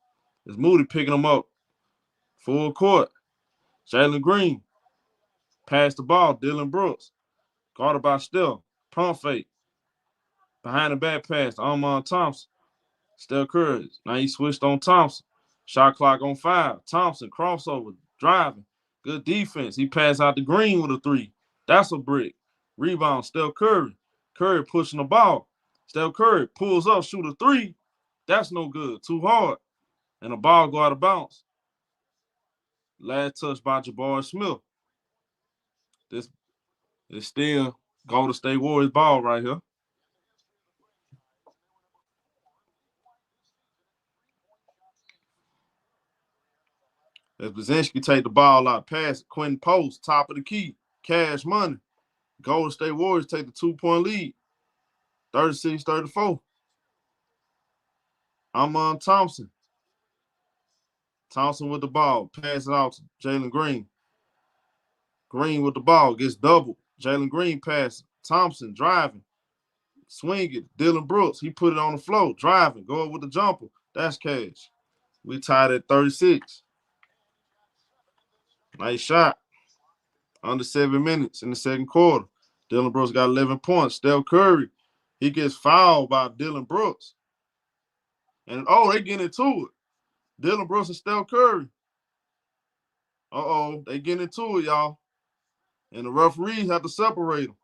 It's Moody picking him up. Full court. Jalen Green passed the ball. Dylan Brooks. Guarded by Steph. Pump fake. Behind the back pass. Armand Thompson. Steph Curry. Now he switched on Thompson. Shot clock on 5. Thompson crossover. Driving. Good defense. He passed out to Green with a 3. That's a brick. Rebound. Steph Curry. Curry pushing the ball. Steph Curry pulls up, shoot a 3. That's no good. Too hard. And the ball go out of bounds. Last touch by Jabari Smith. This is still Golden State Warriors ball right here. As Brzezinski take the ball out, pass it. Quentin Post, top of the key. Cash money. Golden State Warriors take the 2-point lead. 36-34. Armand Thompson. Thompson with the ball. Pass it out to Jalen Green. Green with the ball. Gets doubled. Jalen Green passes. Thompson driving. Swing it. Dylan Brooks. He put it on the floor. Driving. Going with the jumper. That's cash. We tied at 36. Nice shot. Under 7 minutes in the second quarter. Dylan Brooks got 11 points. Steph Curry, he gets fouled by Dylan Brooks. And, they get into it. Dylan Brooks and Steph Curry. They get into it, y'all. And the referees have to separate them.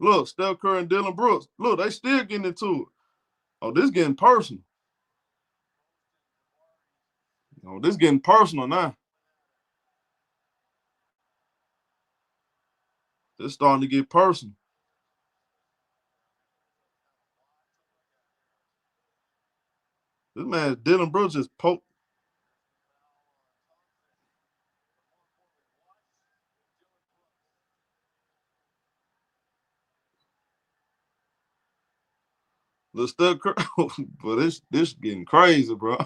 Look, Steph Curry and Dylan Brooks. Look, they still getting into it. Oh, this getting personal. Oh, this getting personal now. This starting to get personal. This man, Dylan Brooks, just poked. Look, Steph Curry, but this getting crazy, bro.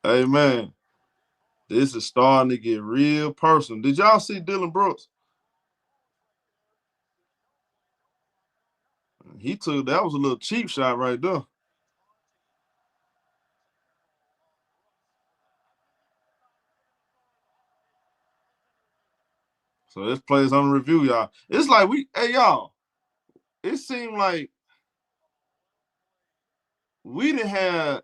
Hey, man, this is starting to get real personal. Did y'all see Dylan Brooks? That was a little cheap shot right there. So this plays on review, y'all. It's like y'all, it seemed like we done had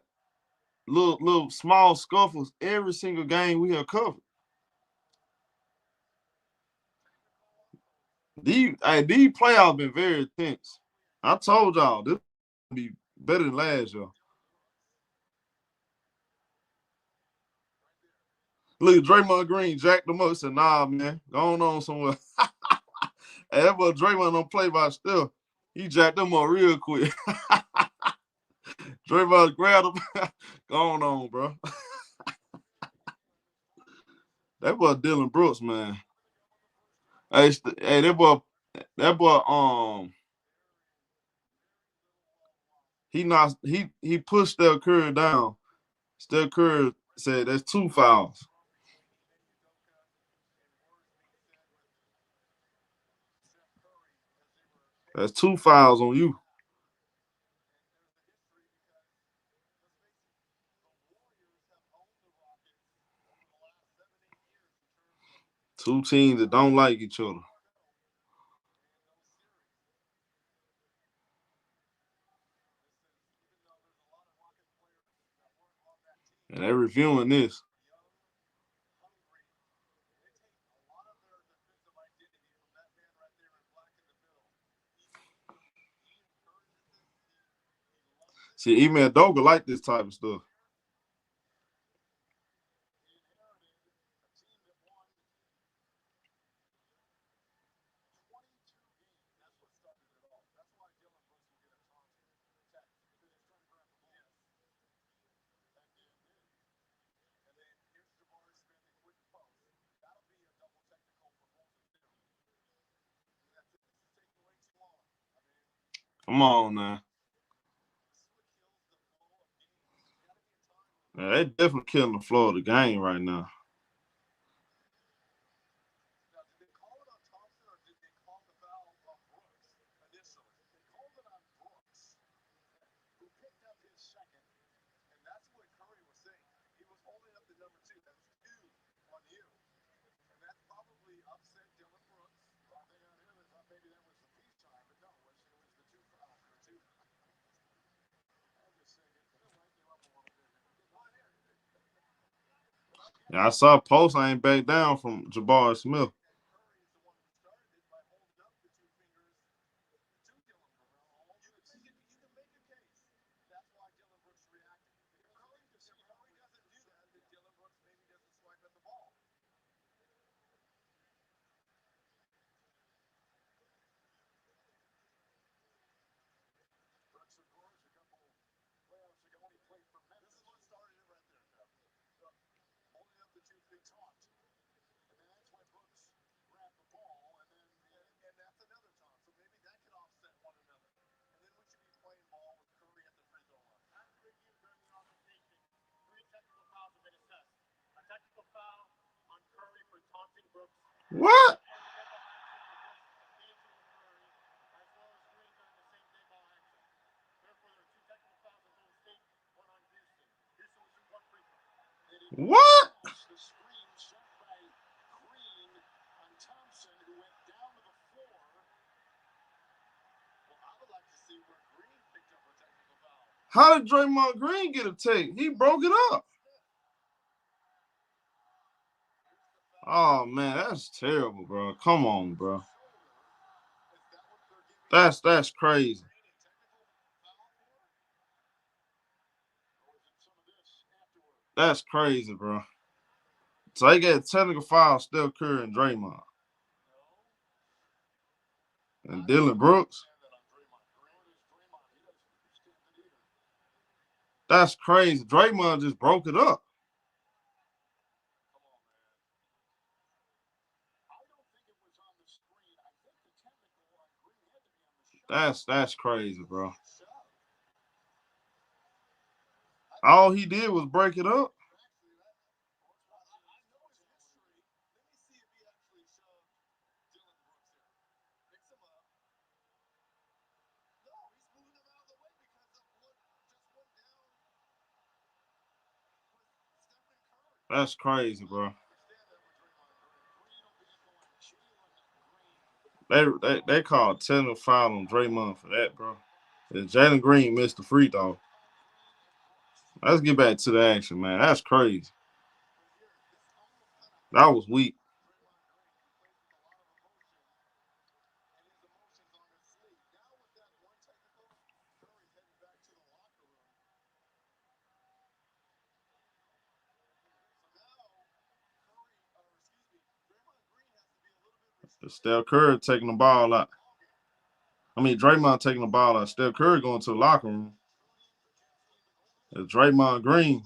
little small scuffles every single game we have covered. These playoffs been very intense. I told y'all this will be better than last year. Look at Draymond Green jacked them up and said, nah, man, going on somewhere. Hey, that boy Draymond don't play by still. He jacked them up real quick. Draymond grabbed him. Going on, bro. That boy Dylan Brooks, man. Hey, that boy, he pushed Steph Curry down. Steph Curry said that's 2 fouls. That's 2 fouls on you. Two teams that don't like each other. And they're reviewing this. See, even Doga like this type of stuff. Come on now. Yeah, they definitely killing the floor of the game right now. Yeah, I saw Post ain't back down from Jabari Smith. What? What? How did Draymond Green get a take? He broke it up. Oh man, that's terrible, bro. Come on, bro. That's crazy. That's crazy, bro. So they get a technical foul, Steph Curry and Draymond. And Dylan Brooks. That's crazy. Draymond just broke it up. That's crazy, bro. All he did was break it up. That's crazy, bro. They called technical foul on Draymond for that, bro. And Jalen Green missed the free throw. Let's get back to the action, man. That's crazy. That was weak. Steph Curry taking the ball out. I mean, Draymond taking the ball out. Steph Curry going to the locker room. It's Draymond Green.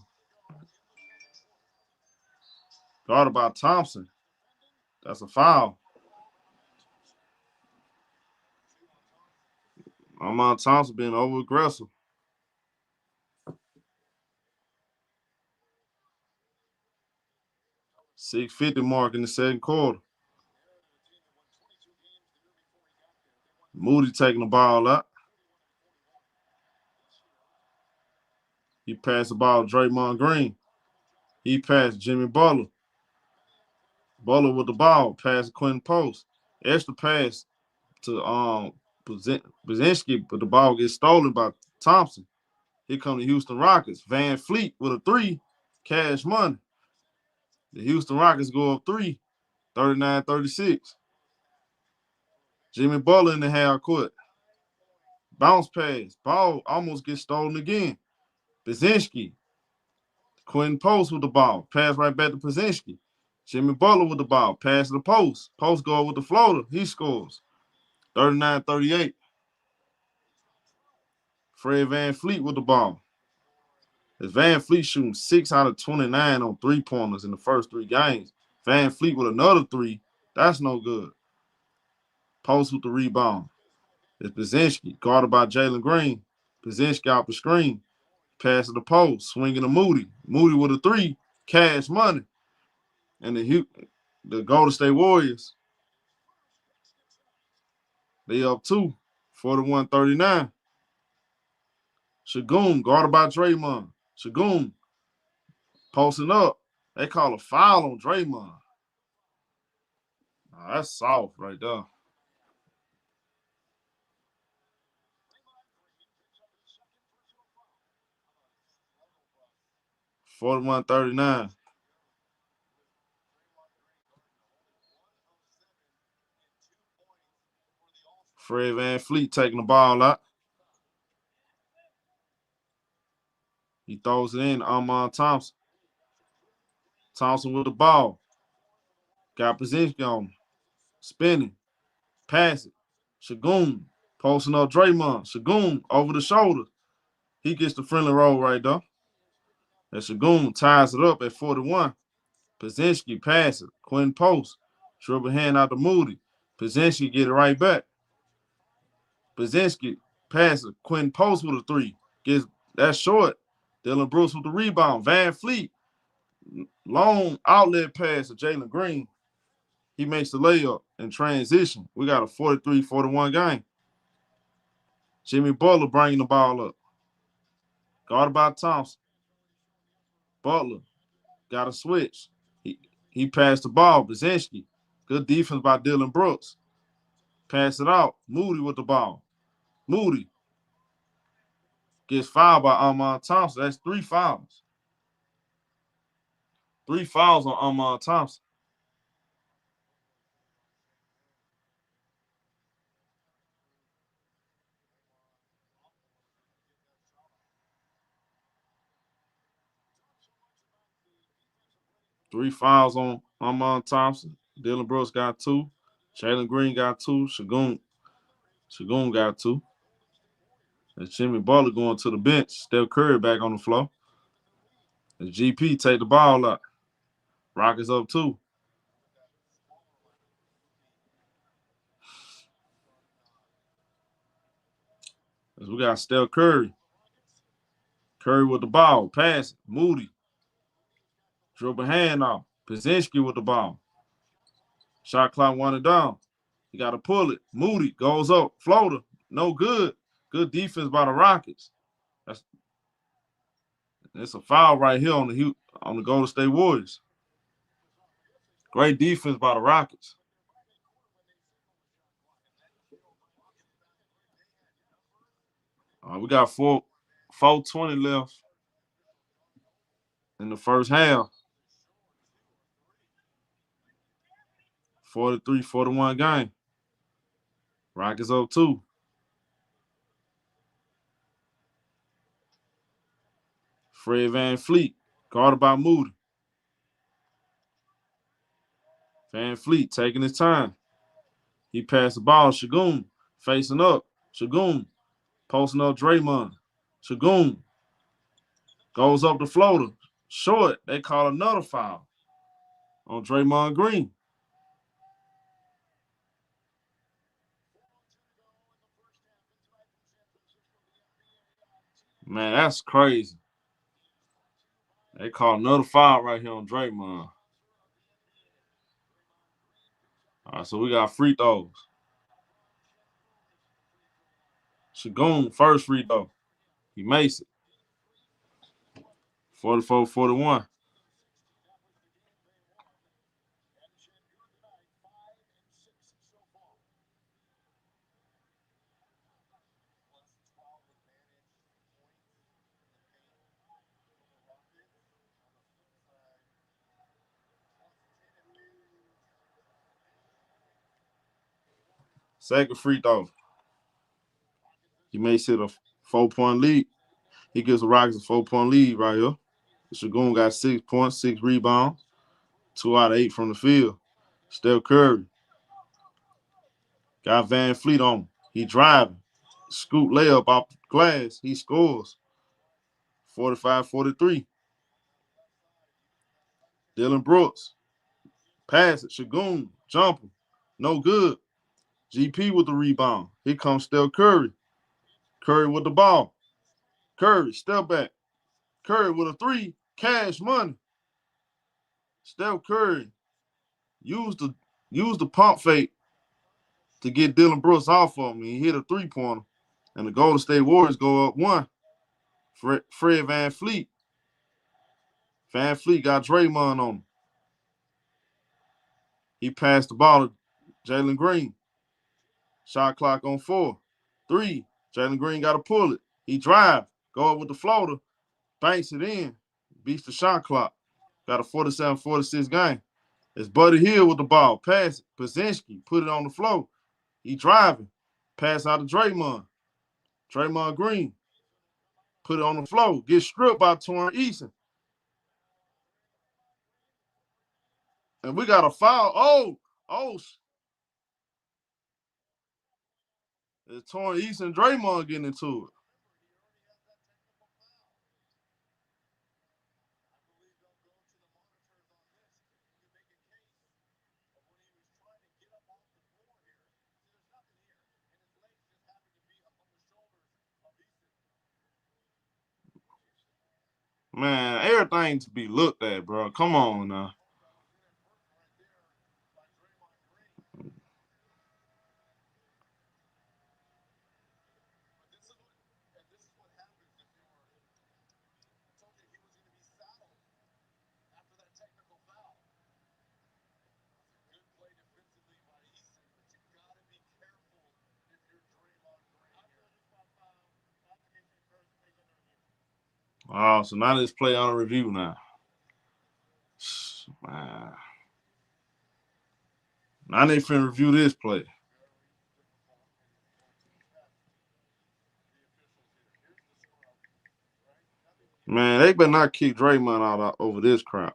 Guarded by Thompson. That's a foul. Armand Thompson being over-aggressive. 6:50 mark in the second quarter. Moody taking the ball out. He passed the ball to Draymond Green. He passed Jimmy Butler. Butler with the ball, pass to Quentin Post. Extra pass to Brzezinski, but the ball gets stolen by Thompson. Here come the Houston Rockets. Van Fleet with a three. Cash money. The Houston Rockets go up 3, 39-36. Jimmy Butler in the half court. Bounce pass. Ball almost gets stolen again. Brzezinski. Quentin Post with the ball. Pass right back to Brzezinski. Jimmy Butler with the ball. Pass to the Post. Post go with the floater. He scores. 39-38. Fred Van Fleet with the ball. As Van Fleet shooting 6 out of 29 on three-pointers in the first 3 games. Van Fleet with another 3. That's no good. Post with the rebound. It's Brzezinski, guarded by Jalen Green. Brzezinski out the screen. Pass to the Post. Swinging to Moody. Moody with a 3. Cash money. And the Golden State Warriors, they up 2, 41-39. Shagun, guarded by Draymond. Shagun, posting up. They call a foul on Draymond. Oh, that's soft right there. (41-39). Fred Van Fleet taking the ball out. He throws it in. Armand Thompson. Thompson with the ball. Got Brzezinski on him. Spinning. Pass it. Shagun. Posting up Draymond. Shagun over the shoulder. He gets the friendly roll right there. And Shagun ties it up at 41. Brzezinski passes. Quentin Post. Dribble hand out to Moody. Brzezinski get it right back. Brzezinski passes. Quentin Post with a 3. Gets that short. Dylan Brooks with the rebound. Van Fleet. Long outlet pass to Jalen Green. He makes the layup in transition. We got a 43-41 game. Jimmy Butler bringing the ball up. Guarded by Thompson. Butler got a switch. He passed the ball. Brzezinski. Good defense by Dylan Brooks. Pass it out. Moody with the ball. Moody gets fouled by Armand Thompson. That's 3 fouls. 3 fouls on Armand Thompson. Three fouls on Armand Thompson. Dylan Brooks got 2. Jalen Green got 2. Shagun got 2. And Jimmy Butler going to the bench. Steph Curry back on the floor. And GP take the ball out. Rockets up 2. As we got Steph Curry. Curry with the ball. Pass. Moody. Dribble hand off. Brzezinski with the ball. Shot clock 1 and down. You got to pull it. Moody goes up. Floater. No good. Good defense by the Rockets. It's a foul right here on the Golden State Warriors. Great defense by the Rockets. We got 4:20 left in the first half. 43-41 game. Rockets up 2. Fred Van Fleet, guarded by Moody. Van Fleet taking his time. He passed the ball. Shagun facing up. Shagun posting up Draymond. Shagun Goes up the floater. Short. They call another foul on Draymond Green. Man, that's crazy. They call another foul right here on Draymond. All right, so we got free throws. Shagun, first free throw. He makes it. 44-41. Second free throw. He makes it a 4-point lead. He gives the Rockets a 4-point lead right here. Shagun got 6 points, 6 rebounds, 2 out of 8 from the field. Steph Curry. Got Van Fleet on him. He driving. Scoop layup off the glass. He scores. 45-43. Dylan Brooks. Pass it. Shagun. Jumper. No good. GP with the rebound. Here comes Steph Curry. Curry with the ball. Curry, step back. Curry with a 3. Cash money. Steph Curry used the pump fake to get Dylan Brooks off of him. He hit a 3-pointer. And the Golden State Warriors go up 1. Fred Van Fleet. Van Fleet got Draymond on him. He passed the ball to Jalen Green. Shot clock on 4. 3. Jalen Green got to pull it. He drive. Go up with the floater. Banks it in. Beats the shot clock. Got a 47-46 game. It's Buddy Hield with the ball. Pass it. Pazinski put it on the floor. He driving. Pass out to Draymond. Draymond Green. Put it on the floor. Get stripped by Torrent Eason. And we got a foul. It's Torrent Eason and Draymond getting into it. Man, everything to be looked at, bro. Come on now. Oh, so now let's play on a review now. Man. Now they finna review this play. Man, they better not kick Draymond out over this crowd.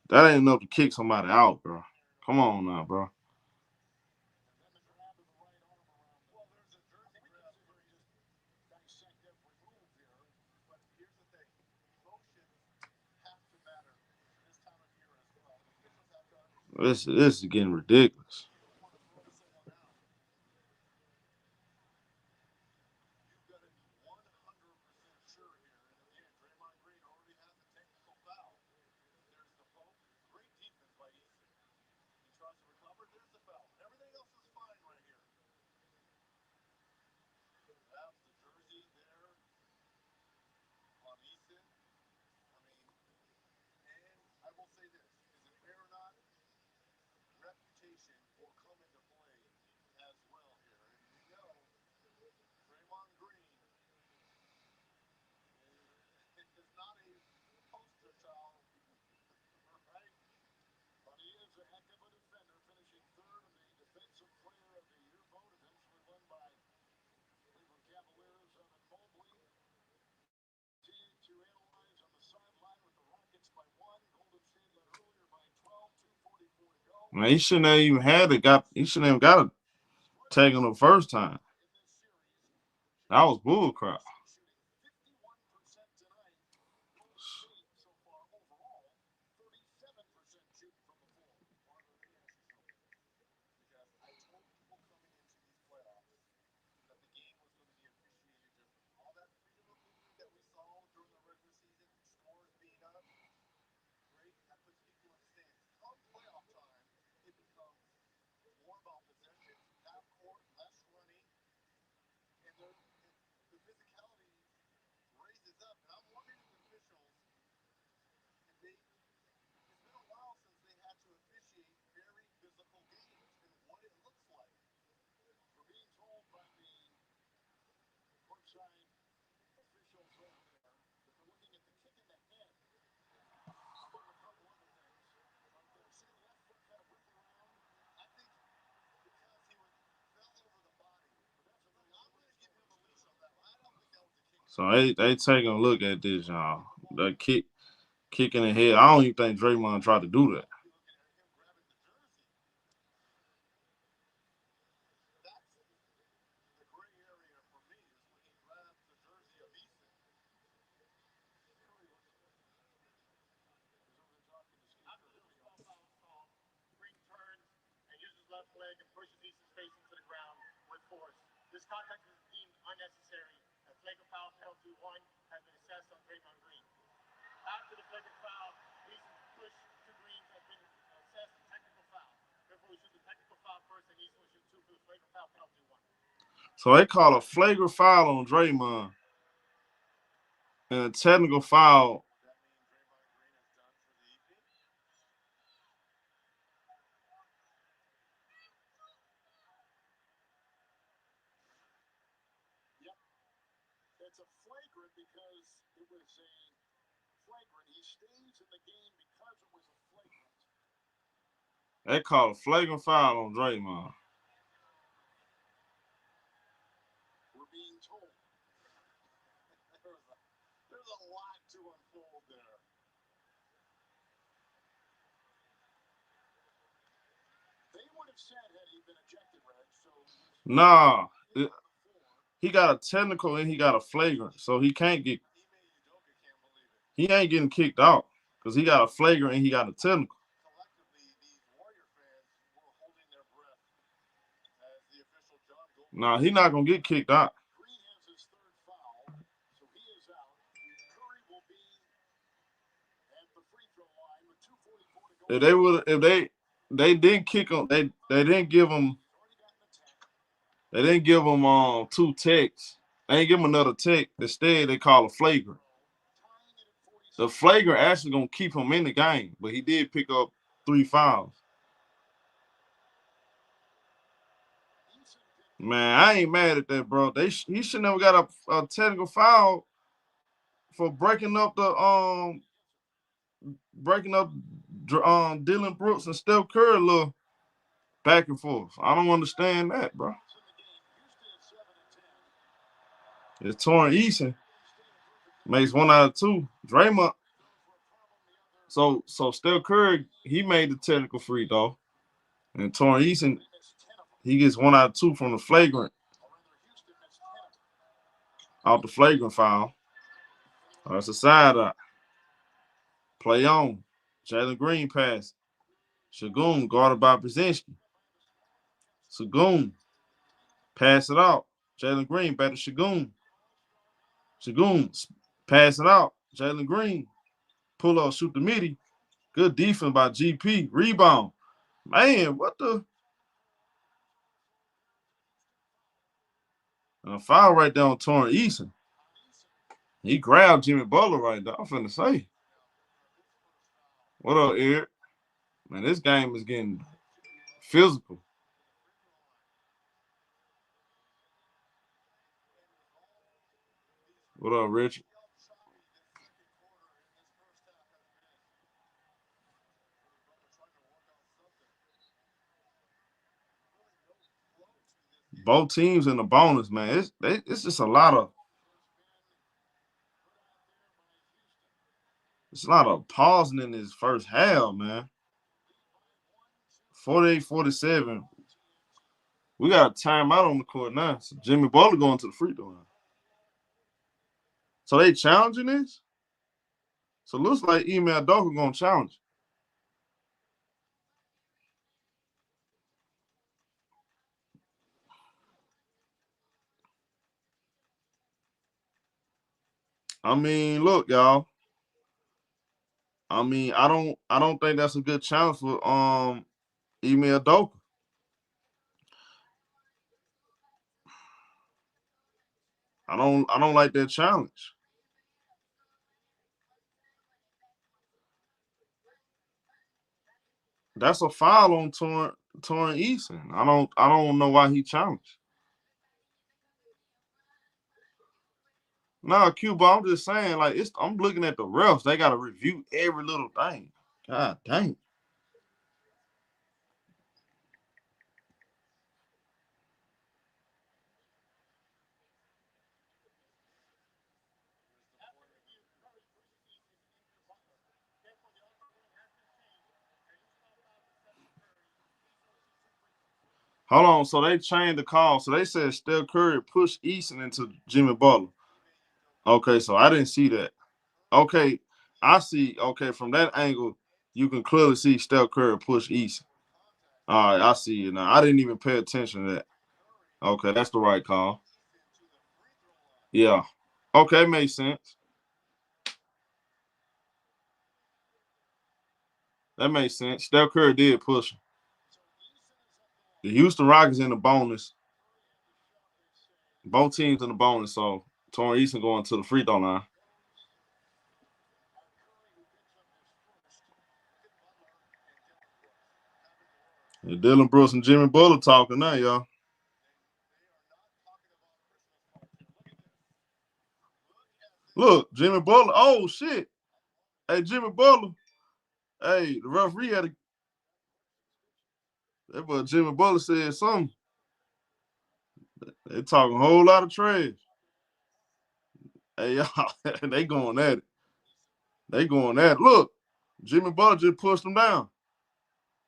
That ain't enough to kick somebody out, bro. Come on now, bro. This is getting ridiculous. Man, he shouldn't have even he shouldn't have got it taken the first time. That was bull crap. So they taking a look at this, y'all. The kick in the head. I don't even think Draymond tried to do that. This contact is deemed unnecessary. A flagrant foul penalty 1 has been assessed on Draymond Green. After the flagrant foul, Easton's push to Green has been assessed a technical foul. Therefore, we shoot the technical foul first, and Easton will shoot 2 for the flagrant foul penalty 1. So they call a flagrant foul on Draymond and a technical foul. It's a flagrant because it was a flagrant. He stays in the game because it was a flagrant. They call a flagrant foul on Draymond. We're being told. There's a lot to unfold there. They would have said had he been ejected, Reg. So Nah. He got a technical and he got a flagrant, so he can't get. He ain't getting kicked out because he got a flagrant and he got a technical. Collectively, these Warrior fans were holding their breath as the official John Goldberg. Nah, he not gonna get kicked out. Green has his third foul, so he is out. Curry will be at the free throw line with 2:44 to go. If they didn't kick him, they didn't give him. They didn't give him 2 techs. They didn't give him another tech. Instead, they call a flagrant. The flagrant actually gonna keep him in the game, but he did pick up 3 fouls. Man, I ain't mad at that, bro. He should never got a technical foul for breaking up Dylan Brooks and Steph Curry little back and forth. I don't understand that, bro. It's Torrent Eason makes 1 out of 2. Draymond. So Steph Curry, he made the technical free throw. And Torrent Eason, he gets 1 out of 2 from the flagrant. Out the flagrant foul. That's a side out. Play on. Jalen Green pass. Shagun guarded by Brzezinski. Shagun. Pass it out. Jalen Green back to Shagun. Shagun pass it out. Jalen Green. Pull up, shoot the midi. Good defense by GP. Rebound. Man, what the? And a foul right there on Torrent Eason. He grabbed Jimmy Butler right there. I'm finna say. What up, Eric? Man, this game is getting physical. What up, Richard? Both teams in the bonus, man. It's just a lot of. It's a lot of pausing in this first half, man. 48-47. We got a timeout on the court now. So Jimmy Butler going to the free throw line. So they challenging this? So it looks like Ime Udoka going to challenge. I mean, look, y'all. I mean, I don't think that's a good challenge for Ime Udoka. I don't like that challenge. That's a foul on Torrent Eason. I don't know why he challenged. No, Cuba, I'm just saying, like, I'm looking at the refs. They gotta review every little thing. God dang. Hold on, so they changed the call. So they said Steph Curry pushed Eason into Jimmy Butler. Okay, so I didn't see that. Okay, I see. Okay, from that angle, you can clearly see Steph Curry push Eason. All right, I see it now. I didn't even pay attention to that. Okay, that's the right call. Yeah. Okay, it makes sense. That makes sense. Steph Curry did push him. The Houston Rockets in the bonus. Both teams in the bonus, so Torrent Eason going to the free throw line. And Dylan Brooks and Jimmy Butler talking now, y'all. Look, Jimmy Butler. Oh, shit. Hey, Jimmy Butler. Hey, the referee had a. That boy Jimmy Butler said something. They talking a whole lot of trash. Hey, y'all, they going at it. They going at it. Look, Jimmy Butler just pushed them down.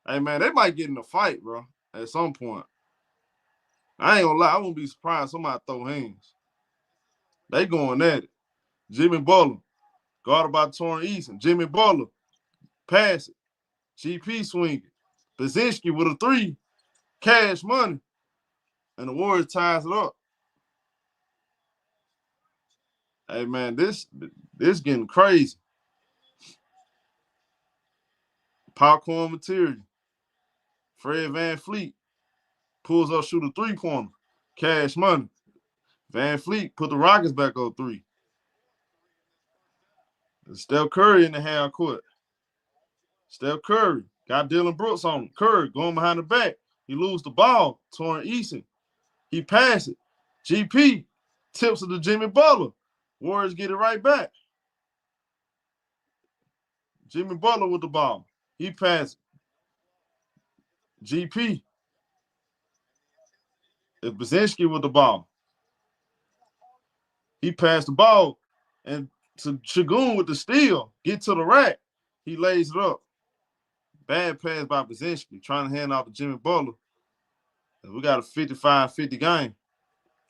Hey, man, they might get in a fight, bro, at some point. I ain't gonna lie. I wouldn't be surprised somebody throw hands. They going at it. Jimmy Butler, guarded by Torrent Eason. Jimmy Butler, pass it. GP swinging. Bazinski with a three. Cash money. And the Warriors ties it up. Hey, man, this getting crazy. Popcorn material. Fred VanVleet pulls up, shoot a three-pointer. Cash money. VanVleet put the Rockets back on three. Steph Curry in the half court. Steph Curry got Dylan Brooks on him. Curry going behind the back. He lose the ball. Torrent Eason. He pass it. GP tips it to Jimmy Butler. Warriors get it right back. Jimmy Butler with the ball. He passed it. GP. It's Bazinski with the ball. He passed the ball. And to Shagun with the steal. Get to the rack. He lays it up. Bad pass by Bazinski. Trying to hand off to Jimmy Butler. We got a 55-50 game.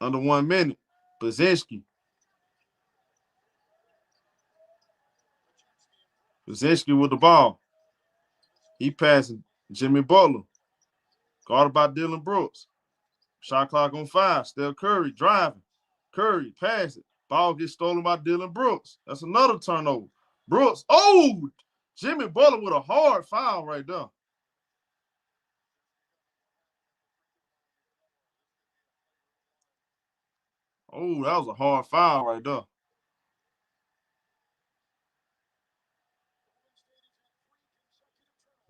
Under 1 minute. Bazinski. Bazinski with the ball. He passing Jimmy Butler. Guarded by Dylan Brooks. Shot clock on 5. Steph Curry driving. Curry pass it. Ball gets stolen by Dylan Brooks. That's another turnover. Brooks. Oh! Jimmy Butler with a hard foul right there. Oh, that was a hard foul right there.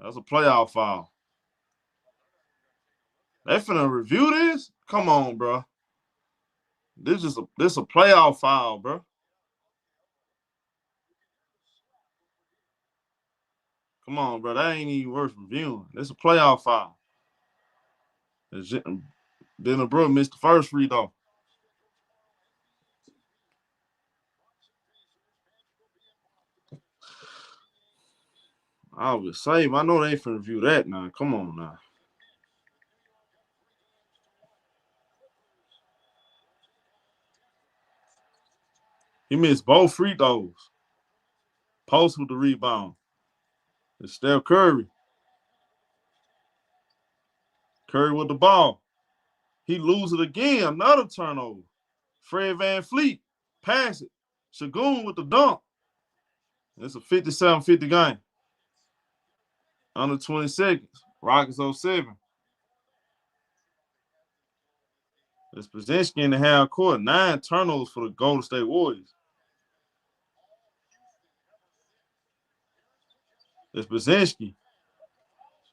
That's a playoff foul. They finna review this? Come on, bro. This is a playoff foul, bro. Come on, bro. That ain't even worth reviewing. This a playoff foul. Dylan Brooks missed the first free throw. I was saying, I know they ain't finna review that now. Come on now. He missed both free throws. Post with the rebound. It's Steph Curry. Curry with the ball. He loses it again. Another turnover. Fred VanVleet. Pass it. Shagun with the dunk. It's a 57-50 game. Under 20 seconds. Rockets 07. It's Brzezinski in the half court. 9 turnovers for the Golden State Warriors. It's Brzezinski.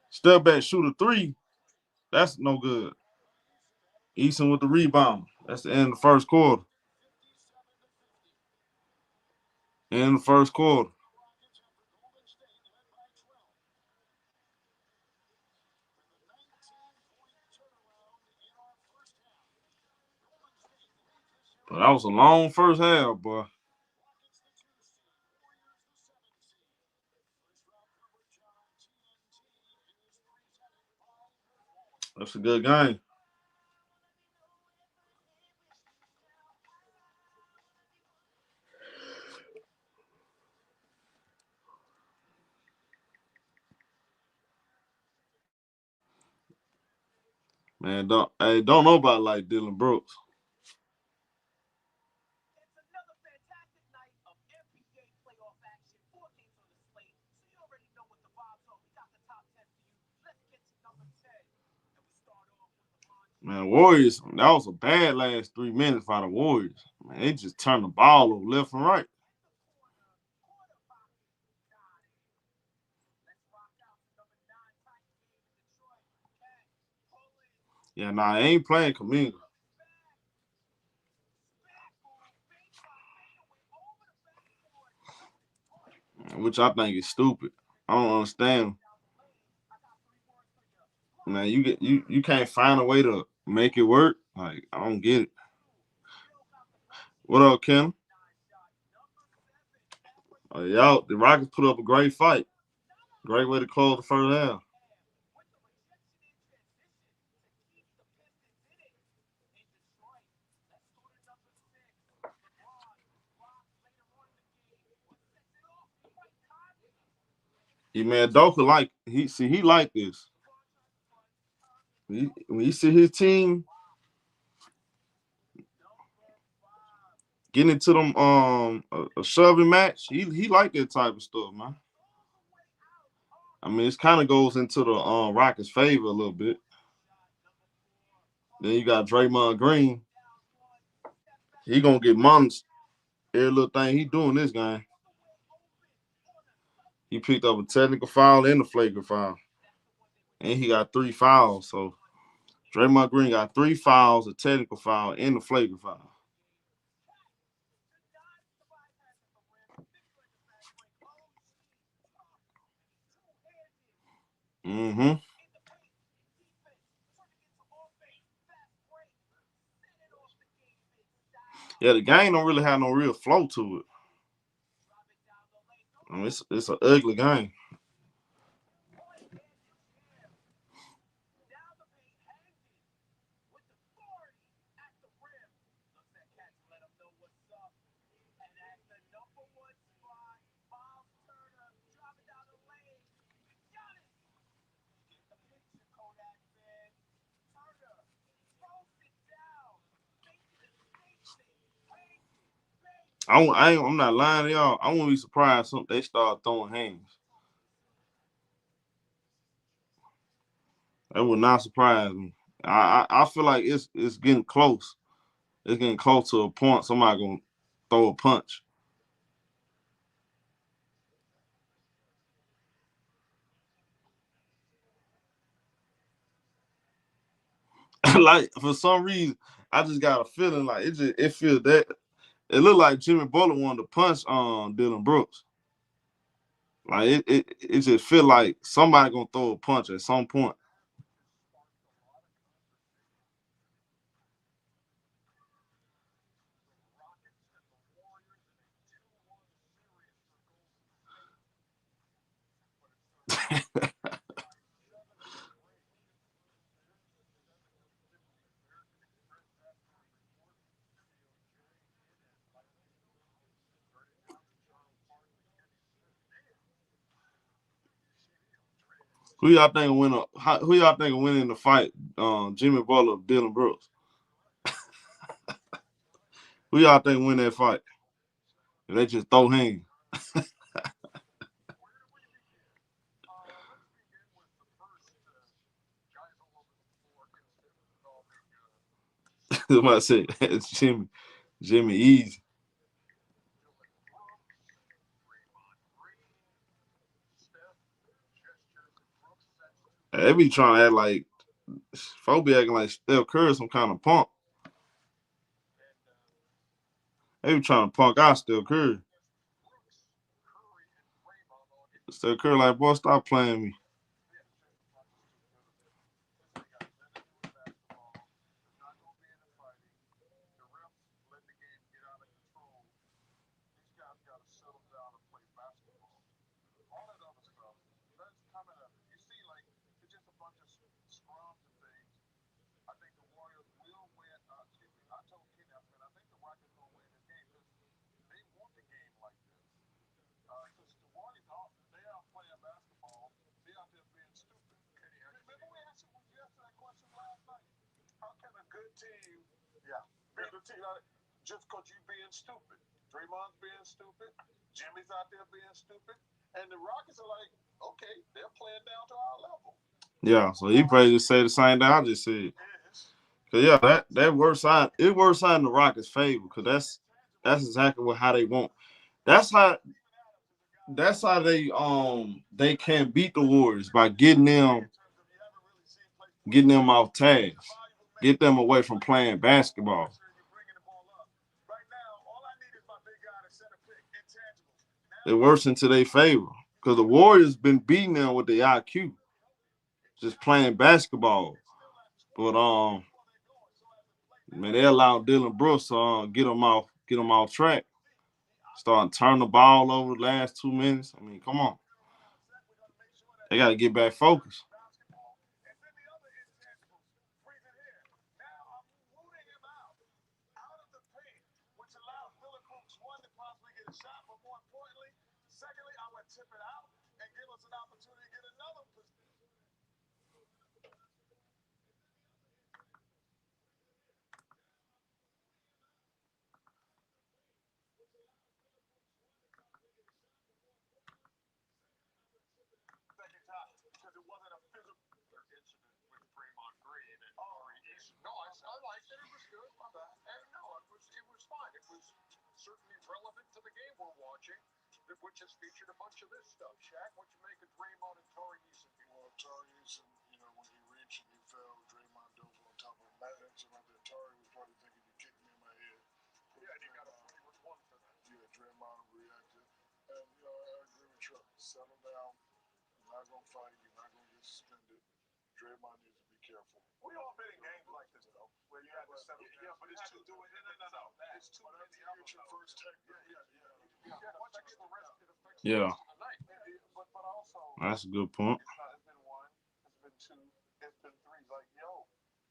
Step back, shoot a 3. That's no good. Eason with the rebound. That's the end of the first quarter. End of the first quarter. But that was a long first half, boy. That's a good game. Man, don't know about like Dylan Brooks. Man, Warriors, that was a bad last 3 minutes by the Warriors. Man, they just turned the ball over left and right. Yeah, I ain't playing Kaminga. Which I think is stupid. I don't understand. Man, you can't find a way to make it work. Like, I don't get it. What up, Ken? Y'all, the Rockets put up a great fight. Great way to close the first half. Yeah, man, Doka he like this. When you see his team getting into them a shoving match, he like that type of stuff, man. I mean, it kind of goes into the Rockets' favor a little bit. Then you got Draymond Green. He gonna get months. Every little thing he doing this game. He picked up a technical foul and a flagrant foul. And he got 3 fouls. So Draymond Green got 3 fouls, a technical foul, and a flagrant foul. Mm-hmm. Yeah, the game don't really have no real flow to it. I mean, it's an ugly game. I'm not lying to y'all. I wouldn't be surprised if they start throwing hands. That would not surprise me. I feel like it's getting close. It's getting close to a point somebody gonna throw a punch. Like, for some reason, I just got a feeling like it feels that it looked like Jimmy Butler wanted to punch Dylan Brooks. Like it just feel like somebody gonna throw a punch at some point. Who y'all think will win? Who y'all think will win in the fight? Jimmy Butler, or Dylan Brooks. Who y'all think win that fight? If they just throw hands. What I said, Jimmy easy. They be trying to act like folks be acting like Steph Curry some kind of punk. They be trying to punk out Steph Curry. Steph Curry like, boy, stop playing me. Just because you being stupid. Draymond's being stupid. Jimmy's out there being stupid. And the Rockets are like, okay, they're playing down to our level. Yeah, so he probably just say the same thing I just said. Cause yeah, that works out. It works out in the Rockets' favor because that's exactly how they want. That's how they can beat the Warriors by getting them off task, get them away from playing basketball. It works into their favor because the Warriors been beating them with the IQ, just playing basketball. But man, they allowed Dylan Brooks get them off track. Starting to turn the ball over the last 2 minutes. I mean, come on, they got to get back focused. Because it wasn't a physical incident with Draymond Green and no, I liked it. It was good. And no, it was fine. It was certainly relevant to the game we're watching, which has featured a bunch of this stuff. Shaq, what you make of Draymond and Tari Eason? Well, Tari Eason, when he reached and he fell, Draymond dove on top of him. Tari was probably thinking you kicked me in my head. Yeah, and he got a 21 for that. Yeah, Draymond reacted. And, I agree with Chuck. Settle down. You're not going to fight. You're not going to get suspended. Draymond needs to be careful. We all been in games like this, though, where you had to settle down. Yeah, but it's too doing it. No. It's too many. You get your first tech. Yeah. That's a good point. It's been one. It's been two. It's been three. Like, yo,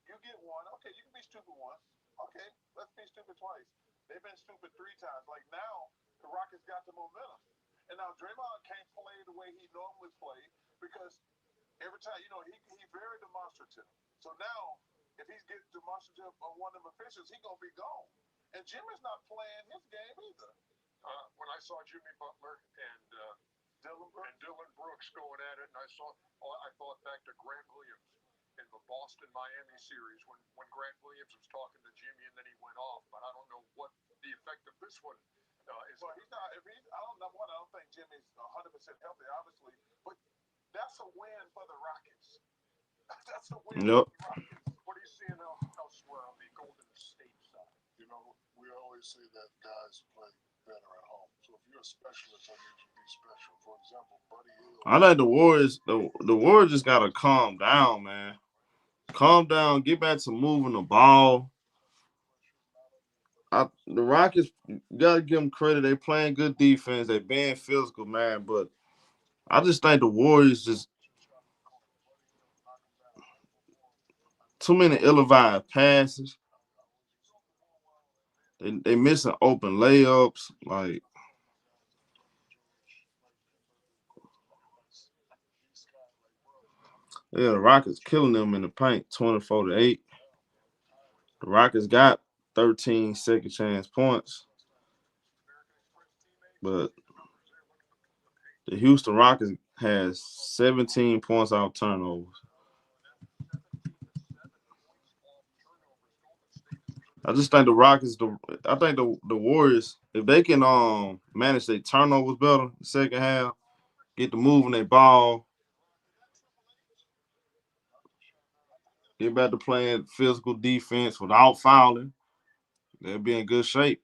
you get one. Okay, you can be stupid once. Okay, let's be stupid twice. They've been stupid 3 times. Like, now, the Rockets got the momentum. And now Draymond can't play the way he normally plays because every time, he's very demonstrative. So now, if he's getting demonstrative on one of them officials, he's going to be gone. And Jimmy's not playing his game either. When I saw Jimmy Butler and Dylan Brooks going at it, and I thought back to Grant Williams in the Boston-Miami series when Grant Williams was talking to Jimmy and then he went off. But I don't know what the effect of this one is. Well, he's not. I don't think Jimmy's 100% healthy, obviously. But that's a win for the Rockets. That's a win for the Rockets. What are you seeing elsewhere on the Golden State side? We always say that guys play better at home. So if you're a specialist, I need you to be special. For example, Buddy Hield. I like the Warriors. The Warriors just gotta calm down, man. Calm down. Get back to moving the ball. The Rockets, you gotta give them credit. They playing good defense. They being physical, man. But I just think the Warriors just too many ill-advised passes. They missing open layups. Like, yeah, the Rockets killing them in the paint, 24-8. The Rockets got 13 second chance points, but the Houston Rockets has 17 points off turnovers. I just think the Rockets, I think the Warriors, if they can manage their turnovers better the second half, get to moving their ball, get back to playing physical defense without fouling, they'll be in good shape.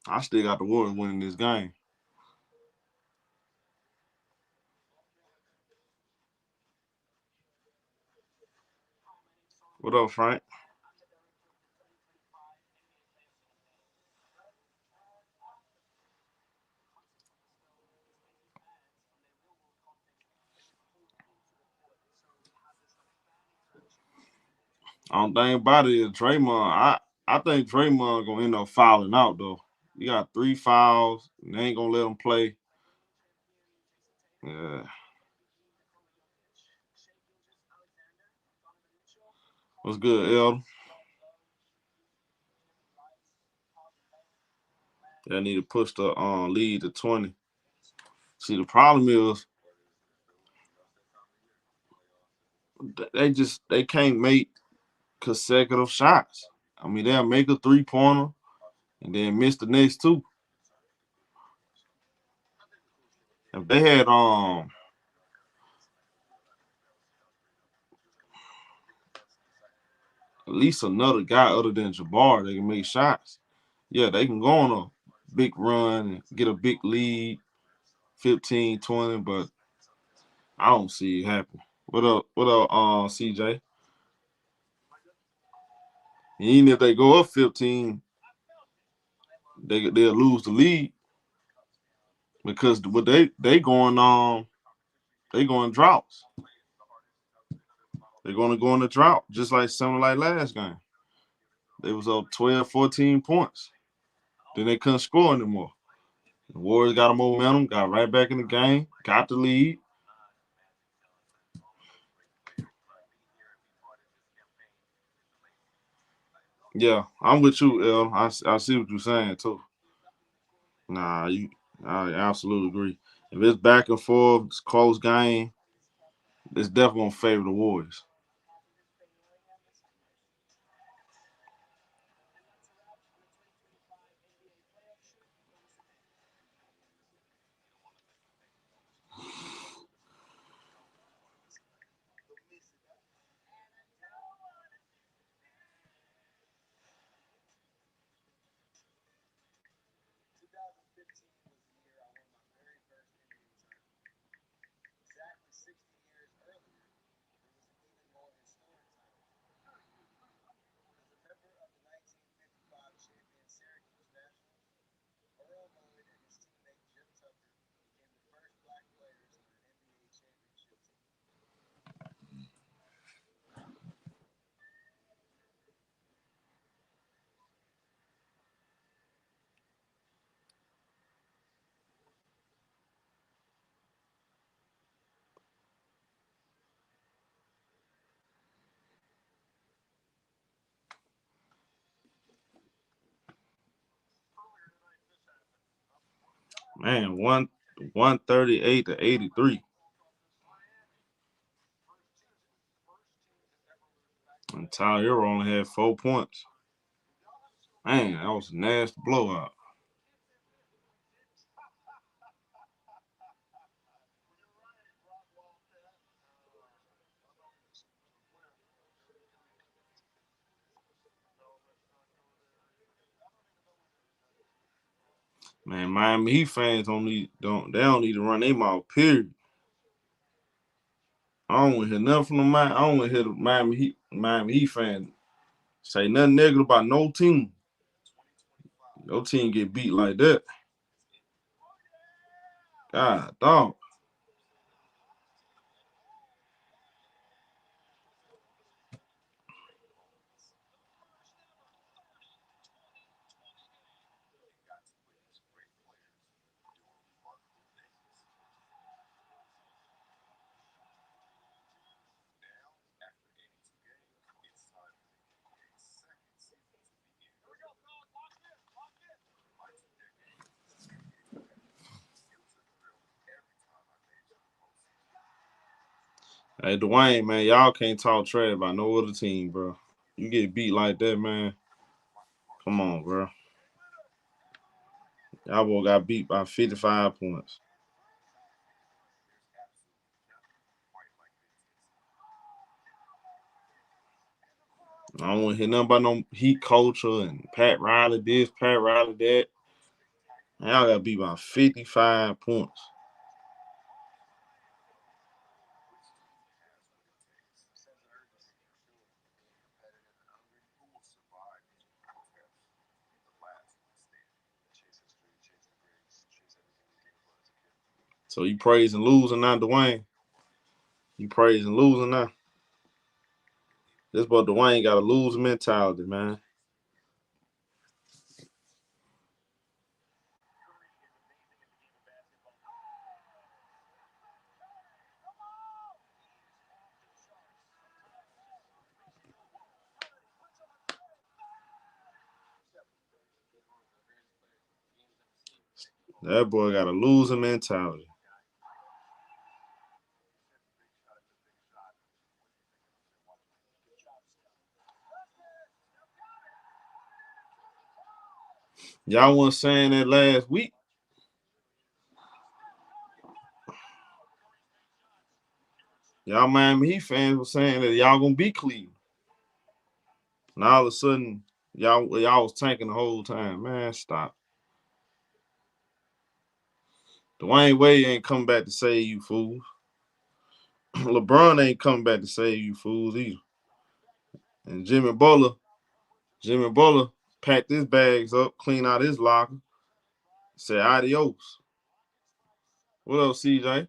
I still got the Warriors winning this game. What up, Frank? I don't think about it is Draymond. I think Draymond gonna end up fouling out though. You got 3 fouls. And they ain't gonna let him play. Yeah. What's good, El? They need to push the lead to 20. See, the problem is they can't make consecutive shots. I mean, they'll make a 3-pointer and then miss the next two. If they had at least another guy other than Jabbar that can make shots, yeah, they can go on a big run and get a big lead, 15, 20, but I don't see it happen. What up, CJ? And even if they go up 15, they'll lose the lead because what they going droughts. They're going to go in the drought, just like something like last game. They was up 12, 14 points. Then they couldn't score anymore. The Warriors got a momentum, got right back in the game, got the lead. Yeah, I'm with you, El. I see what you're saying, too. I absolutely agree. If it's back and forth, it's a close game, it's definitely going to favor the Warriors. Man, 138 to 83. And Tyler Hero only had 4 points. Man, that was a nasty blowout. Man, Miami Heat fans don't need to run their mouth, period. I don't want to hear nothing from I don't want to hear the Miami Heat fans say nothing negative about no team. No team get beat like that. God dog. Hey, Dwayne, man, y'all can't talk trash about no other team, bro. You get beat like that, man. Come on, bro. Y'all boy got beat by 55 points. I don't want to hear nothing about no Heat culture and Pat Riley this, Pat Riley that. Y'all got beat by 55 points. So you praising losing now, Dwayne? You praising losing now? This boy Dwayne got a losing mentality, man. That boy got a losing mentality. Y'all wasn't saying that last week. Y'all Miami Heat fans were saying that y'all gonna beat Cleveland. And all of a sudden, y'all was tanking the whole time. Man, stop. Dwayne Wade ain't coming back to save you fools. LeBron ain't coming back to save you fools either. And Jimmy Butler packed his bags up, clean out his locker, said adios. What else, CJ?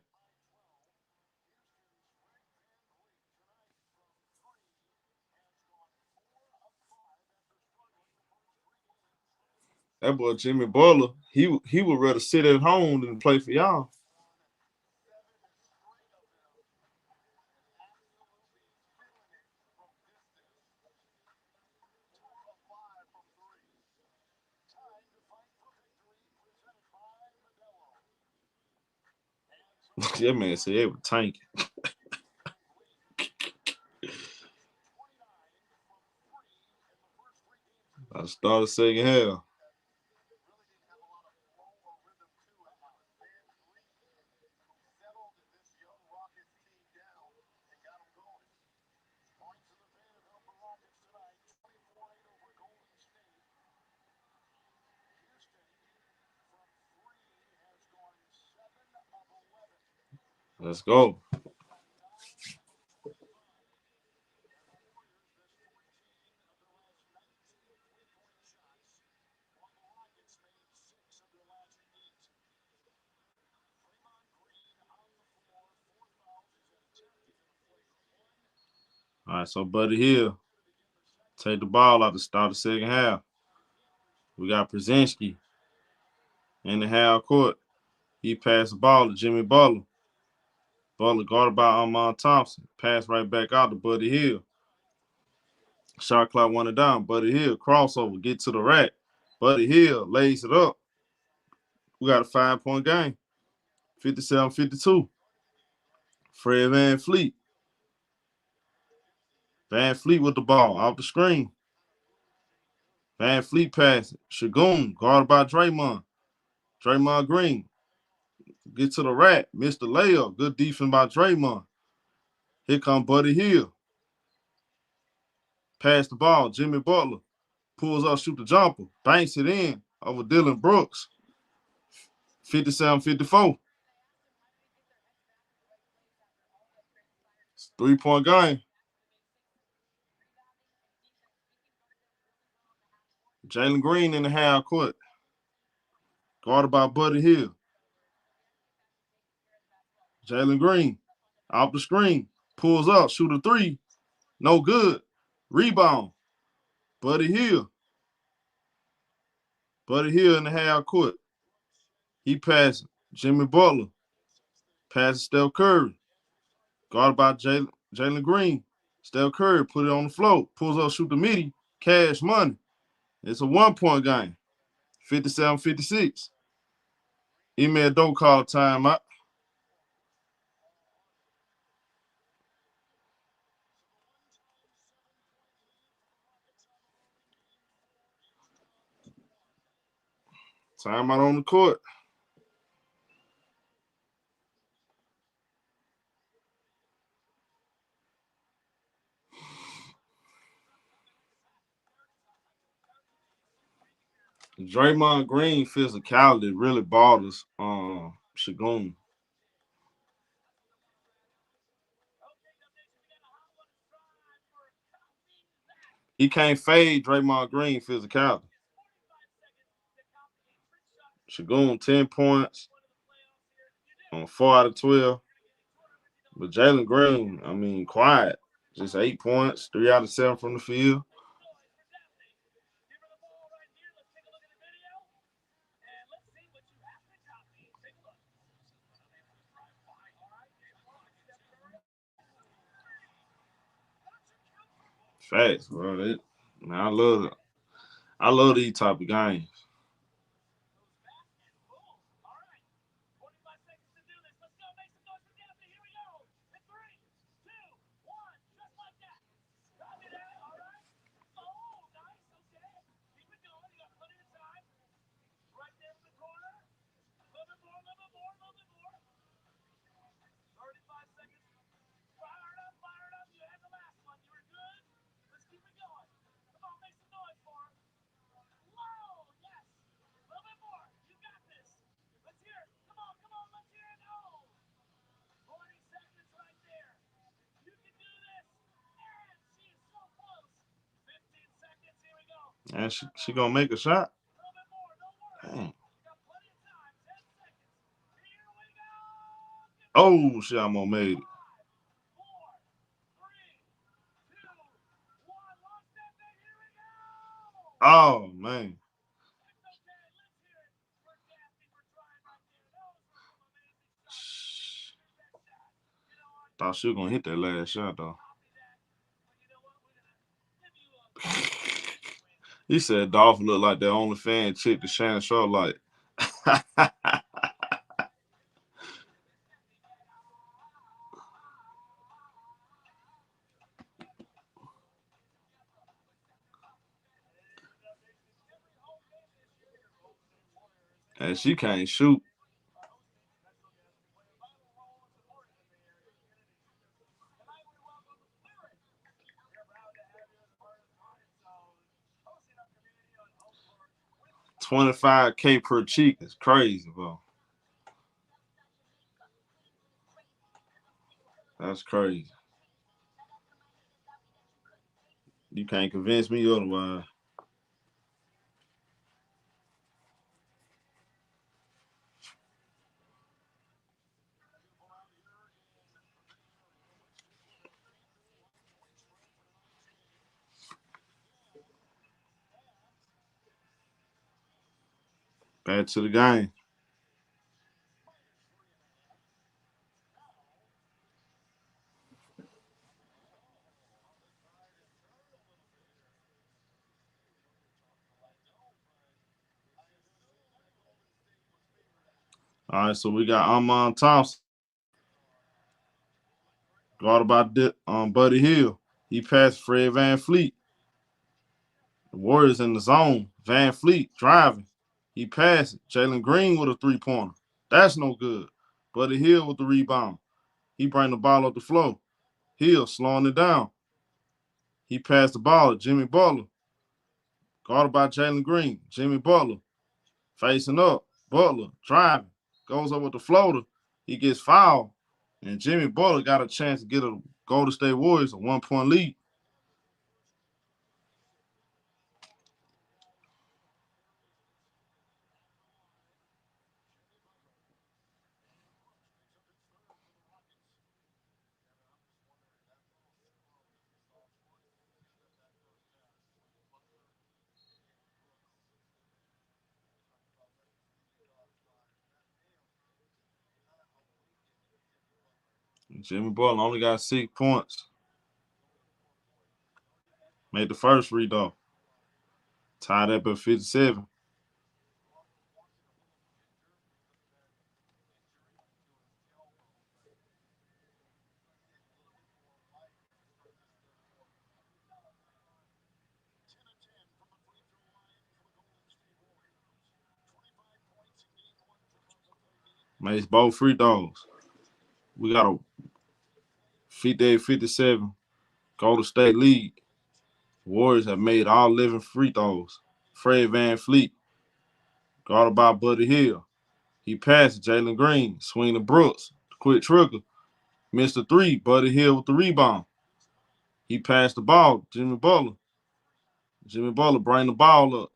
That boy Jimmy Butler, he would rather sit at home than play for y'all. That man said it was tanking. I started second half. Let's go. All right, so Buddy Hield take the ball out to start the second half. We got Brzezinski in the half court. He passed the ball to Jimmy Butler. Butler guarded by Armand Thompson. Pass right back out to Buddy Hield. Shot clock wanted down. Buddy Hield crossover, get to the rack. Buddy Hield lays it up. We got a 5-point game. 57-52. Fred VanVleet. VanVleet with the ball off the screen. VanVleet pass it. Shagun guarded by Draymond. Draymond Green. Get to the rack. Missed the layup. Good defense by Draymond. Here come Buddy Hield. Pass the ball. Jimmy Butler. Pulls up, shoot the jumper. Banks it in over Dylan Brooks. 57-54. 3-point game. Jalen Green in the half court. Guarded by Buddy Hield. Jalen Green off the screen. Pulls up, shoot a three. No good. Rebound. Buddy Hield. Buddy Hield in the half court. He passes. Jimmy Butler. Passes Steph Curry. Guarded by Jalen Green. Steph Curry put it on the floor. Pulls up, shoot the midi. Cash money. It's a 1-point game. 57-56. Email don't call timeout. Time out on the court. Draymond Green physicality really bothers Shagun. He can't fade Draymond Green physicality. Shagun 10 points on 4 out of 12. But Jalen Green, I mean, quiet. Just 8 points, 3 out of 7 from the field. Facts, bro. Man, I love these type of games. And she gonna make a shot. Dang. Oh, she almost made it. Oh man. Thought she was gonna hit that last shot though. He said Dolph looked like the only fan chick to Shannon Sharp like. And she can't shoot. $25K per cheek is crazy, bro. That's crazy. You can't convince me otherwise. Back to the game. All right, so we got Amon Thompson. Guarded by Buddy Hield. He passed Fred VanVleet. The Warriors in the zone. VanVleet driving. He passed it. Jalen Green with a three-pointer. That's no good. Buddy Hield with the rebound. He bring the ball up the floor. Hill slowing it down. He passed the ball to Jimmy Butler. Guarded by Jalen Green. Jimmy Butler facing up. Butler driving. Goes up with the floater. He gets fouled. And Jimmy Butler got a chance to get a Golden State Warriors a 1-point lead. Jimmy Butler only got 6 points. Made the first free throw. Tied up at 57. Makes both free throws. We got a 58-57 Golden State lead. Warriors have made all 11 free throws. Fred VanVleet, guarded by Buddy Hield. He passed Jalen Green, swing to Brooks, quick trigger. Missed a three, Buddy Hield with the rebound. He passed the ball, Jimmy Butler. Jimmy Butler bring the ball up.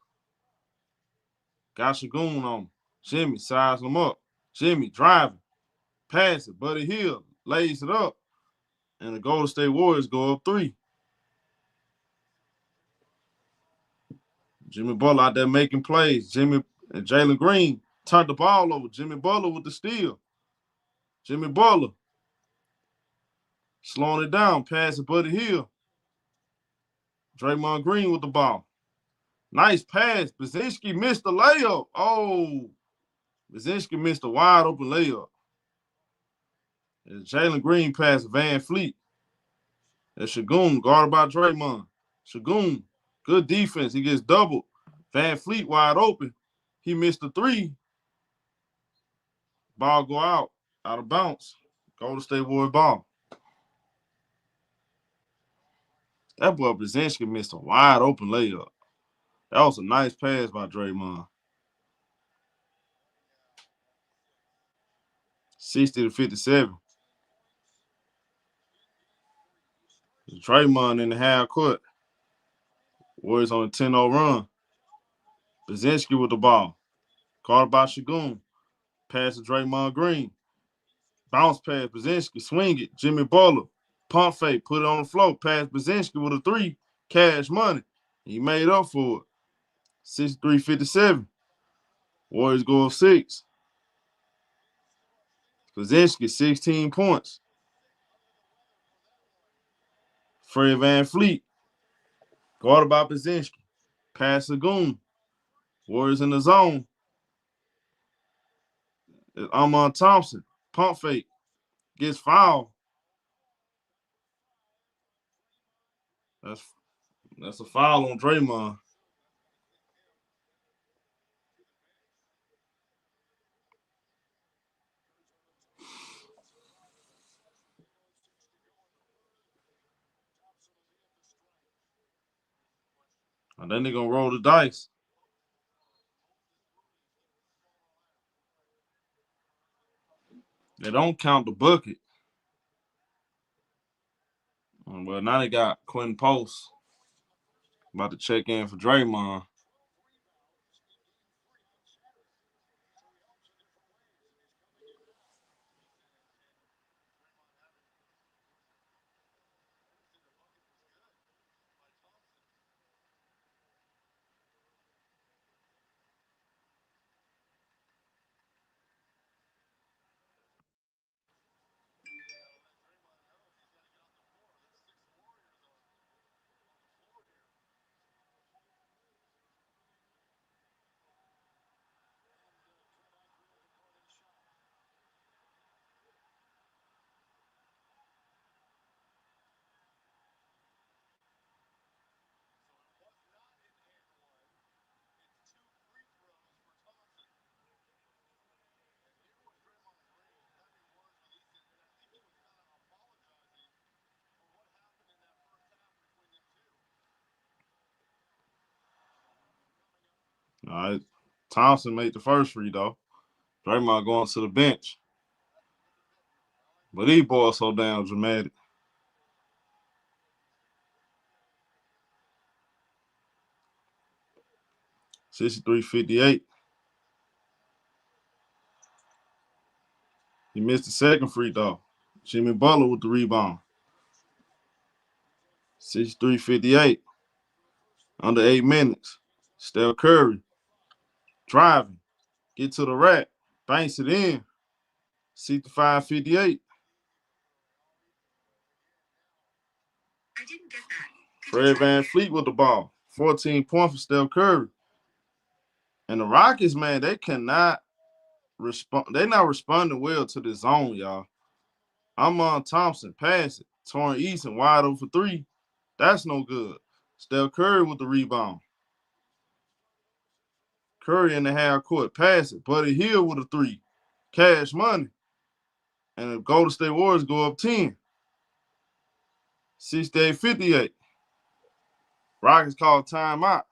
Got Shagun on him. Jimmy sizing him up. Jimmy driving. Pass it. Buddy Hield lays it up. And the Golden State Warriors go up 3. Jimmy Butler out there making plays. Jimmy and Jalen Green turned the ball over. Jimmy Butler with the steal. Jimmy Butler slowing it down. Pass it, Buddy Hield. Draymond Green with the ball. Nice pass. Brzezinski missed the layup. Oh, Brzezinski missed a wide open layup. And Jalen Green passed VanVleet. And Shagun guarded by Draymond. Shagun, good defense. He gets doubled. VanVleet wide open. He missed the 3. Ball go out of bounds. Golden State Warriors ball. That boy Brzezinski missed a wide open layup. That was a nice pass by Draymond. 60-57. Draymond in the half court. Warriors on a 10-0 run. Brzezinski with the ball. Caught by Shagun. Pass to Draymond Green. Bounce pass, Brzezinski. Swing it. Jimmy Butler. Pump fake. Put it on the floor. Pass Brzezinski with a 3. Cash money. He made up for it. 63-57. Warriors go up 6. Brzezinski, 16 points. Fred VanVleet. Guarded by Brzezinski. Pass Shagun. Warriors in the zone. Amon Thompson. Pump fake. Gets fouled. That's a foul on Draymond. And then they're going to roll the dice. They don't count the bucket. Well, now they got Quentin Post about to check in for Draymond. All right. Thompson made the first free throw. Draymond going to the bench. But these boys so damn dramatic. $63-58. He missed the second free throw. Jimmy Butler with the rebound. 63-58. Under 8 minutes. Steph Curry driving. Get to the rack. Banks it in. 65-58. Fred VanVleet with the ball. 14 points for Steph Curry. And the Rockets, man, they cannot respond. They're not responding well to the zone, y'all. Amon Thompson, pass it. Torrent Eason, wide open for 3. That's no good. Steph Curry with the rebound. Curry in the half court. Pass it. Buddy Hield with a 3. cash money. And the Golden State Warriors go up 10. 68-58. Rockets call timeout.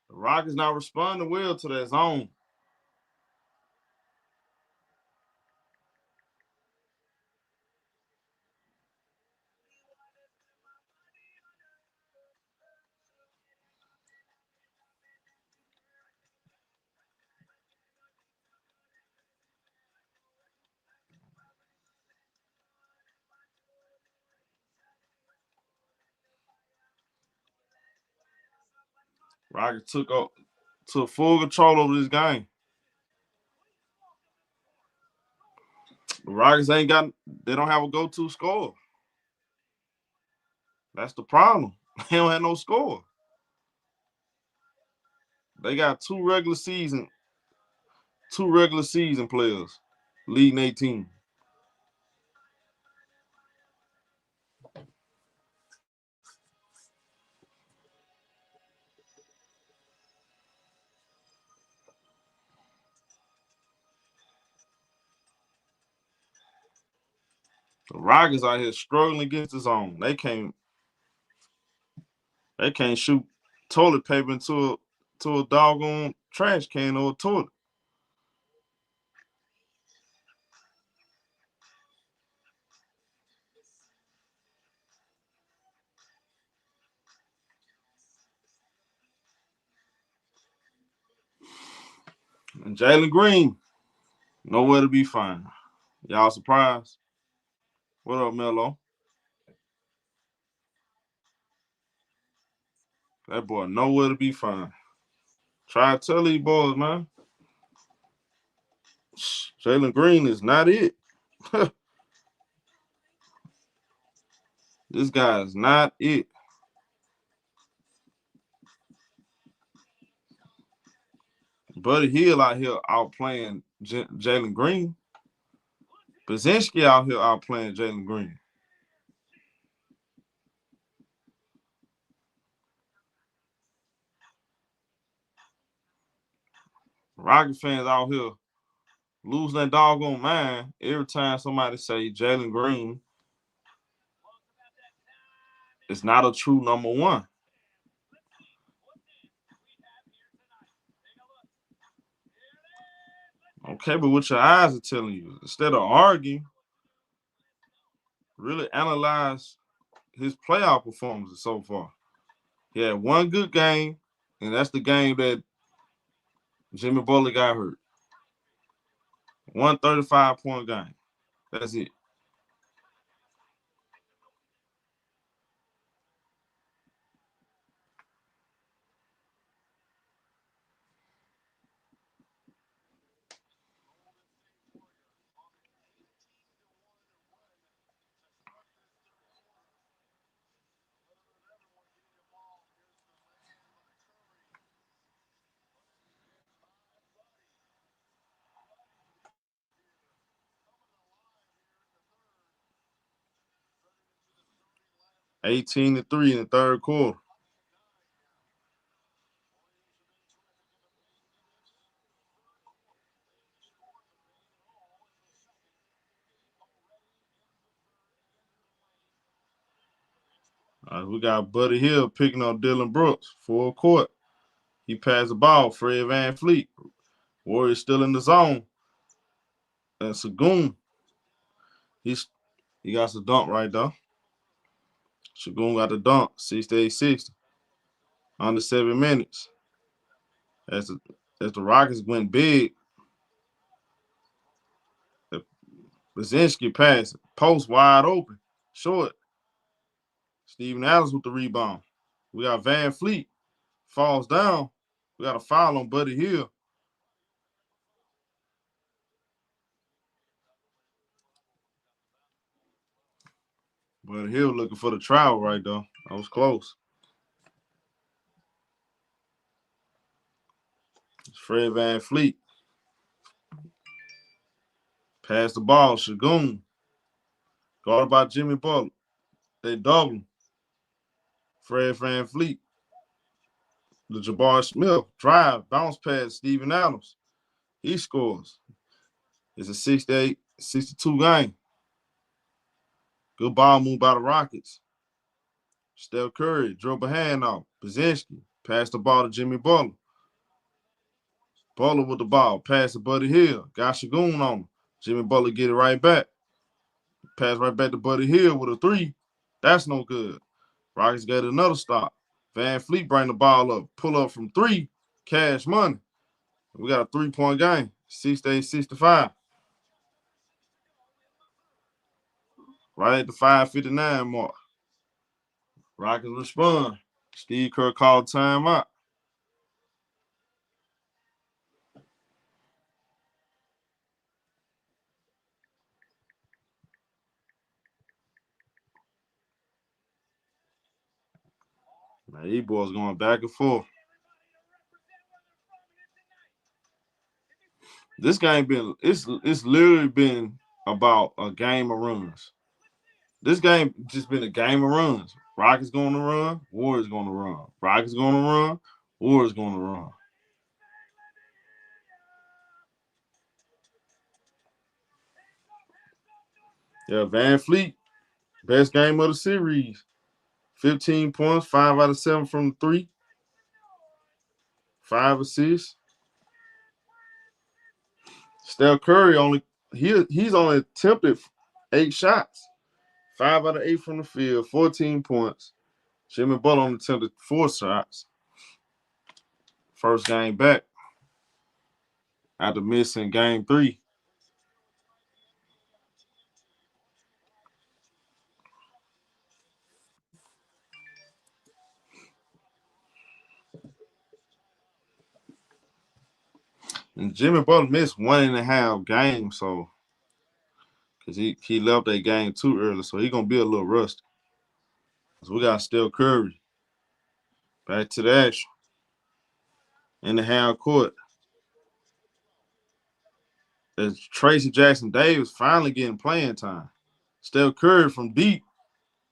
The Rockets not responding well to that zone. Rockets took full control over this game. The Rockets they don't have a go-to scorer. That's the problem. They don't have no score. They got two regular season players leading their team. The Rockets out here struggling against the zone. They can't shoot toilet paper into a doggone trash can or a toilet. And Jalen Green, nowhere to be found. Y'all surprised? What up, Melo? That boy nowhere to be found. Try to tell these boys, man. Jalen Green is not it. This guy is not it. Buddy Hield out here outplaying Jalen Green. Brzezinski out here outplaying Jalen Green. Rocket fans out here losing their doggone mind every time somebody say Jalen Green is not a true number one. Okay, but what your eyes are telling you, instead of arguing, really analyze his playoff performances so far. He had one good game, and that's the game that Jimmy Butler got hurt. 135-point game. That's it. (18-3) in the third quarter. We got Buddy Hield picking up Dylan Brooks, full court. He passed the ball, Fred VanVleet. Warriors still in the zone. And Sagoon, he got the dunk right there. Sagoon got the dunk, 68-60. Under 7 minutes. As the Rockets went big, Brzezinski passed it. Post wide open. Short. Steven Adams with the rebound. We got VanVleet. Falls down. We got a foul on Buddy Hield. Buddy Hield looking for the travel right there. That was close. It's Fred VanVleet. Pass the ball. Shagun. Guarded by Jimmy Butler. They double him. Fred VanVleet. the Jabari Smith drive, bounce pass, Steven Adams. He scores. It's a 68-62 game. Good ball move by the Rockets. Steph Curry drove a hand off. Brzezinski passed the ball to Jimmy Butler. Butler with the ball. Pass to Buddy Hield. Got Shagun on him. Jimmy Butler get it right back. Pass right back to Buddy Hield with a three. That's no good. Rockets got another stop. Van Fleet bring the ball up. Pull up from three. Cash money. We got a 3-point game. 68-65. Right at the 5:59 mark. Rockets respond. Steve Kerr called timeout. Man, these boys going back and forth. This game it's literally been about a game of runs. This game just been a game of runs. Rockets going to run, Warriors going to run. Rockets going to run, Warriors going to run. Yeah, Van Fleet, best game of the series. 15 points, 5 out of 7 from the three. 5 assists. Steph Curry he's only attempted 8 shots. 5 out of 8 from the field, 14 points. Jimmy Butler only attempted 4 shots. First game back after missing game 3. And Jimmy Butler missed 1.5 games, so because he left that game too early, so he's gonna be a little rusty. So we got Steph Curry back to the action in the half court. As Tracy Jackson Davis finally getting playing time. Steph Curry from deep.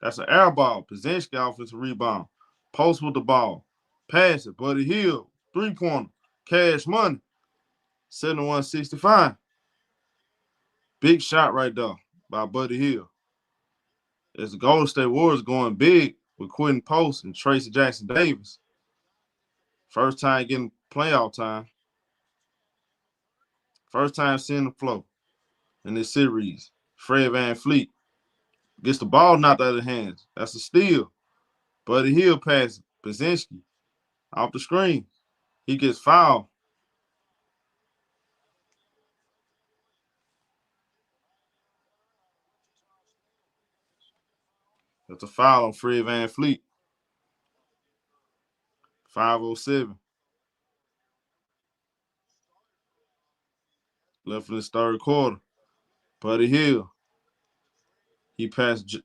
That's an air ball. Brzezinski offensive rebound. Post with the ball. Pass it. Buddy Hield. 3-pointer. Cash money. 71-65. Big shot right there by Buddy Hield. As the Golden State Warriors going big with Quentin Post and Tracy Jackson Davis. First time getting playoff time. First time seeing the flow in this series. Fred VanVleet gets the ball knocked out of the hands. That's a steal. Buddy Hield passes Brzezinski off the screen. He gets fouled. That's a foul on Fred VanVleet. 5:07. Left in this third quarter. Buddy Hield. He passed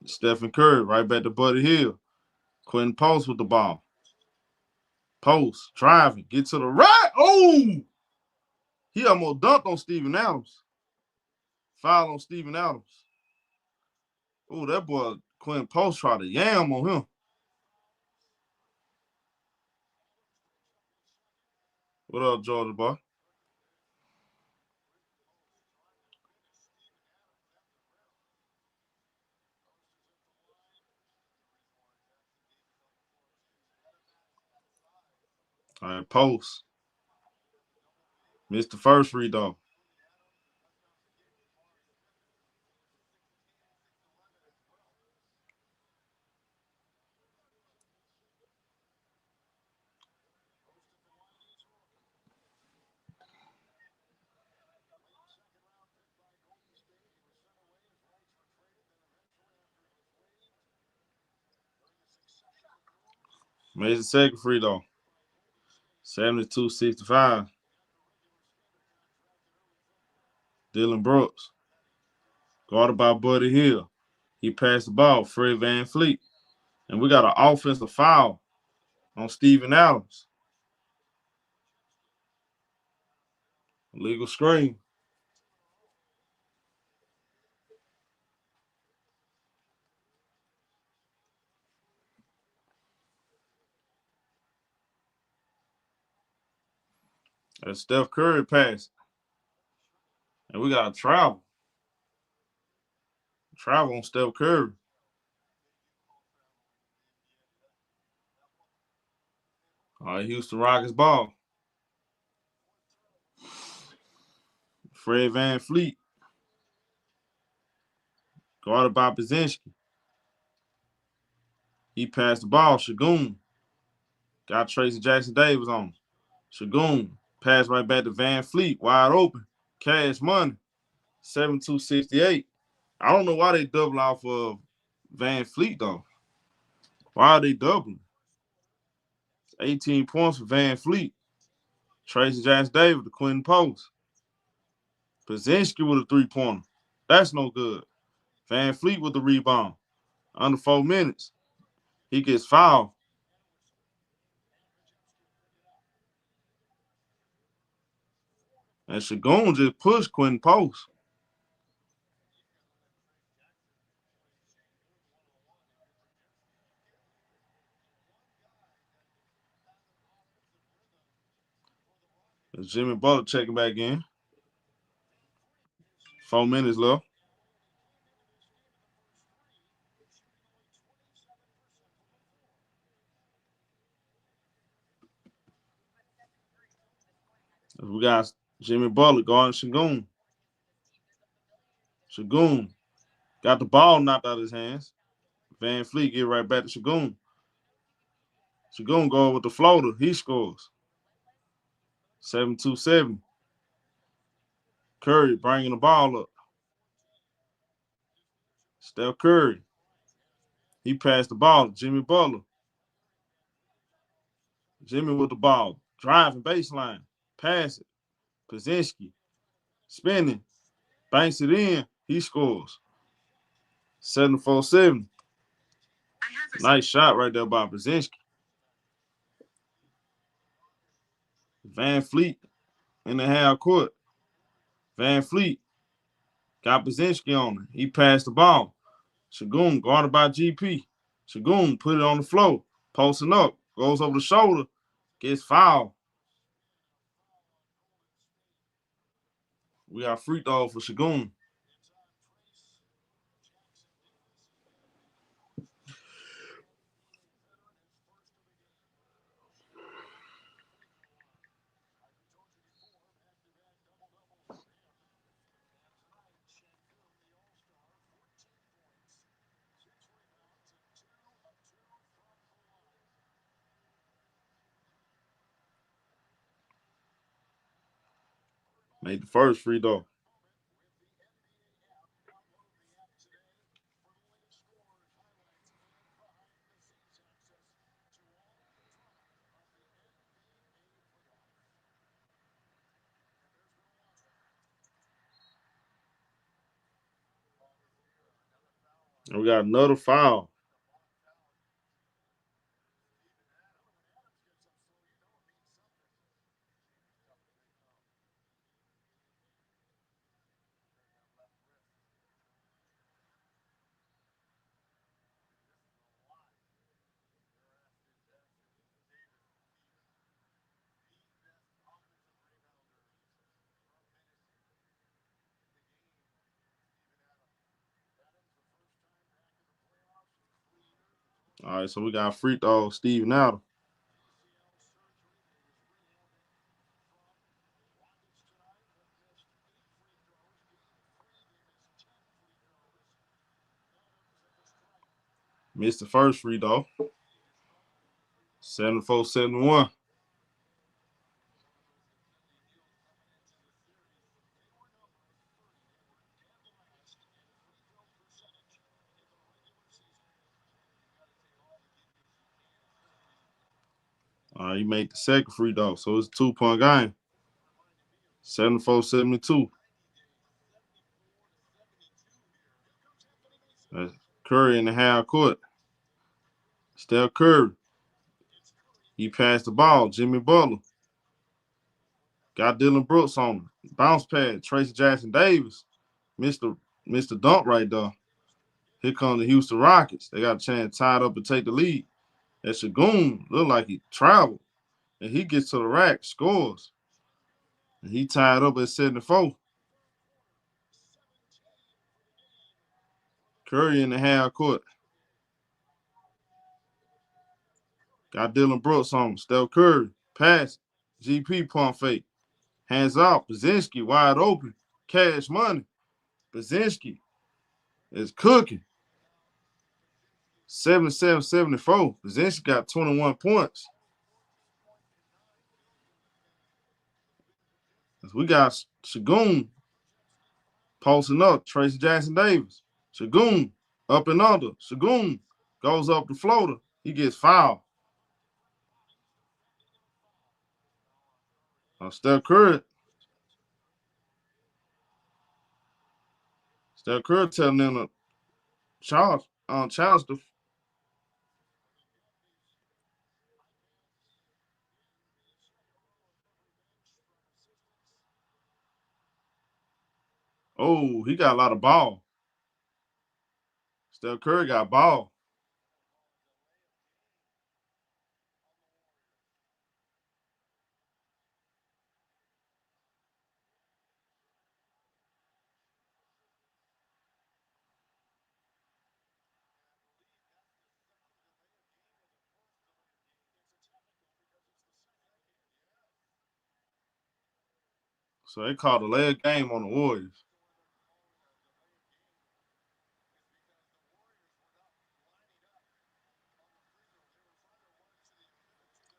Stephen Curry right back to Buddy Hield. Quentin Post with the ball. Post, driving, get to the right. Oh! He almost dunked on Steven Adams. Foul on Steven Adams. Oh, that boy Quentin Post tried to yam on him. What up, Georgia boy? All right, Post. Missed the first read, though. Made the second free throw. 72-65. Dylan Brooks. Guarded by Buddy Hield. He passed the ball. Fred VanVleet. And we got an offensive foul on Steven Adams. Illegal screen. That's Steph Curry pass. And we got to travel. Travel on Steph Curry. All right, Houston Rockets ball. Fred VanVleet. Guarded by Brzezinski. He passed the ball. Şengün. Got Tracy Jackson Davis on him. Şengün. Pass right back to VanVleet. Wide open. Cash money. 7-2-68. I don't know why they double off of VanVleet, though. Why are they doubling? 18 points for VanVleet. Tracy Jackson Davis, the Quentin Post. Brzezinski with a three-pointer. That's no good. VanVleet with the rebound. Under 4 minutes. He gets fouled. And Şengün just pushed Quentin Post. It's Jimmy Butler checking back in. 4 minutes left. We got Jimmy Butler guarding Şengün. Şengün got the ball knocked out of his hands. VanVleet get right back to Şengün. Şengün go with the floater. He scores. 7-2-7. Curry bringing the ball up. Steph Curry. He passed the ball to Jimmy Butler. Jimmy with the ball. Driving baseline. Pass it. Brzezinski. Spinning. Banks it in. He scores. 7-4-7. Nice shot right there by Brzezinski. VanVleet in the half court. VanVleet got Brzezinski on it. He passed the ball. Şengün guarded by GP. Şengün put it on the floor. Posting up. Goes over the shoulder. Gets fouled. We got free throw for Şengün. Made the first free throw. And we got another foul. All right, so we got free throw, Steven Adams. Missed the first free throw. 7-4-7-1. He made the second free throw, so it's a 2-point game. 7-4-72. That's Curry in the half court. Steph Curry. He passed the ball. Jimmy Butler. Got Dylan Brooks on him. Bounce pad. Tracy Jackson Davis. Mr. Dunk right there. Here come the Houston Rockets. They got a chance to tie it up and take the lead. And Şengün looked like he traveled. And he gets to the rack, scores. And he tied up at 74. Curry in the half court. Got Dylan Brooks on him. Steph Curry. Pass. GP pump fake. Hands off. Brzezinski wide open. Cash money. Brzezinski is cooking. 77-74. Brzezinski got 21 points. We got Shagun posting up. Tracy Jackson Davis. Shagun up and under. Shagun goes up the floater. He gets fouled. Steph Curry. Steph Curry telling them to challenge the. Oh, he got a lot of ball. Steph Curry got ball. So they called a leg game on the Warriors.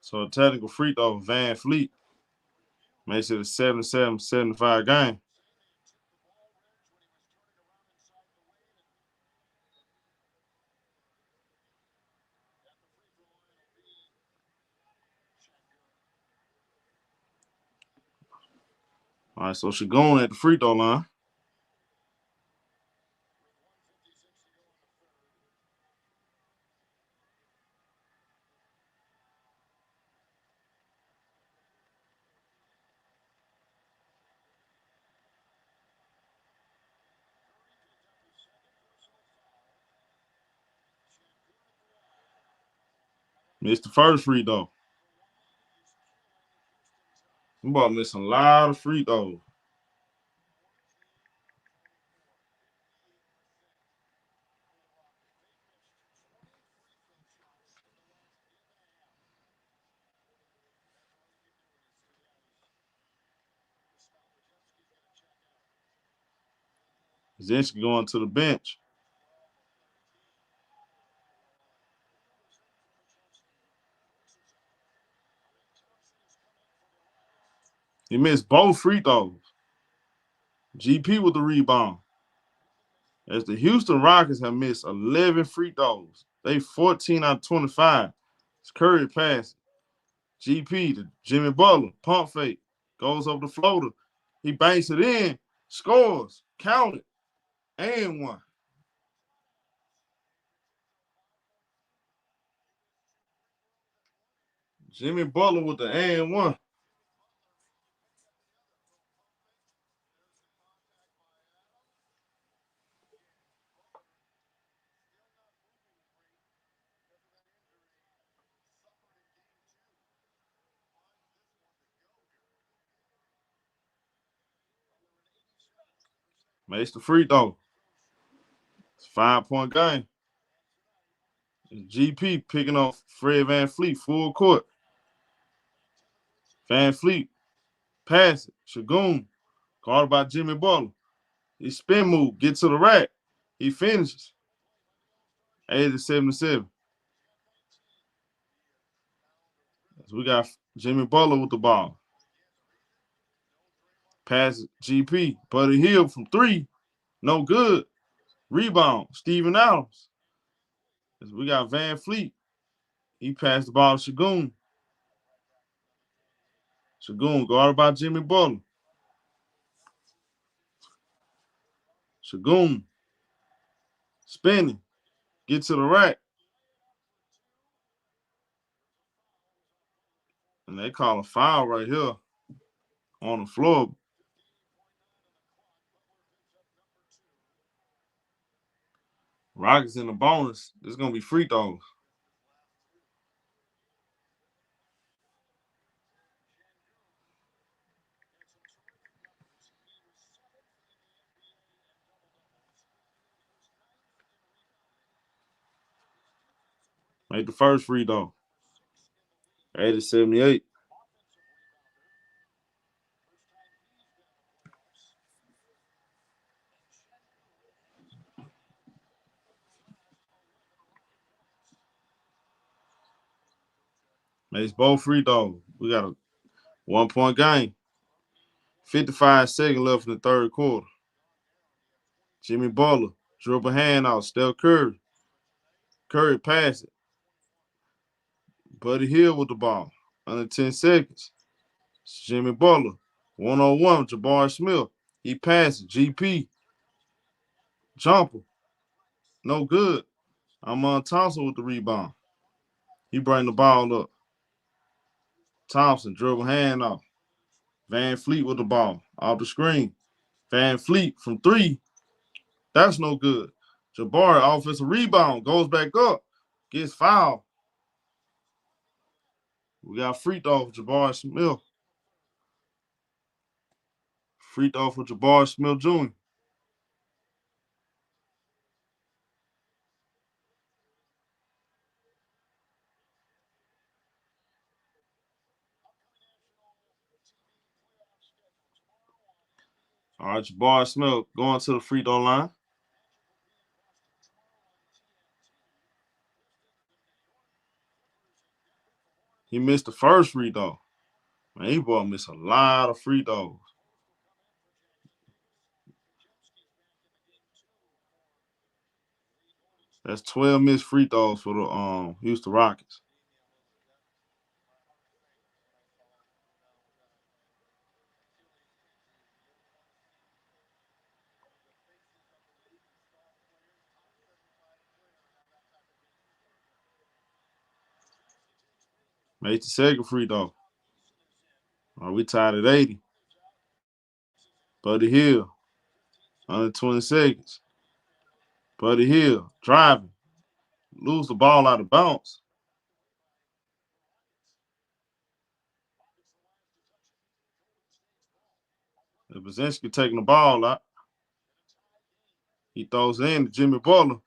So a technical free throw of Van Fleet makes it a 77-75 game. All right, so Shagun at the free throw line. Missed the first free throw. I'm about to miss a lot of free throws. Brzezinski going to the bench. He missed both free throws. GP with the rebound. As the Houston Rockets have missed 11 free throws. They 14 out of 25. It's Curry pass. GP to Jimmy Butler. Pump fake. Goes over the floater. He banks it in. Scores. Count it. And one. Jimmy Butler with the and one. Makes the free throw. It's a 5-point game. GP picking off Fred Van Fleet full court. Van Fleet pass it. Shagun guarded by Jimmy Butler. He spin move, get to the rack. He finishes. 80-77. So we got Jimmy Butler with the ball. Pass GP. Buddy Hill from 3. No good. Rebound. Steven Adams. So we got Van Fleet. He passed the ball to Shagun. Shagun guarded by Jimmy Butler. Shagun spinning. Get to the rack. And they call a foul right here on the floor. Rockets in the bonus. This is going to be free throws. Made the first free throw. 80-78. Makes both free throws. We got a 1-point game. 55 seconds left in the third quarter. Jimmy Butler dribble hand out. Steph Curry. Curry pass it. Buddy Hield with the ball. Under 10 seconds. Jimmy Butler. 1-on-1. Jabari Smith. He passes. GP. Jumper. No good. Amon Thompson with the rebound. He bring the ball up. Thompson dribble hand off. Van Fleet with the ball. Off the screen. Van Fleet from 3. That's no good. Jabari offensive rebound. Goes back up. Gets fouled. We got free throw for Jabari Smith. Free throw for Jabari Smith Jr. All right, Jabari Smith going to the free throw line. He missed the first free throw. Man, he boy missed a lot of free throws. That's 12 missed free throws for the Houston Rockets. Made the second free throw. All right, we tied at 80. Buddy Hield. Under 20 seconds. Buddy Hield driving. Lose the ball out of bounds. Brzezinski taking the ball out. He throws it in to Jimmy Butler.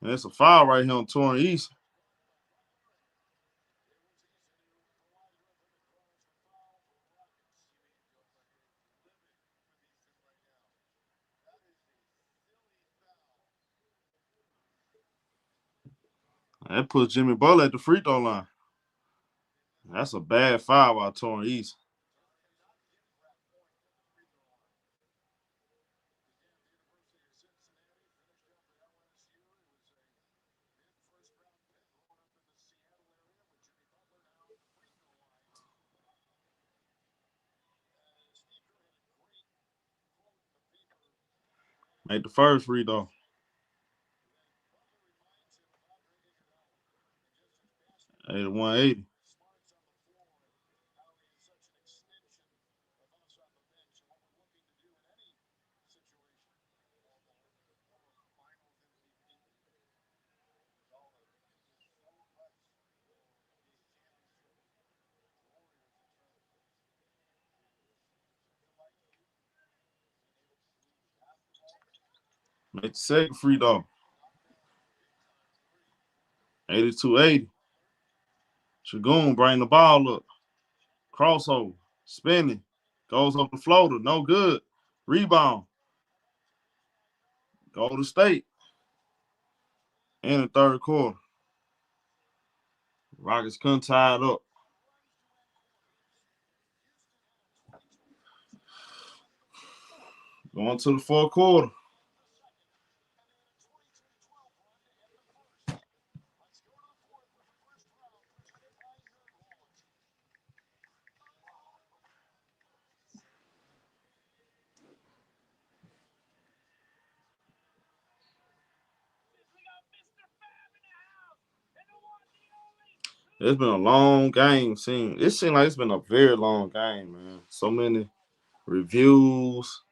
And it's a foul right here on Torrent East. That puts Jimmy Butler at the free throw line. That's a bad foul by Torrent East. Made the first free throw. 81-80. Made the second free throw. 82-80. Shagun bring the ball up. Crossover. Spinning. Goes up the floater. No good. Rebound. Golden State. In the third quarter. Rockets couldn't tie it up. Going to the fourth quarter. It's been a long game. It seems like it's been a very long game, man. So many reviews.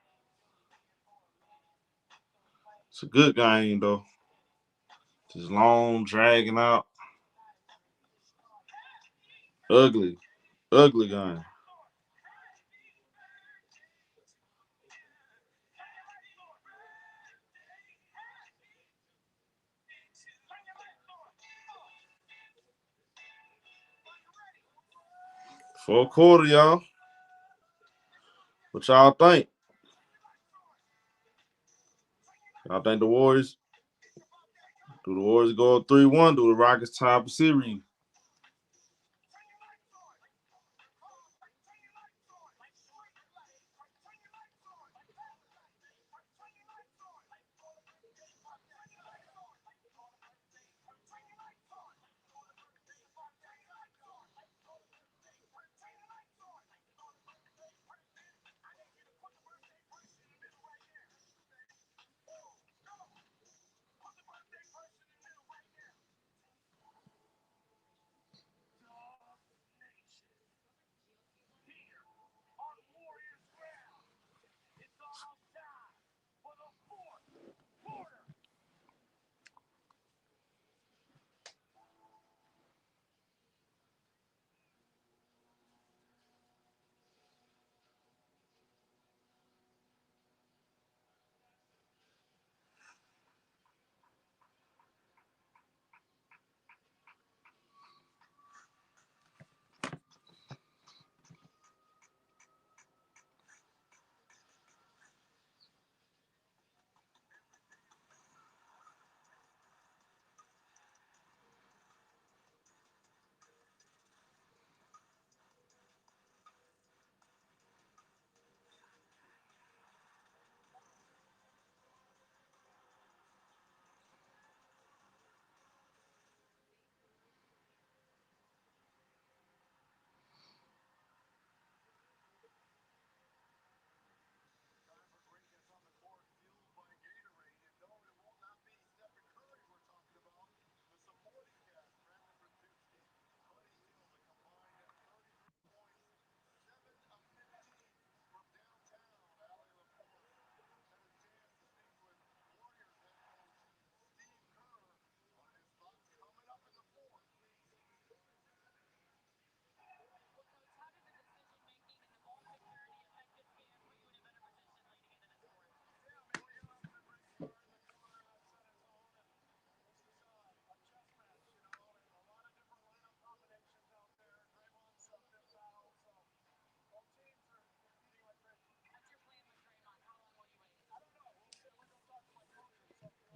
It's a good game, though. Just long, dragging out. Ugly game. Fourth quarter, y'all. What y'all think? Y'all think the Warriors? Do the Warriors go up 3-1? Do the Rockets tie up the series?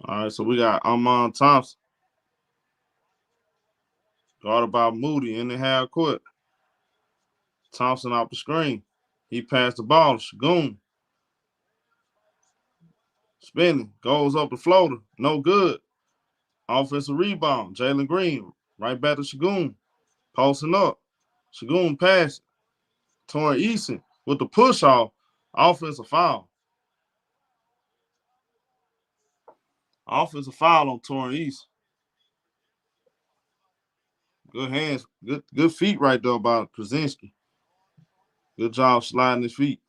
All right, so we got Amon Thompson. Guarded by Moody in the half court. Thompson off the screen. He passed the ball to Shagun. Spinning. Goes up the floater. No good. Offensive rebound. Jalen Green. Right back to Shagun. Posting up. Shagun pass. Torrey Eason with the push off. Offensive foul. Offensive foul on Torrey Eason. Good hands. Good feet right there by Krasinski. Good job sliding his feet.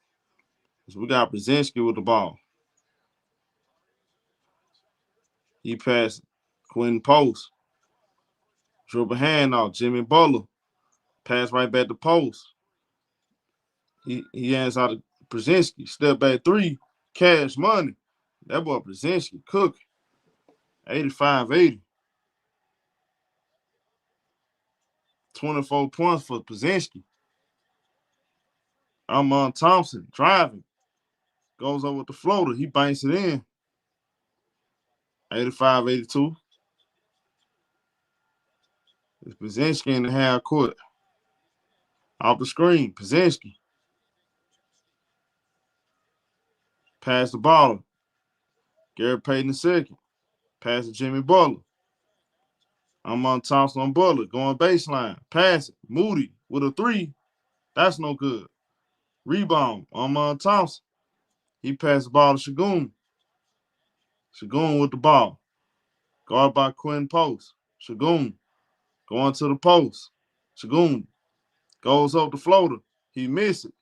So we got Brzezinski with the ball. He passed Quentin Post. Dribble hand off. Jimmy Butler. Pass right back to Post. He hands out to Brzezinski. Step back three. Cash money. That boy Brzezinski cooking. 85-80. 24 points for Brzezinski. Amon Thompson driving. Goes over with the floater. He banks it in. 85-82. It's Brzezinski in the half court. Off the screen. Brzezinski. Pass the ball. Gary Payton II. Pass to Jimmy Butler. Amon Thompson on Butler. Going baseline. Pass it. Moody with a three. That's no good. Rebound. Amon Thompson. He passed the ball to Shagun. Shagun with the ball. Guarded by Quinn Post. Shagun going to the post. Shagun goes up the floater. He missed it.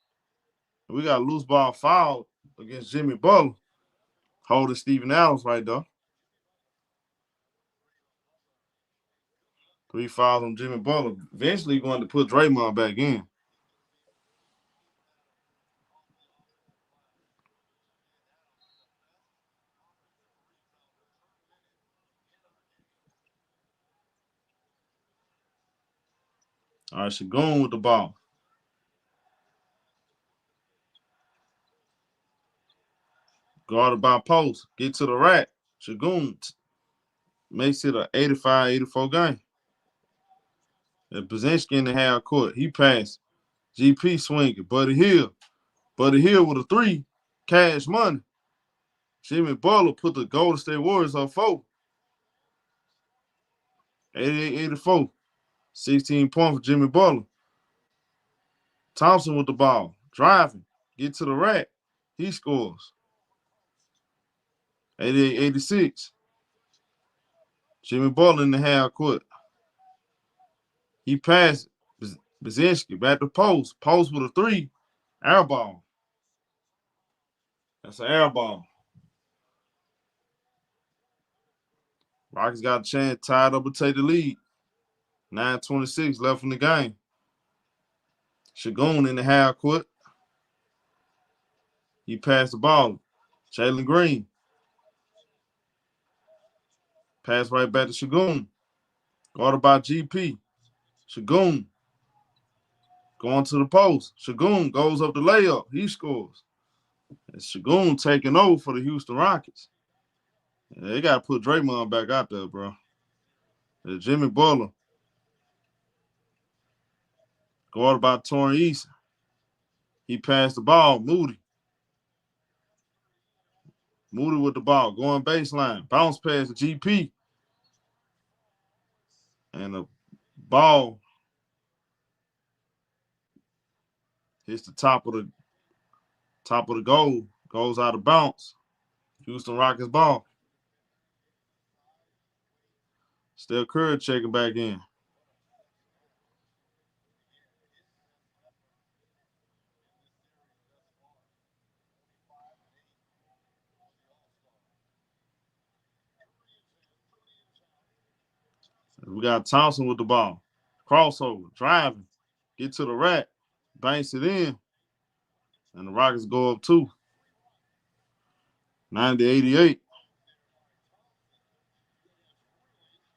We got a loose ball foul against Jimmy Butler. Holding Steven Adams right there. 3 fouls on Jimmy Butler. Eventually going to put Draymond back in. All right, Shagun with the ball. Guarded by post. Get to the rack. Shagun makes it an 85-84 game. And Brzezinski in the half court. He passed. GP swinging. Buddy Hill. Buddy Hill with a 3. Cash money. Jimmy Butler put the Golden State Warriors on 4. 88-84. 16 points for Jimmy Butler. Thompson with the ball. Driving. Get to the rack. He scores. 88-86. Jimmy Butler in the half court. He passed Brzezinski back to post. Post with a 3. Air ball. That's an air ball. Rockets got a chance, tied up and take the lead. 9:26 left in the game. Shagun in the half court. He passed the ball. Jalen Green. Pass right back to Shagun. Guarded by GP. Shagun. Going to the post. Shagun goes up the layup. He scores. And Shagun taking over for the Houston Rockets. And they got to put Draymond back out there, bro. And Jimmy Butler. Guarded by Torrey Eason. He passed the ball. Moody. Moody with the ball. Going baseline. Bounce pass to GP. And the ball hits the top of the goal. Goes out of bounds. Houston Rockets ball. Steph Curry checking back in. We got Thompson with the ball. Crossover, driving, get to the rack, banks it in, and the Rockets go up 2. 90-88.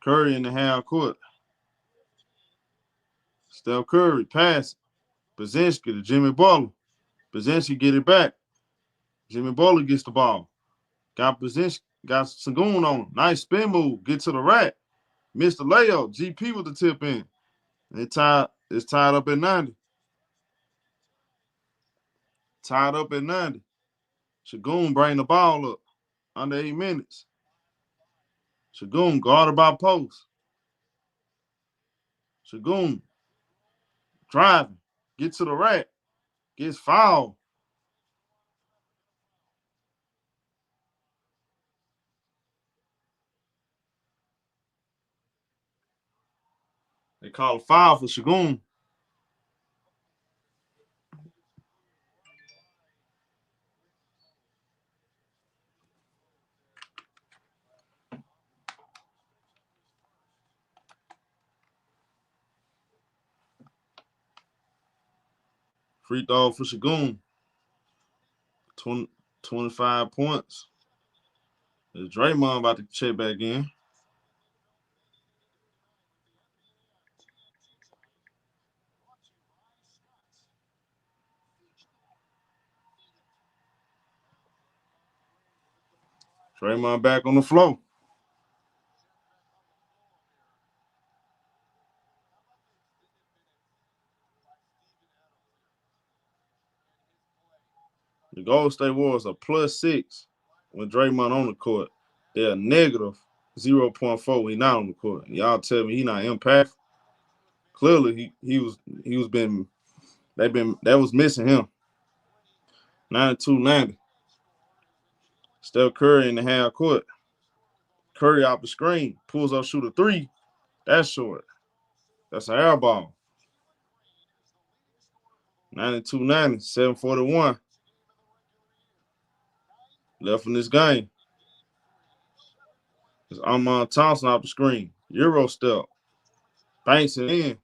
Curry in the half court. Steph Curry, pass. Brzezinski to Jimmy Butler. Brzezinski get it back. Jimmy Butler gets the ball. Got Brzezinski, got Sengun on him. Nice spin move. Get to the rack. Missed the layup. GP with the tip in. It's tied up at 90. Tied up at 90. Shagun bring the ball up. Under 8 minutes. Shagun guarded by post. Shagun driving. Get to the rack. Gets fouled. They call a foul for Shagun. Free throw for Shagun. 25 points. Is Draymond about to check back in? Draymond back on the floor. The Golden State Warriors are +6 when Draymond on the court. They're negative 0.4 when he's not on the court. Y'all tell me he not impactful. Clearly that was missing him. 92-90. Steph Curry in the half court. Curry off the screen, pulls up, shoot a 3. That's short. That's an air ball. 92-90, 7:41. Left in this game. It's Amon Thompson off the screen. Euro step. Banks it in.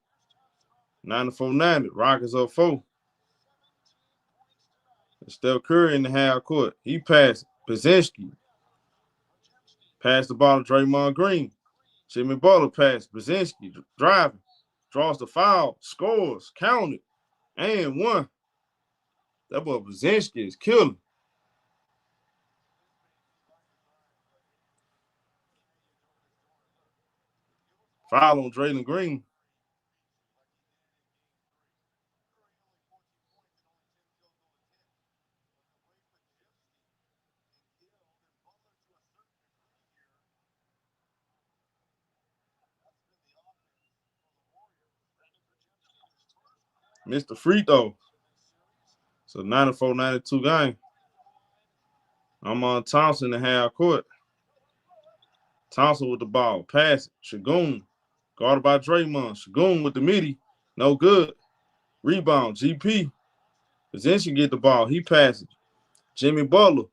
94-90. Rockets up 4. Steph Curry in the half court. He passed Brzezinski. Passed the ball to Draymond Green. Jimmy Butler passed Brzezinski. Driving. Draws the foul. Scores. Counted. And 1. That boy Brzezinski is killing. Foul on Draymond Green. Missed the free throw. So 94-92 game. I'm on Thompson in half court. Thompson with the ball. Pass it. Shagun. Guarded by Draymond. Shagun with the midi. No good. Rebound. GP. Possession get the ball. He passes. Jimmy Butler.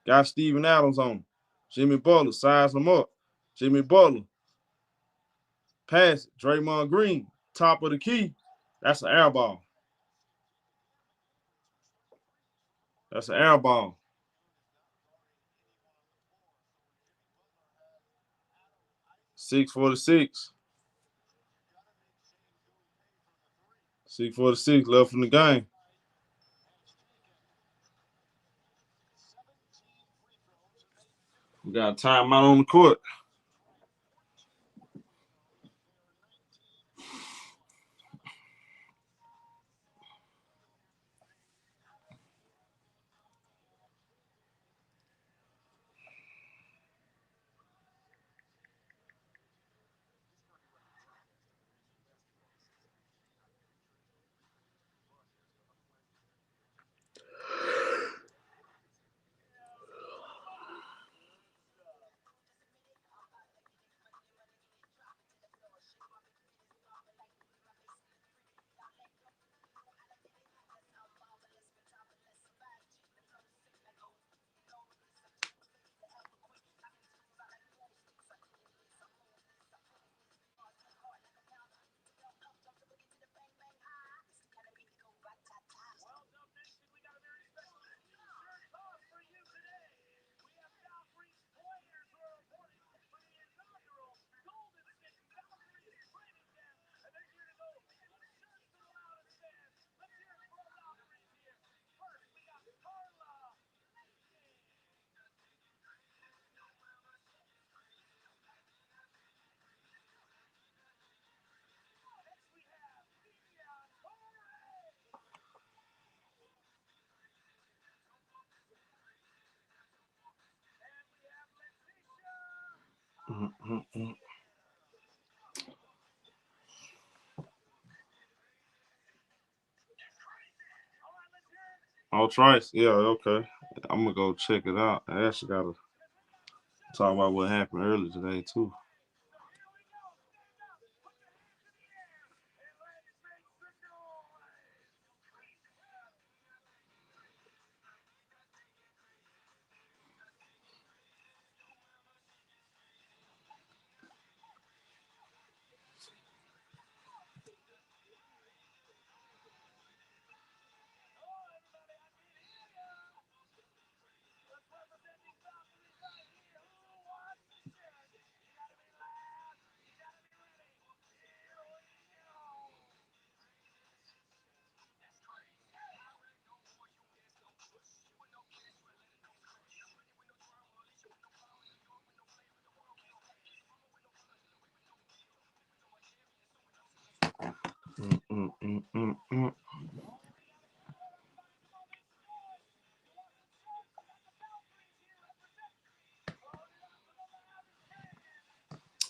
Got Steven Adams on him. Jimmy Butler size him up. Jimmy Butler. Pass it. Draymond Green. Top of the key. That's an air ball. That's an air ball. .646. 6:46 left in the game. We got a timeout on the court. Oh, Trice. Yeah, okay. I'm going to go check it out. I actually got to talk about what happened earlier today, too.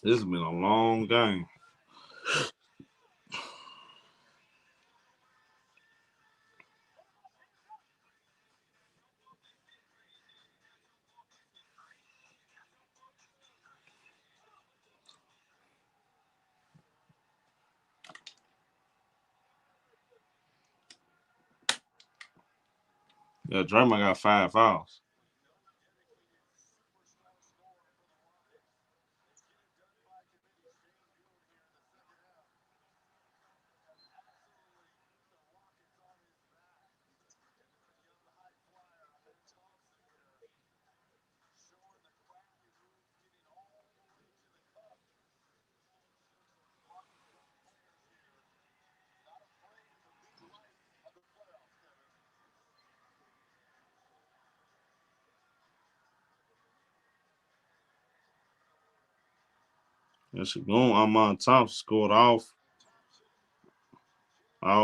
This has been a long game. Yeah, Draymond got 5 fouls. And Shagun Amon Thompson scored all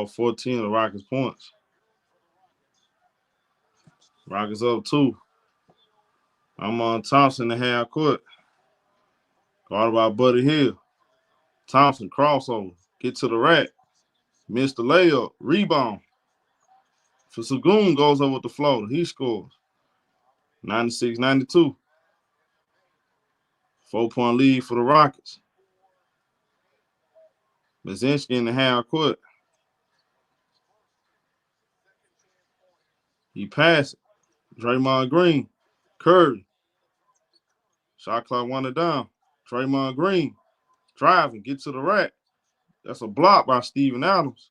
14 of the Rockets' points. Rockets up 2. Amon Thompson in the half court. Guarded by Buddy Hill. Thompson crossover. Get to the rack. Missed the layup. Rebound. For Shagun goes over with the floater. He scores. 96-92. 4-point lead for the Rockets. Mazinski in the half court. He passed it. Draymond Green. Curry. Shot clock winding down. Draymond Green. Driving. Get to the rack. That's a block by Steven Adams.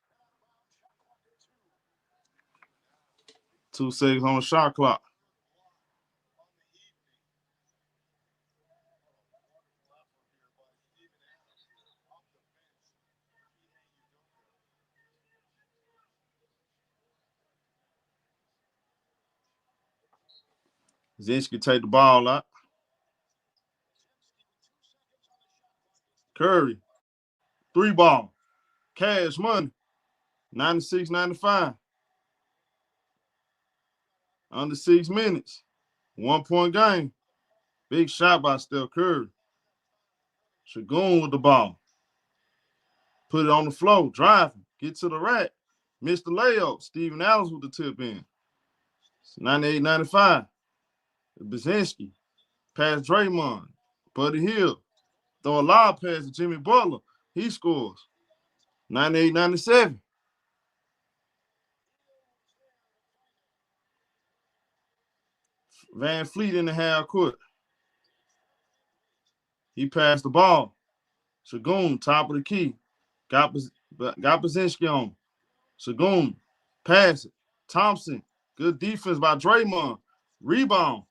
2 seconds on the shot clock. Zinski take the ball out. Curry. 3-ball. Cash money. 96-95. Under 6 minutes. 1-point game. Big shot by Steph Curry. Shagun with the ball. Put it on the floor. Driving. Get to the rack. Missed the layup. Steven Adams with the tip in. 98-95. Brzezinski. Pass Draymond. Buddy Hill. Throw a lob pass to Jimmy Butler. He scores. 98-97. Van Fleet in the half court. He passed the ball. Shagun, top of the key. Got Brzezinski on. Shagun, pass it. Thompson, good defense by Draymond. Rebound.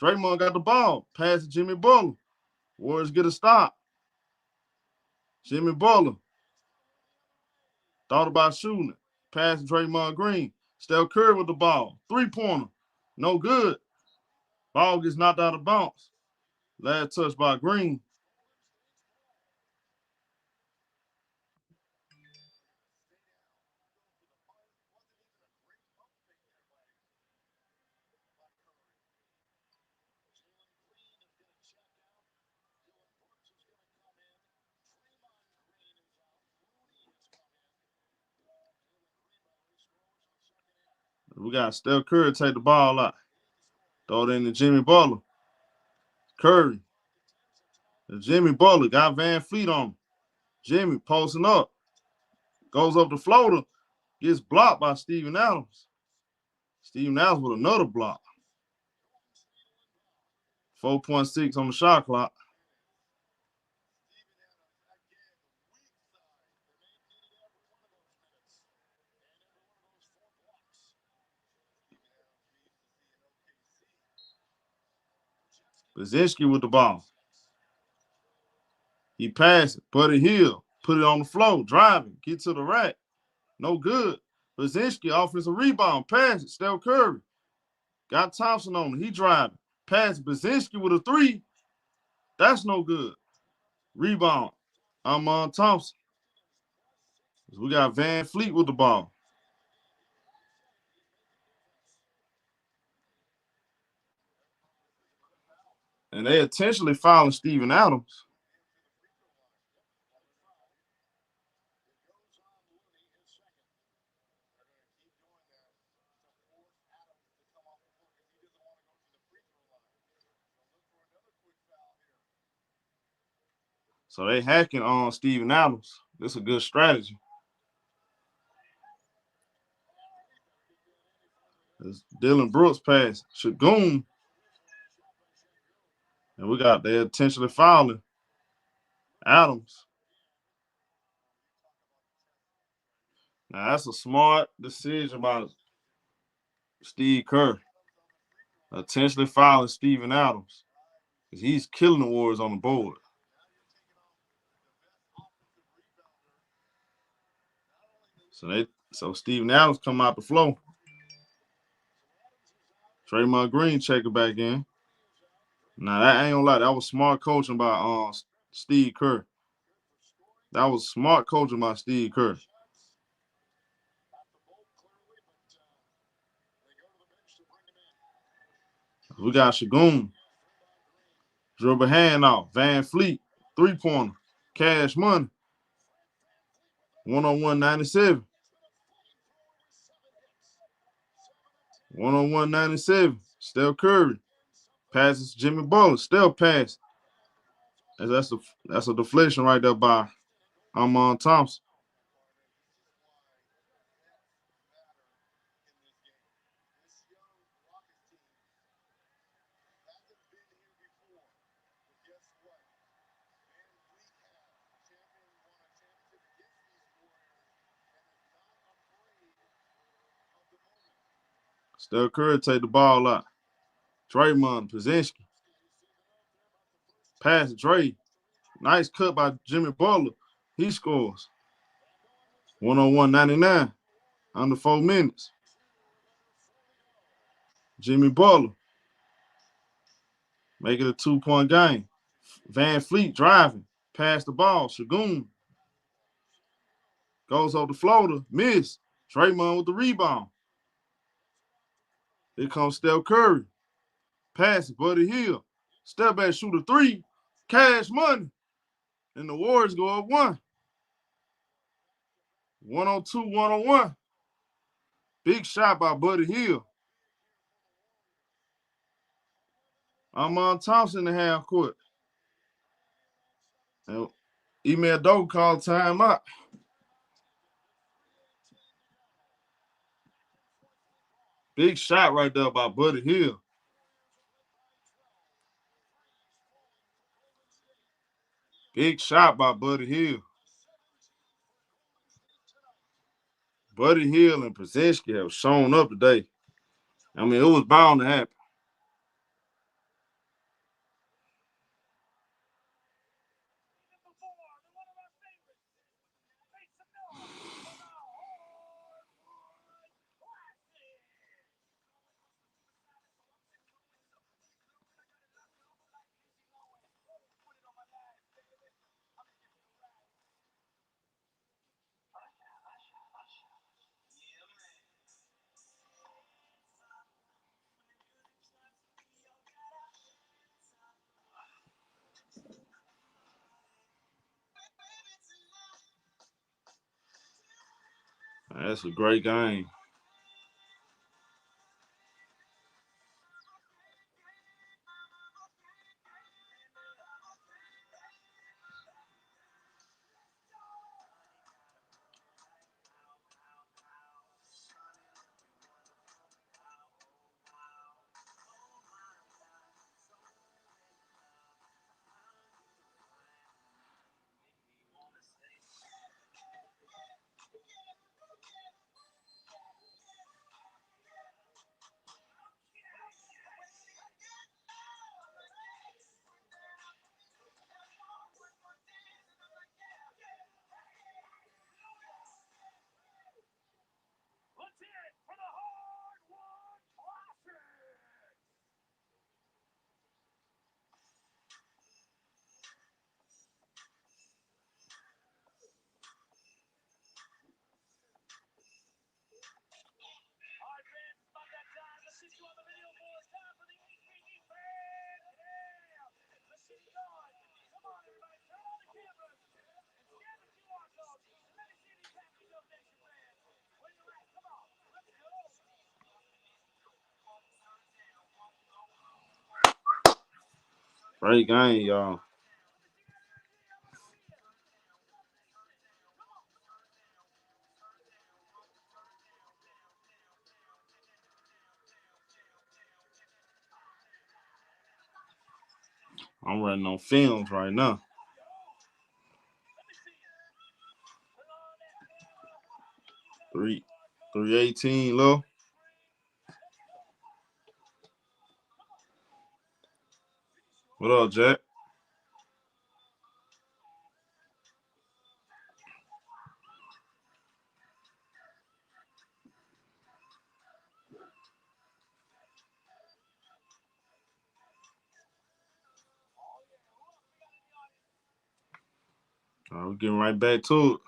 Draymond got the ball. Pass to Jimmy Butler. Warriors get a stop. Jimmy Butler. Thought about shooting it. Pass to Draymond Green. Steph Curry with the ball. 3-pointer. No good. Ball gets knocked out of bounds. Last touch by Green. We got Steph Curry take the ball out. Throw it in to Jimmy Butler. Curry. Jimmy Butler got Van Fleet on him. Jimmy posting up. Goes up the floater. Gets blocked by Steven Adams. Steven Adams with another block. 4.6 on the shot clock. Brzezinski with the ball. He passed it. Buddy Hill. Put it on the floor. Driving. Get to the rack. No good. Brzezinski offensive rebound. Pass it. Steph Curry. Got Thompson on him. He driving. Pass Brzezinski with a 3. That's no good. Rebound. Amon Thompson. We got Van Fleet with the ball. And they intentionally fouling Steven Adams. So they hacking on Steven Adams. This is a good strategy. It's Dylan Brooks pass. Shagun. And we got they intentionally fouling Adams. Now that's a smart decision by Steve Kerr. Intentionally fouling Steven Adams. Because he's killing the Warriors on the board. So Steven Adams come out the floor. Draymond Green check it back in. Now that ain't gonna lie, that was smart coaching by Steve Kerr. That was smart coaching by Steve Kerr. We got Shagun. Dribble handoff. Van Fleet. 3-pointer. Cash money. 1-on-1 97. 1-on-1 97. Steph Curry. Passes Jimmy Butler. Steph pass. That's a deflection right there by Amon Thompson. Steph Curry take the ball out. Draymond, Pozinski. Pass Dre. Nice cut by Jimmy Butler. He scores. 1-on-1 99. Under 4 minutes. Jimmy Butler. Make it a 2-point game. Van Fleet driving. Pass the ball. Shagun. Goes over the floater. Miss. Draymond with the rebound. Here comes Steph Curry. Pass it. Buddy Hield. Step back, shoot a 3. Cash money. And the Warriors go up 1. 1-on-2, 1-on-1. Big shot by Buddy Hield. Amon Thompson in the half court. And Email Doe called timeout. Big shot right there by Buddy Hield. Big shot by Buddy Hield. Buddy Hield and Pozinski have shown up today. I mean, it was bound to happen. That's a great game. Great game, y'all. I'm running on films right now. 318 low. What up, Jack? All right, we're getting right back to it.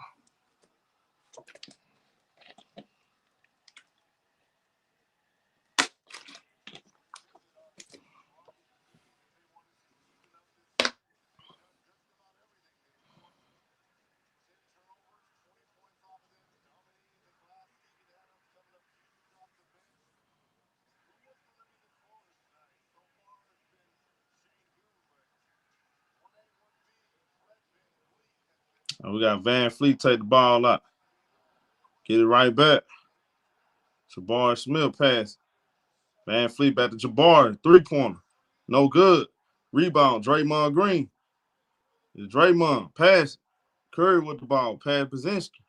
And we got Van Fleet take the ball out. Get it right back. Jabari Smith pass. Van Fleet back to Jabari. 3-pointer. No good. Rebound. Draymond Green. It's Draymond. Pass. Curry with the ball. Pass Brzezinski.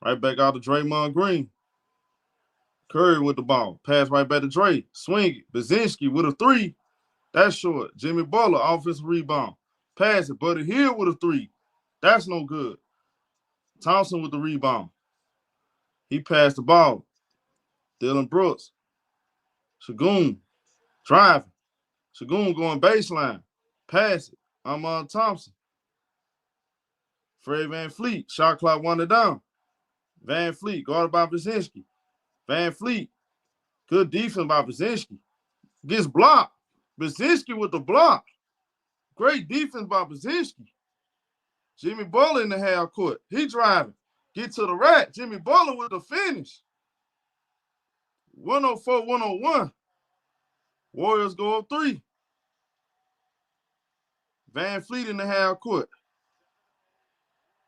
Right back out to Draymond Green. Curry with the ball. Pass right back to Dre. Swing it. Brzezinski with a 3. That's short. Jimmy Butler, offensive rebound. Pass it. Buddy Hield with a 3. That's no good. Thompson with the rebound. He passed the ball. Dylan Brooks. Shagun driving. Shagun going baseline. Pass it. Amon Thompson. Fred Van Fleet. Shot clock wanted down. Van Fleet guarded by Brzezinski. Van Fleet. Good defense by Brzezinski. Gets blocked. Brzezinski with the block. Great defense by Brzezinski. Jimmy Butler in the half court. He driving. Get to the rack. Jimmy Butler with the finish. 104-101. Warriors go up 3. Van Fleet in the half court.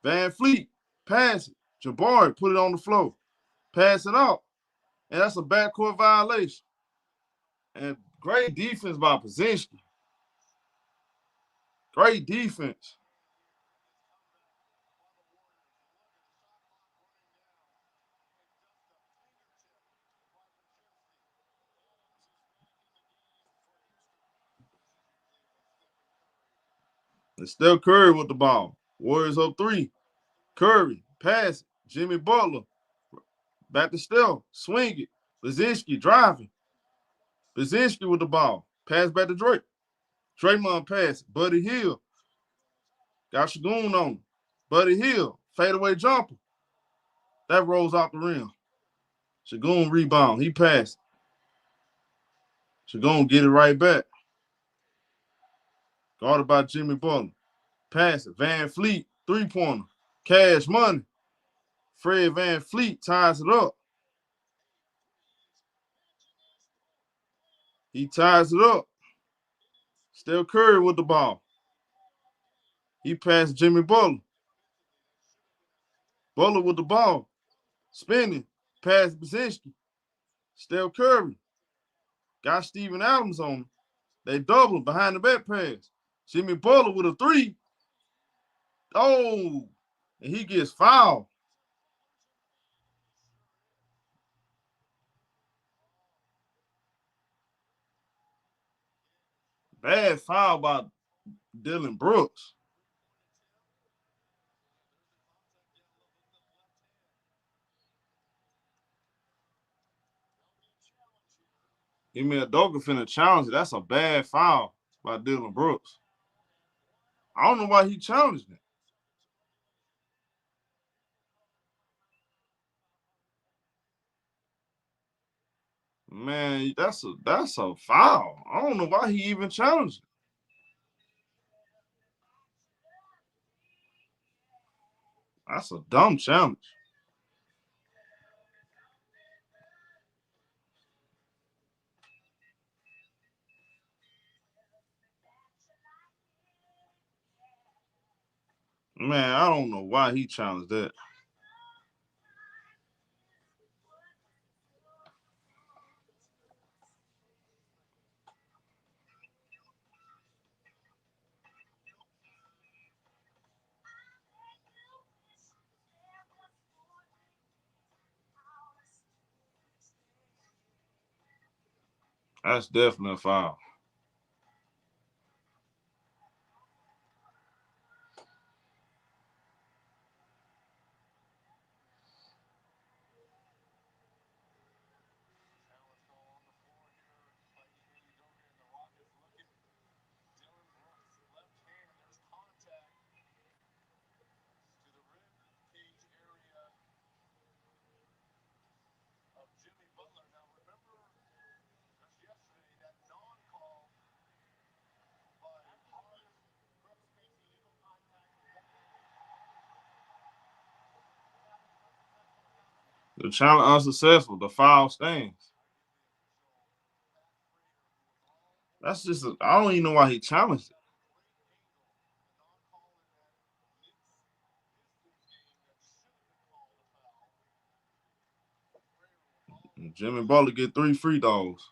Van Fleet, pass it. Jabari, put it on the floor. Pass it out. And that's a backcourt violation. And great defense by Brzezinski. Great defense. It's still Curry with the ball. Warriors up 3. Curry, pass it. Jimmy Butler. Back to Steph. Swing it. Brzezinski driving. Brzezinski with the ball. Pass back to Drake. Draymond pass. Buddy Hield. Got Shagun on him. Buddy Hield. Fadeaway jumper. That rolls out the rim. Shagun rebound. He passed. Shagun get it right back. Guarded by Jimmy Butler. Pass it. Van Fleet. 3-pointer. Cash money. Fred Van Fleet ties it up. He ties it up. Still Curry with the ball. He passed Jimmy Butler. Butler with the ball. Spinning. Pass Brzezinski. Still Curry. Got Steven Adams on him. They double behind the back pass. Jimmy Butler with a 3. Oh, and he gets fouled. Bad foul by Dylan Brooks. Ime Udoka finna challenge it. That's a bad foul by Dylan Brooks. I don't know why he challenged it. Man, that's a foul. I don't know why he even challenged it. That's a dumb challenge. Man, I don't know why he challenged that. That's definitely a foul. The challenge unsuccessful. The foul stands. That's just I don't even know why he challenged it. And Jimmy Butler get 3 free throws.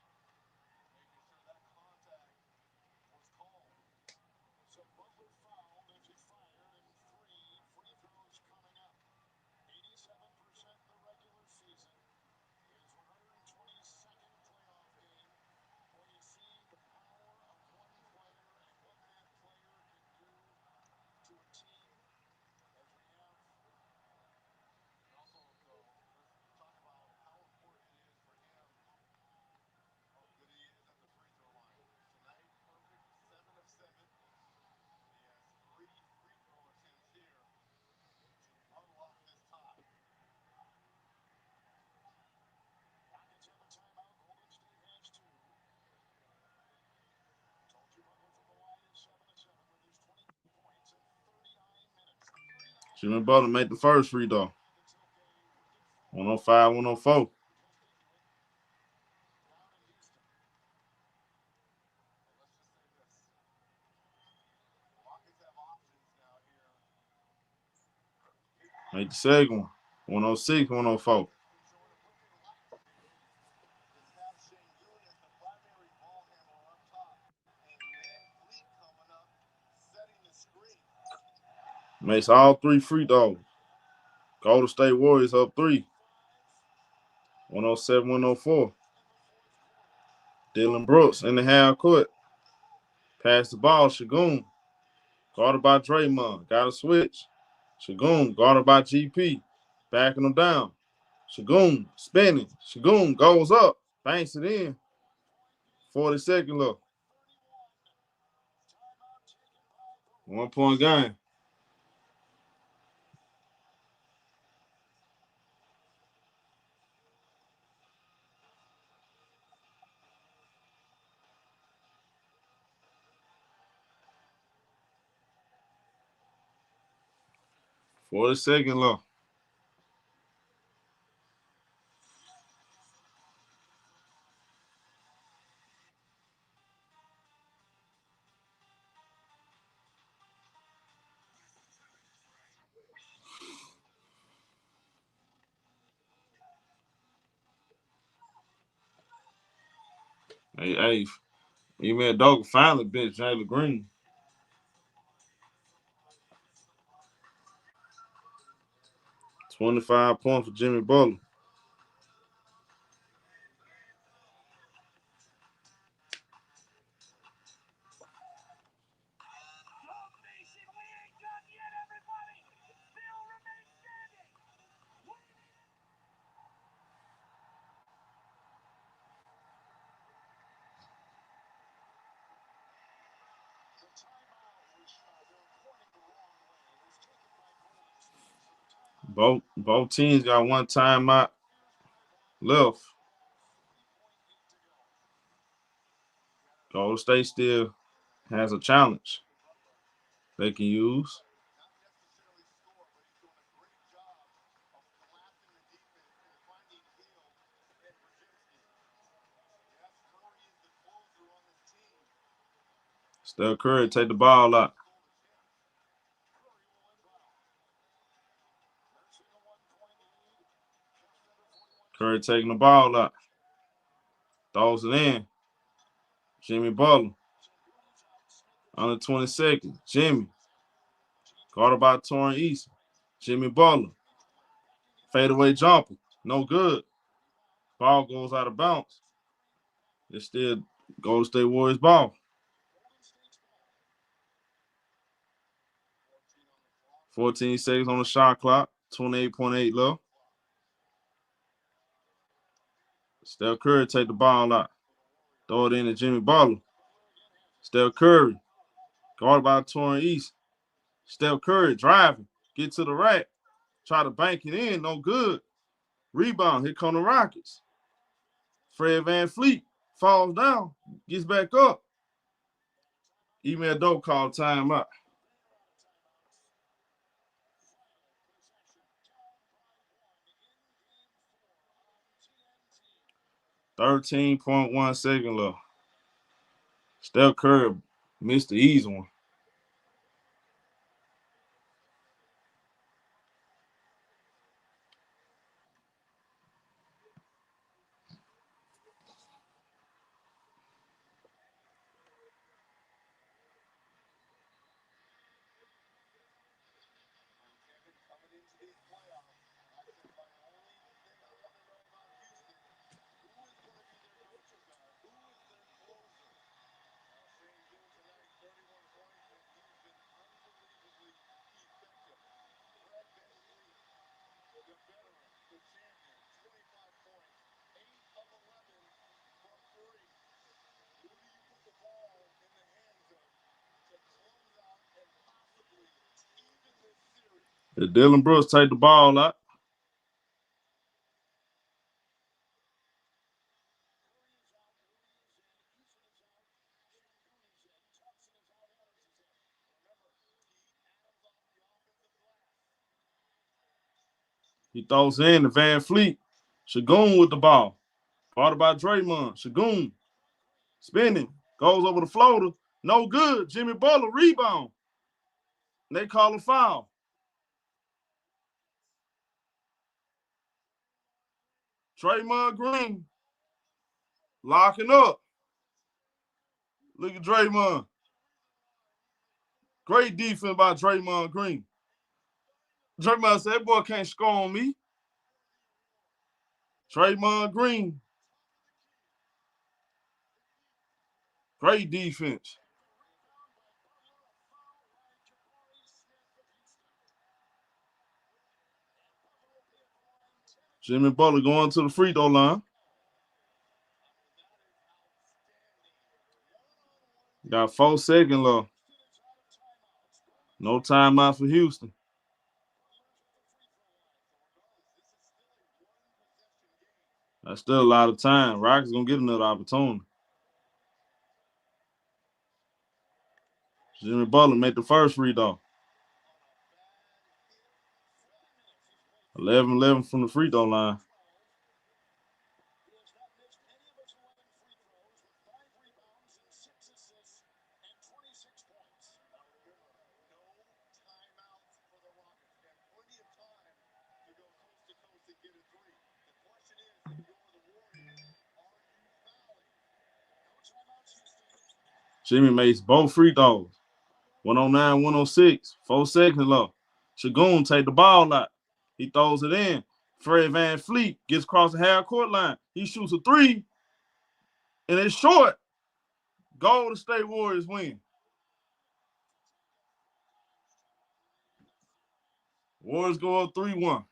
Jimmy Butler made the first free throw. 105, 104. Made the second one. 106, 104. Makes all 3 free throws. Golden State Warriors up 3. 107, 104. Dylan Brooks in the half court. Pass the ball. Shagun. Guarded by Draymond. Got a switch. Shagun guarded by GP. Backing him down. Shagun spinning. Shagun goes up. Banks it in. 40-second left. 1-point game. Second left. Hey, Email Dog finally bench Jalen Green. 25 points for Jimmy Butler. Both teams got 1 timeout left. Golden State still has a challenge they can use. Steph Curry take the ball out. Curry taking the ball out. Throws it in. Jimmy Butler. Under 20 seconds. Jimmy. Guarded by Torrent East. Jimmy Butler. Fadeaway jumper. No good. Ball goes out of bounds. It's still Golden State Warriors ball. 14 seconds on the shot clock. 28.8 left. Steph Curry take the ball out. Throw it in to Jimmy Butler. Steph Curry. Guarded by Torrent East. Steph Curry driving. Get to the rack. Try to bank it in. No good. Rebound. Here come the Rockets. Fred VanVleet falls down. Gets back up. Email Dope called timeout. 13.1 second left. Steph Curry missed the easy one. Did Dylan Brooks take the ball out? He throws in to Van Fleet. Shagun with the ball. Fought by Draymond. Shagun spinning. Goes over the floater. No good. Jimmy Butler rebound. They call a foul. Draymond Green locking up. Look at Draymond. Great defense by Draymond Green. Draymond said, that boy can't score on me. Draymond Green. Great defense. Jimmy Butler going to the free throw line. Got 4 seconds left. No timeout for Houston. That's still a lot of time. Rockets going to get another opportunity. Jimmy Butler made the first free throw. 11-11 from the free throw line. Jimmy makes both free throws. 109, 106. 4 seconds left. Shagun take the ball out. He throws it in. Fred Van Fleet gets across the half-court line. He shoots a three, and it's short. Golden State Warriors win. Warriors go up 3-1.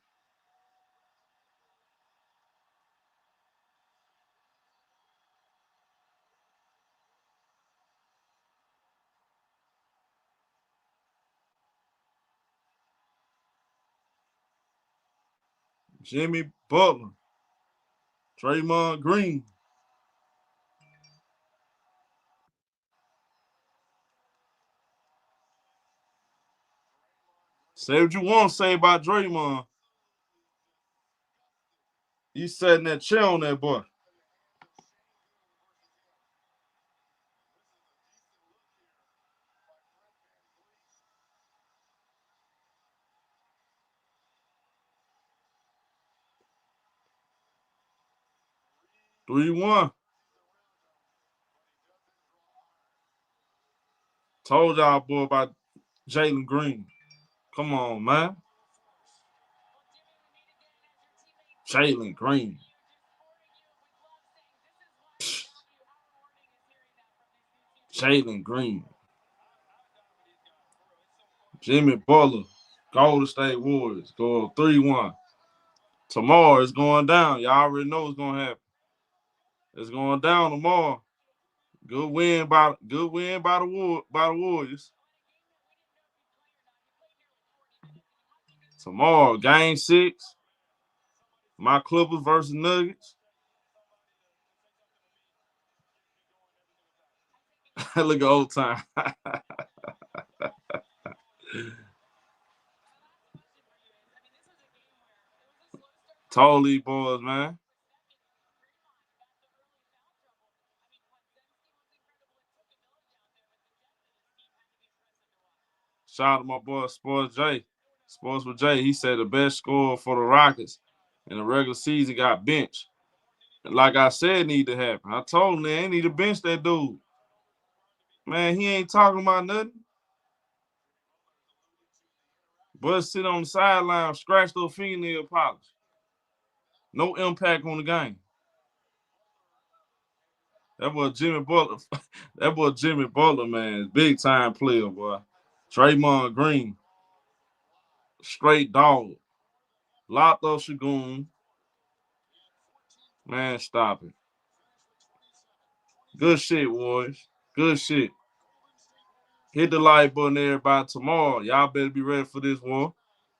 Jimmy Butler. Draymond Green. Say what you want to say about Draymond. You sat that chair on that boy. Three one. Told y'all, boy, about Jalen Green. Come on, man. Jalen Green. Jalen Green. Jimmy Butler. Golden State Warriors go 3-1. Tomorrow it's going down. Y'all already know what's going to happen. It's going down tomorrow. Good win by the Warriors. Tomorrow, game 6. My Clippers versus Nuggets. Look at old time. Told these boys, man. Shout out to my boy Sports J. Sports with J. He said the best scorer for the Rockets in the regular season got benched. And like I said, need to happen. I told him they need to bench that dude. Man, he ain't talking about nothing. But sit on the sideline, scratch those fingernail polish. No impact on the game. That boy Jimmy Butler, man, big time player, boy. Draymond Green, straight dog. Locked up Shagoon. Man, stop it. Good shit, Warriors. Good shit. Hit the like button, everybody. Tomorrow, y'all better be ready for this one.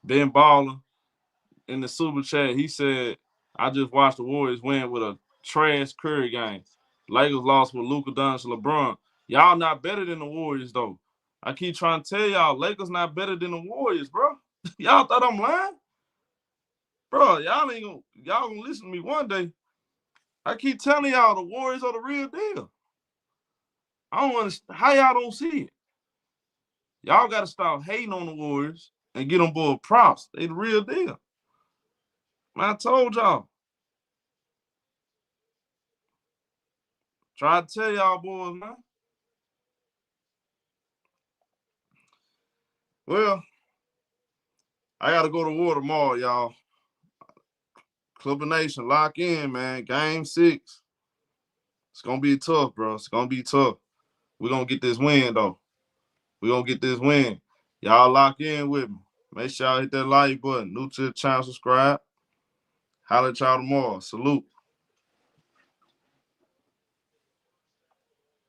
Ben Baller in the super chat, he said, I just watched the Warriors win with a trash Curry game. Lakers lost with Luka Doncic, LeBron. Y'all not better than the Warriors, though. I keep trying to tell y'all, Lakers not better than the Warriors, bro. Y'all thought I'm lying? Bro, y'all gonna listen to me one day. I keep telling y'all the Warriors are the real deal. I don't understand how y'all don't see it. Y'all got to stop hating on the Warriors and get them boy props. They the real deal. Man, I told y'all. Try to tell y'all boys, man. Well, I got to go to war tomorrow, y'all. Clipper Nation, lock in, man. Game 6. It's going to be tough, bro. It's going to be tough. We're going to get this win, though. We're going to get this win. Y'all lock in with me. Make sure y'all hit that like button. New to the channel, subscribe. Holla at y'all tomorrow. Salute.